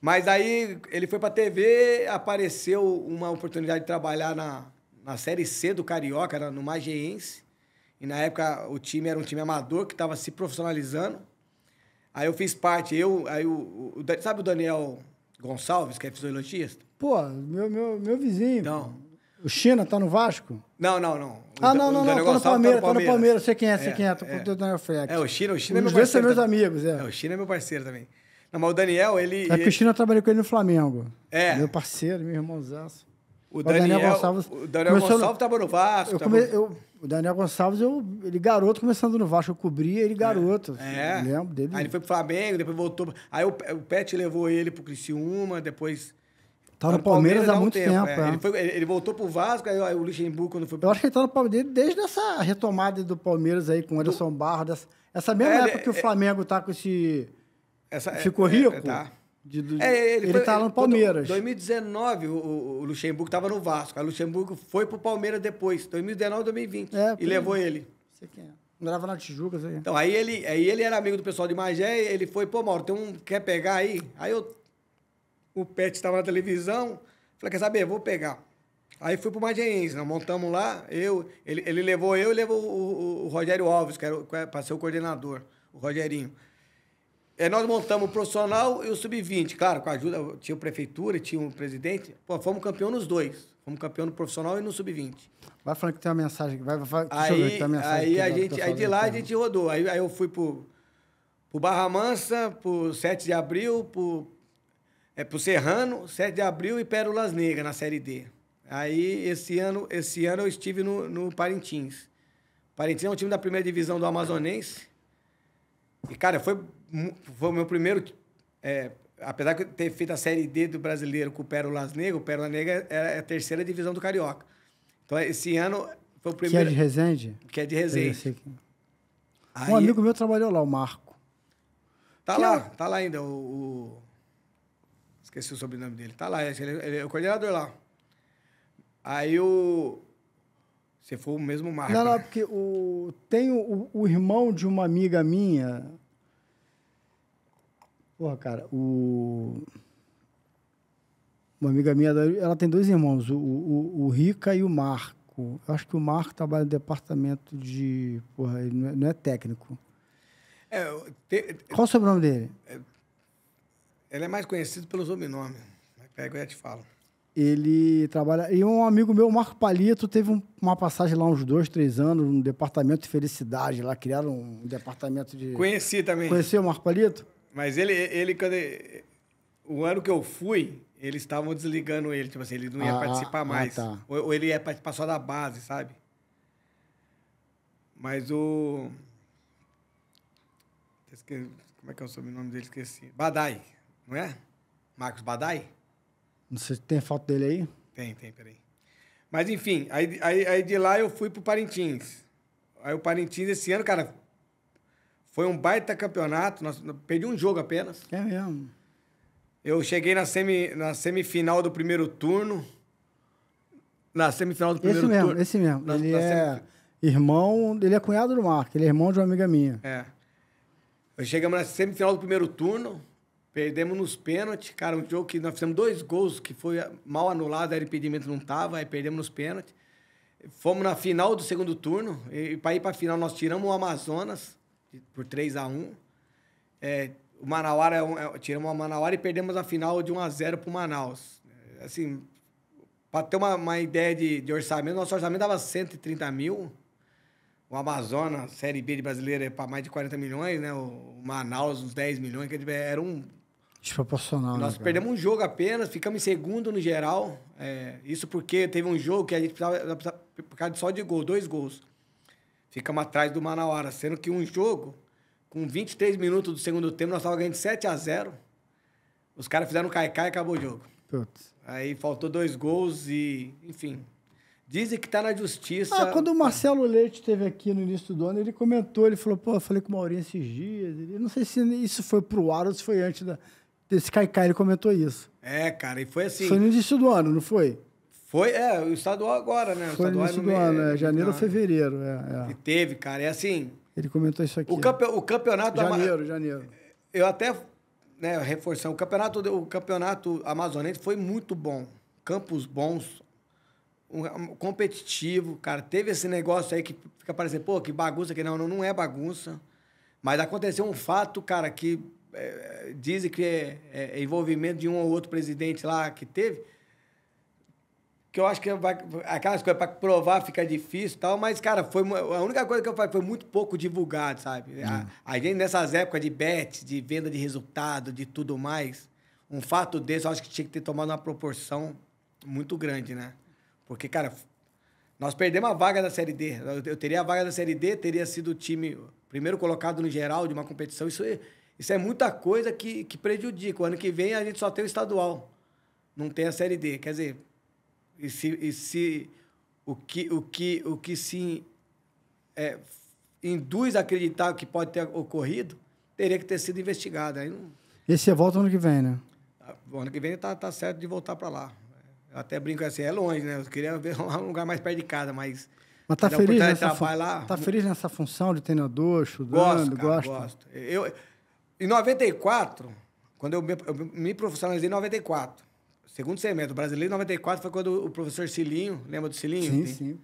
Mas aí ele foi pra TV, apareceu uma oportunidade de trabalhar na Série C do Carioca, era no Magiense. E na época o time era um time amador que estava se profissionalizando. Aí eu fiz parte, sabe o Daniel Gonçalves, que é fisiologista? Pô, meu vizinho. Então. O China tá no Vasco? Não. Não, tá no Palmeiras, sei quem é. Tô com o Daniel Frex. O China é meu parceiro. Os dois são meus amigos, o China é meu parceiro também. Não, mas o Daniel, ele... porque o China eu trabalhei com ele no Flamengo. É. Meu parceiro, meu irmãozaço. O Daniel Gonçalves estava no Vasco. O Daniel Gonçalves, ele garoto, começando no Vasco, eu cobria ele garoto. Eu lembro dele. Aí ele foi pro Flamengo, depois voltou. Aí o Pet levou ele pro Criciúma, depois... Tá no Palmeiras há muito tempo. Ele voltou pro Vasco, aí o Luxemburgo, quando foi... Eu acho que ele tá no Palmeiras desde essa retomada do Palmeiras aí, com o Anderson Barra, essa mesma época que o Flamengo tá com esse... ficou rico. Tá. Ele tá lá no Palmeiras. Em 2019, o Luxemburgo estava no Vasco. Aí o Luxemburgo foi pro Palmeiras depois, 2019, 2020. E levou ele. Sei quem é. Morava na Tijuca, sei. Então, aí ele era amigo do pessoal de Magé, ele foi, pô, Mauro, quer pegar aí? Aí o Pet estava na televisão, falei, quer saber, vou pegar. Aí fui pro Magiense, nós montamos lá, ele levou eu e levou o Rogério Alves, que era para ser o coordenador, o Rogerinho. Nós montamos o profissional e o sub-20, claro, com a ajuda, tinha a prefeitura, tinha o presidente. Pô, fomos campeão nos dois. Fomos campeão no profissional e no sub-20. Vai falando que tem uma mensagem. Aí de lá a gente rodou. Aí eu fui pro Barra Mansa, pro 7 de abril, pro Serrano, 7 de abril e Pérolas Negras, na Série D. Aí, esse ano eu estive no Parintins. Parintins é um time da primeira divisão do Amazonense. E, cara, foi o meu primeiro... apesar de eu ter feito a Série D do Brasileiro com o Pérolas Negras, o Pérola Negra é a terceira divisão do Carioca. Então, esse ano foi o primeiro... Que é de Resende? Que é de Resende. Um amigo meu trabalhou lá, o Marco. Tá lá ainda, esqueci o sobrenome dele. Tá lá, ele é o coordenador lá. Aí Você foi o mesmo marco. Não, né? porque tem o irmão de uma amiga minha. Porra, cara, uma amiga minha, ela tem 2 irmãos, o Rica e o Marco. Eu acho que o Marco trabalha no departamento de... Porra, ele não é técnico. Qual o sobrenome dele? Ele é mais conhecido pelo sobrenome. Pega e eu te falo. Ele trabalha... E um amigo meu, o Marco Palito, teve uma passagem lá uns 2, 3 anos no departamento de felicidade. Lá criaram um departamento de... Conheci também. Conheceu o Marco Palito? Mas o ano que eu fui, eles estavam desligando ele. Tipo assim, ele não ia participar mais. Tá. Ou ele ia participar só da base, sabe? Mas como é que é o sobrenome dele? Esqueci. Badai, não é? Marcos Badai? Não sei se tem foto dele aí. Tem, peraí. Mas, enfim, aí de lá eu fui pro Parintins. Aí o Parintins esse ano, cara, foi um baita campeonato. Perdi um jogo apenas. É mesmo. Eu cheguei na semifinal do primeiro turno. Na semifinal do primeiro turno. Esse mesmo. Ele é irmão... Ele é cunhado do Marco. Ele é irmão de uma amiga minha. É. Chegamos na semifinal do primeiro turno. Perdemos nos pênaltis. Cara, um jogo que nós fizemos 2 gols, que foi mal anulado, era impedimento, não tava. Aí perdemos nos pênaltis. Fomos na final do segundo turno. E para ir para a final, nós tiramos o Amazonas por 3-1. O Manauara, tiramos o Manauara e perdemos a final de 1-0 para o Manaus. Assim, para ter uma ideia de orçamento, nosso orçamento dava 130 mil. O Amazonas, Série B de brasileira, é para mais de 40 milhões, né? O Manaus, uns 10 milhões. Era um... Desproporcional, Nós perdemos um jogo apenas, ficamos em segundo no geral. Isso porque teve um jogo que a gente precisava por causa só de gol, 2 gols. Ficamos atrás do Manauara, sendo que um jogo, com 23 minutos do segundo tempo, nós estávamos ganhando de 7-0. Os caras fizeram um cai-cai e acabou o jogo. Putz. Aí faltou 2 gols e, enfim... Dizem que tá na justiça... Quando o Marcelo Leite esteve aqui no início do ano, ele comentou, ele falou, pô, eu falei com o Maurinho esses dias. Não sei se isso foi pro ar ou se foi antes desse cai-cai, ele comentou isso. Cara, e foi assim... Foi no início do ano, não foi? Foi, o estadual agora, né? Foi no início do ano, janeiro ou fevereiro. E teve, cara, assim... Ele comentou isso aqui. O campeonato... Janeiro. Eu até, né, reforçando, o campeonato amazonense foi muito bom. Campos bons, competitivo, cara. Teve esse negócio aí que fica parecendo, pô, que bagunça, que não é bagunça. Mas aconteceu um fato, cara, que dizem que é envolvimento de um ou outro presidente lá que teve, que eu acho que aquelas coisas para provar fica difícil e tal, mas, cara, a única coisa que eu falei foi muito pouco divulgado, sabe? A gente, nessas épocas de bet, de venda de resultado, de tudo mais, um fato desse, eu acho que tinha que ter tomado uma proporção muito grande, né? Porque, cara, nós perdemos a vaga da Série D. Eu teria a vaga da Série D, teria sido o time primeiro colocado no geral de uma competição. Isso é muita coisa que prejudica. O ano que vem a gente só tem o estadual. Não tem a Série D. Quer dizer, o que se induz a acreditar que pode ter ocorrido, teria que ter sido investigado. Aí não... E você volta ano que vem, né? O ano que vem tá certo de voltar para lá. Eu até brinco assim, é longe, né? Eu queria ver um lugar mais perto de casa, mas tá feliz tá feliz nessa função de treinador, estudando? Gosto. Em 94, quando eu me profissionalizei em 94, segundo semestre, o brasileiro em 94 foi quando o professor Cilinho, lembra do Cilinho? Sim.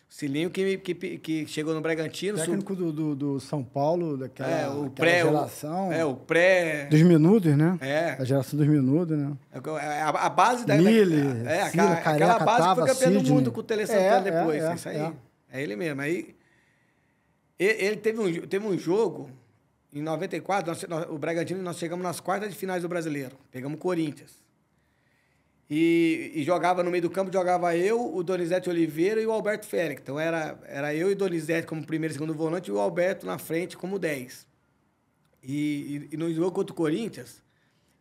Cilinho que chegou no Bragantino. Técnico do São Paulo, daquela geração. O pré... Dos minutos, né? A geração dos minutos, né? A base da... aquela base que foi campeão do mundo com o Tele Santana depois. Isso aí. É ele mesmo. Aí, ele teve um jogo, em 94, o Bragantino, nós chegamos nas quartas de finais do Brasileiro. Pegamos o Corinthians. E jogava no meio do campo, jogava eu, o Donizete Oliveira e o Alberto Félix. Então, era eu e o Donizete como primeiro e segundo volante e o Alberto na frente como 10. E no jogo contra o Corinthians,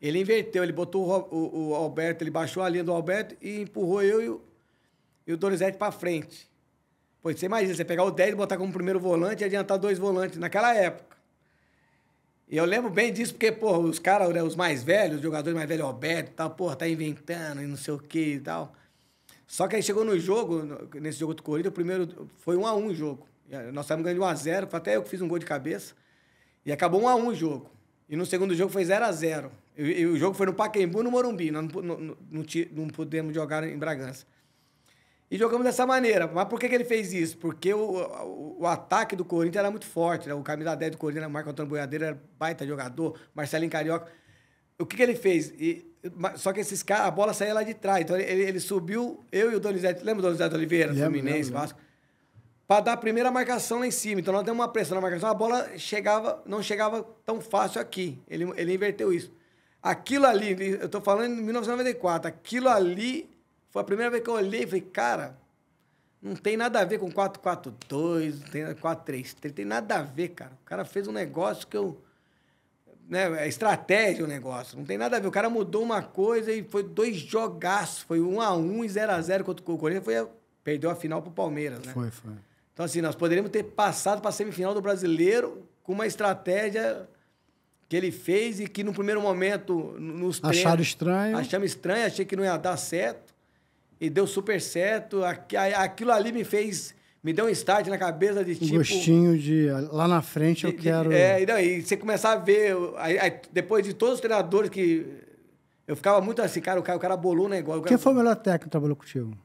ele inverteu, ele botou o Alberto, ele baixou a linha do Alberto e empurrou eu e o Donizete para frente. Pô, você imagina, você pegar o 10 e botar como primeiro volante e adiantar 2 volantes naquela época. E eu lembro bem disso porque, porra, os caras, né, os mais velhos, os jogadores mais velhos, Alberto e tal, porra, tá inventando e não sei o que e tal. Só que aí chegou no jogo, nesse jogo do Corinthians, o primeiro foi 1-1 o jogo. Nós estávamos ganhando de 1-0, foi até eu que fiz um gol de cabeça. E acabou 1-1 o jogo. E no segundo jogo foi 0-0. E o jogo foi no Pacaembu, no Morumbi. Nós não pudemos jogar em Bragança. E jogamos dessa maneira. Mas por que ele fez isso? Porque o ataque do Corinthians era muito forte. Né? O camisa 10 do Corinthians era Marco Antônio Boiadeiro, era baita jogador. Marcelinho Carioca. O que ele fez? Só que esses caras, a bola saía lá de trás. Então ele subiu, eu e o Donizete. Lembra o Donizete Oliveira? Fluminense, Vasco? Para dar a primeira marcação lá em cima. Então nós demos uma pressão na marcação. A bola não chegava tão fácil aqui. Ele inverteu isso. Aquilo ali, eu tô falando em 1994. Aquilo ali foi a primeira vez que eu olhei e falei, cara, não tem nada a ver com 4-4-2, não tem 4-3-3, não tem nada a ver, cara. O cara fez um negócio que eu... Né, é estratégia o negócio, não tem nada a ver. O cara mudou uma coisa e foi 2 jogaços. Foi 1-1 e 0-0 contra o Corinthians. Perdeu a final pro Palmeiras, né? Foi. Então, assim, nós poderíamos ter passado para a semifinal do Brasileiro com uma estratégia que ele fez e que, no primeiro momento, nos treinos... Acharam estranho. Achamos estranho, achei que não ia dar certo. E deu super certo. Aquilo ali me deu um start na cabeça de tipo... Gostinho de... Lá na frente eu quero... E você começar a ver... depois de todos os treinadores que... Eu ficava muito assim, cara, o cara bolou o negócio. Quem foi o melhor técnico que trabalhou contigo?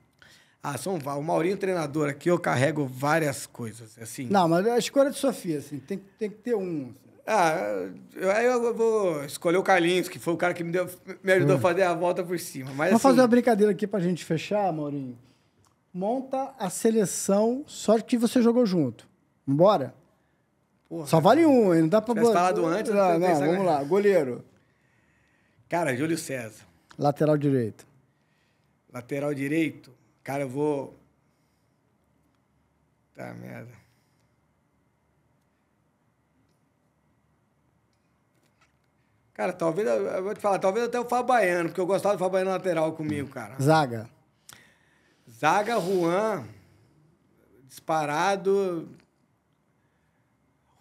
O Maurinho, treinador aqui, eu carrego várias coisas, assim. Não, mas a escolha de Sofia, assim, tem que ter um. Assim. Eu vou escolher o Carlinhos, que foi o cara que me ajudou a fazer a volta por cima. Mas, vamos fazer uma brincadeira aqui pra gente fechar, Maurinho. Monta a seleção só que você jogou junto. Vambora? Porra, só vale um, hein? Não dá pra... Tivesse falado antes... Não, vamos lá. Goleiro. Cara, Júlio César. Lateral direito. Lateral direito... Cara, eu vou... Tá, merda. Cara, talvez... Eu vou te falar, talvez até o Fábio Baiano, porque eu gostava do Fábio Baiano lateral comigo, cara. Zaga, Juan. Disparado.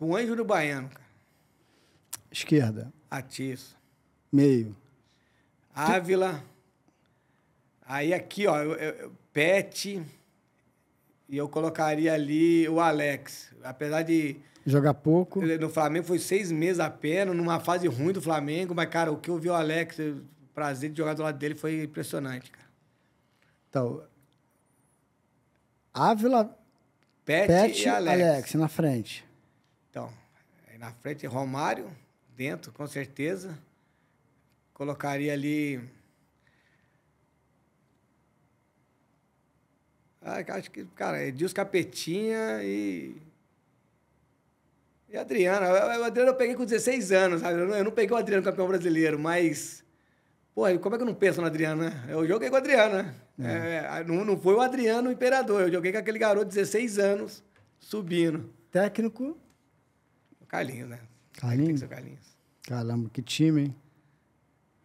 Juan e Júlio Baiano, cara. Esquerda. Atiço. Meio. Ávila. Aí aqui, ó... Pet, e eu colocaria ali o Alex. Apesar de... Jogar pouco. No Flamengo foi 6 meses apenas, numa fase ruim do Flamengo, mas, cara, o que eu vi o Alex, o prazer de jogar do lado dele foi impressionante, cara. Então, Ávila, Pet e Alex, na frente. Então, aí na frente, Romário, dentro, com certeza. Colocaria ali... Acho que, cara, Edilson Capetinha e Adriano. O Adriano eu peguei com 16 anos, sabe? Eu não peguei o Adriano campeão brasileiro, mas... Pô, como é que eu não penso no Adriano, né? Eu joguei com o Adriano, né? Não foi o Adriano o imperador, eu joguei com aquele garoto de 16 anos, subindo. Técnico? O Carlinhos, né? Carlinhos? Caramba, que time, hein?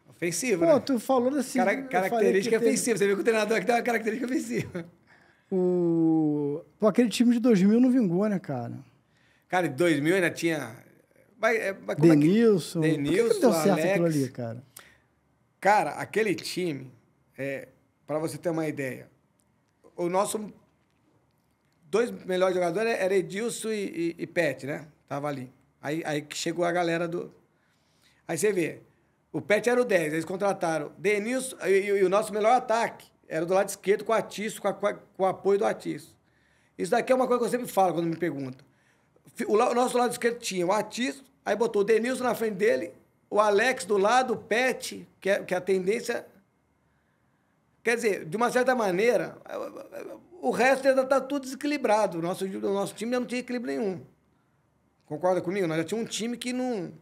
Ofensivo, pô, né? Tu falou desse... Característica ofensiva. Você viu que o treinador aqui tem uma característica ofensiva. Pô, aquele time de 2000 não vingou, né, cara? Cara, de 2000 ainda tinha... Denilson. Denilson, por que deu certo Alex. aquilo ali, cara? Cara, aquele time, para você ter uma ideia, o nosso 2 melhores jogadores eram Edilson e Pet, né? Tava ali. Aí que chegou a galera do... Aí você vê, o Pet era o 10, eles contrataram Denilson e o nosso melhor ataque era do lado esquerdo com o Atiço, com o apoio do Atiço. Isso daqui é uma coisa que eu sempre falo quando me perguntam. O nosso lado esquerdo tinha o Atiço, aí botou o Denilson na frente dele, o Alex do lado, o Pet, que a tendência... Quer dizer, de uma certa maneira, o resto ainda está tudo desequilibrado. O nosso time já não tinha equilíbrio nenhum. Concorda comigo? Nós já tínhamos um time que não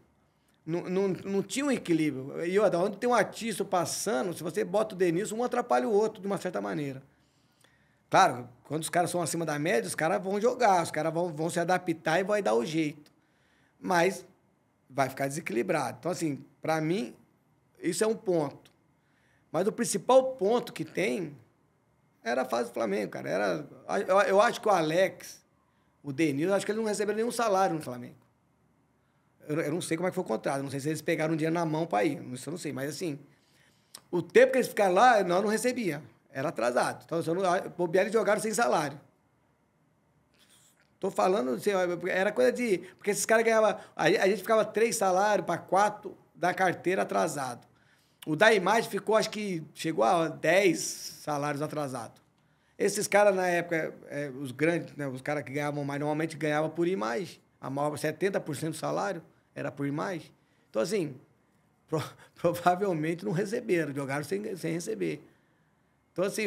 tinha um equilíbrio. E olha, onde tem um Atiço passando, se você bota o Denilson, um atrapalha o outro de uma certa maneira. Claro, quando os caras são acima da média, os caras vão jogar, os caras vão se adaptar e vai dar o jeito. Mas vai ficar desequilibrado. Então, assim, para mim, isso é um ponto. Mas o principal ponto que tem era a fase do Flamengo, cara. Eu acho que o Alex, o Denilson, acho que eles não receberam nenhum salário no Flamengo. Eu não sei como é que foi o contrato, não sei se eles pegaram um dinheiro na mão para ir, isso eu não sei. Mas, assim, o tempo que eles ficaram lá, nós não recebíamos. era atrasado. Então, se eu não bobear, eles jogaram sem salário. Tô falando, assim, era coisa de... Porque esses caras ganhavam... A gente ficava 3 salários para 4 da carteira atrasado. O da imagem ficou, acho que chegou a 10 salários atrasados. Esses caras, na época, os grandes, né, os caras que ganhavam mais, normalmente ganhavam por imagem. A maior, 70% do salário era por imagem. Então, assim, provavelmente não receberam, jogaram sem receber. Então, assim,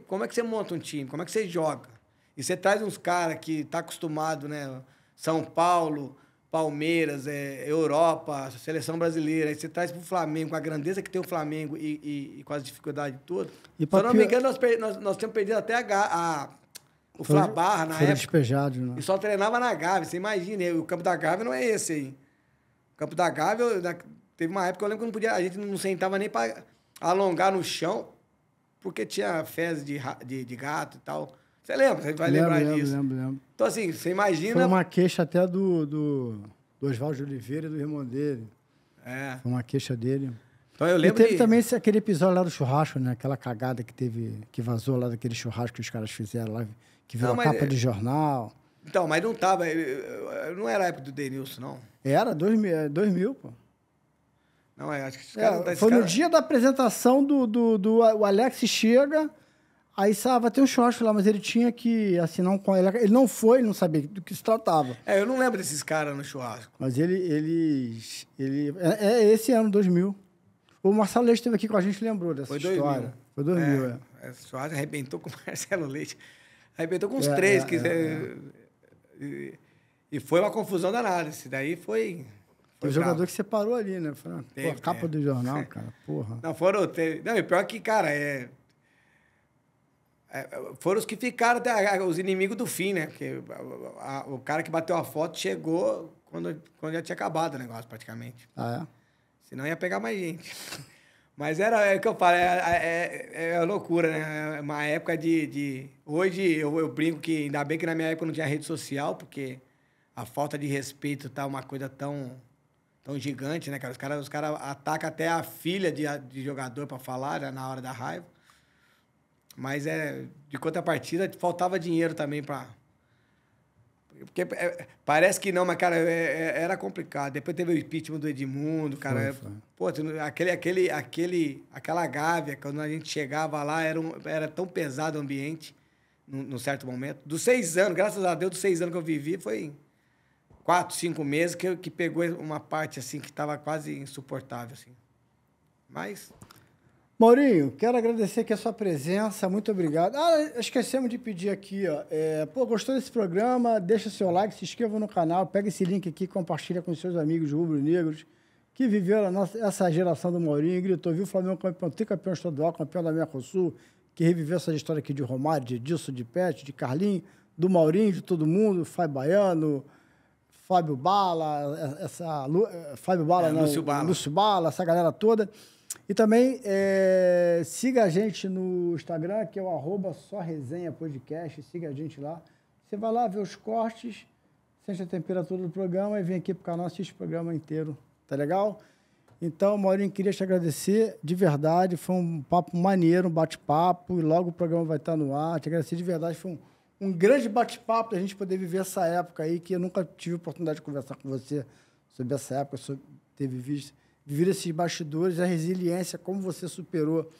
como é que você monta um time? Como é que você joga? E você traz uns caras que tá acostumado, né? São Paulo, Palmeiras, Europa, Seleção Brasileira. Aí você traz pro Flamengo, com a grandeza que tem o Flamengo e com as dificuldades todas. Se eu não me engano, nós tínhamos perdido até o Flabarra na época. Despejado, né? E só treinava na Gávea. Você imagina, o campo da Gávea não é esse aí. O campo da Gávea, teve uma época que eu lembro que não podia, a gente não sentava nem para alongar no chão, porque tinha fezes de gato e tal. Você lembra? Você vai lembrar disso. Lembro. Então, assim, você imagina... Foi uma queixa até do Oswaldo Oliveira e do irmão dele. Foi uma queixa dele. Então, eu lembro e teve também aquele episódio lá do churrasco, né? Aquela cagada que vazou lá daquele churrasco que os caras fizeram lá, que virou capa de jornal. Então, mas não tava... Não era a época do Denilson, não. Era, 2000, pô. Não, acho que esse cara... Foi no dia da apresentação o Alex chega... Aí, vai ter um churrasco lá, mas ele tinha que assinar um... Ele não foi, ele não sabia do que se tratava. Eu não lembro desses caras no churrasco. Mas esse ano, 2000. O Marcelo Leite esteve aqui com a gente, lembrou dessa história. Foi 2000, Esse churrasco arrebentou com o Marcelo Leite. Arrebentou com uns 3. E foi uma confusão danada. Esse daí foi o jogador que separou ali, né? Foi capa do jornal, cara. Porra. Não, Não, e pior que, cara, foram os que ficaram até os inimigos do fim, né? Porque o cara que bateu a foto chegou quando já tinha acabado o negócio, praticamente. Senão ia pegar mais gente. Mas era o que eu falo, é loucura, né? É uma época de... Hoje eu brinco que ainda bem que na minha época não tinha rede social, porque a falta de respeito tá uma coisa tão gigante, né, cara? Os caras atacam até a filha de jogador para falar, né, na hora da raiva. Mas de contrapartida, faltava dinheiro também para... Porque parece que não, mas, cara, era complicado. Depois teve o impeachment do Edmundo, cara. Foi. Pô, aquela Gávea, quando a gente chegava lá, era tão pesado o ambiente, num certo momento. Dos 6 anos, graças a Deus, dos 6 anos que eu vivi, foi 4, 5 meses que pegou uma parte, assim, que estava quase insuportável, assim. Mas... Maurinho, quero agradecer aqui a sua presença, muito obrigado. Esquecemos de pedir aqui, ó. Gostou desse programa? Deixa seu like, se inscreva no canal, pega esse link aqui, compartilha com seus amigos rubro-negros que viveram essa geração do Maurinho, gritou, viu o Flamengo campeão, tricampeão estadual, campeão da Mercosul, que reviveu essa história aqui de Romário, de Edilson, de Pet, de Carlinhos, do Maurinho, de todo mundo, Fábio Baiano, Fábio Bala, Lúcio Bala, essa galera toda. E também siga a gente no Instagram, que é o @soresenhapodcast. Siga a gente lá. Você vai lá ver os cortes, sente a temperatura do programa e vem aqui pro canal assistir o programa inteiro. Tá legal? Então, Maurinho, queria te agradecer de verdade. Foi um papo maneiro, um bate-papo. E logo o programa vai estar no ar. Te agradecer de verdade. Foi um grande bate-papo da gente poder viver essa época aí, que eu nunca tive oportunidade de conversar com você sobre essa época, sobre ter vivido esses bastidores, a resiliência, como você superou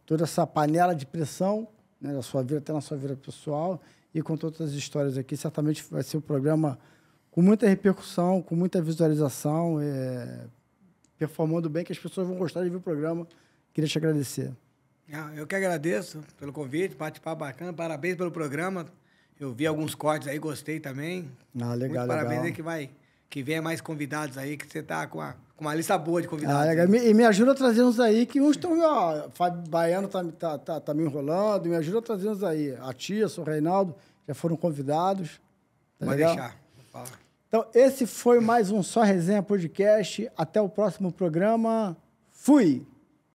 toda essa panela de pressão, né, da sua vida, até na sua vida pessoal, e com todas as histórias aqui. Certamente vai ser um programa com muita repercussão, com muita visualização, performando bem, que as pessoas vão gostar de ver o programa. Queria te agradecer. Eu que agradeço pelo convite, bate-papo bacana, parabéns pelo programa. Eu vi alguns cortes aí, gostei também. Legal, muito parabéns legal. aí que venha mais convidados aí, que você tá com uma lista boa de convidados. E me ajuda a trazer uns aí, que uns estão... Fábio Baiano tá me enrolando, me ajuda a trazer uns aí. A tia, o Reinaldo, já foram convidados. Tá Pode legal? deixar. Vou falar. Então, esse foi mais um Só Resenha Podcast. Até o próximo programa. Fui!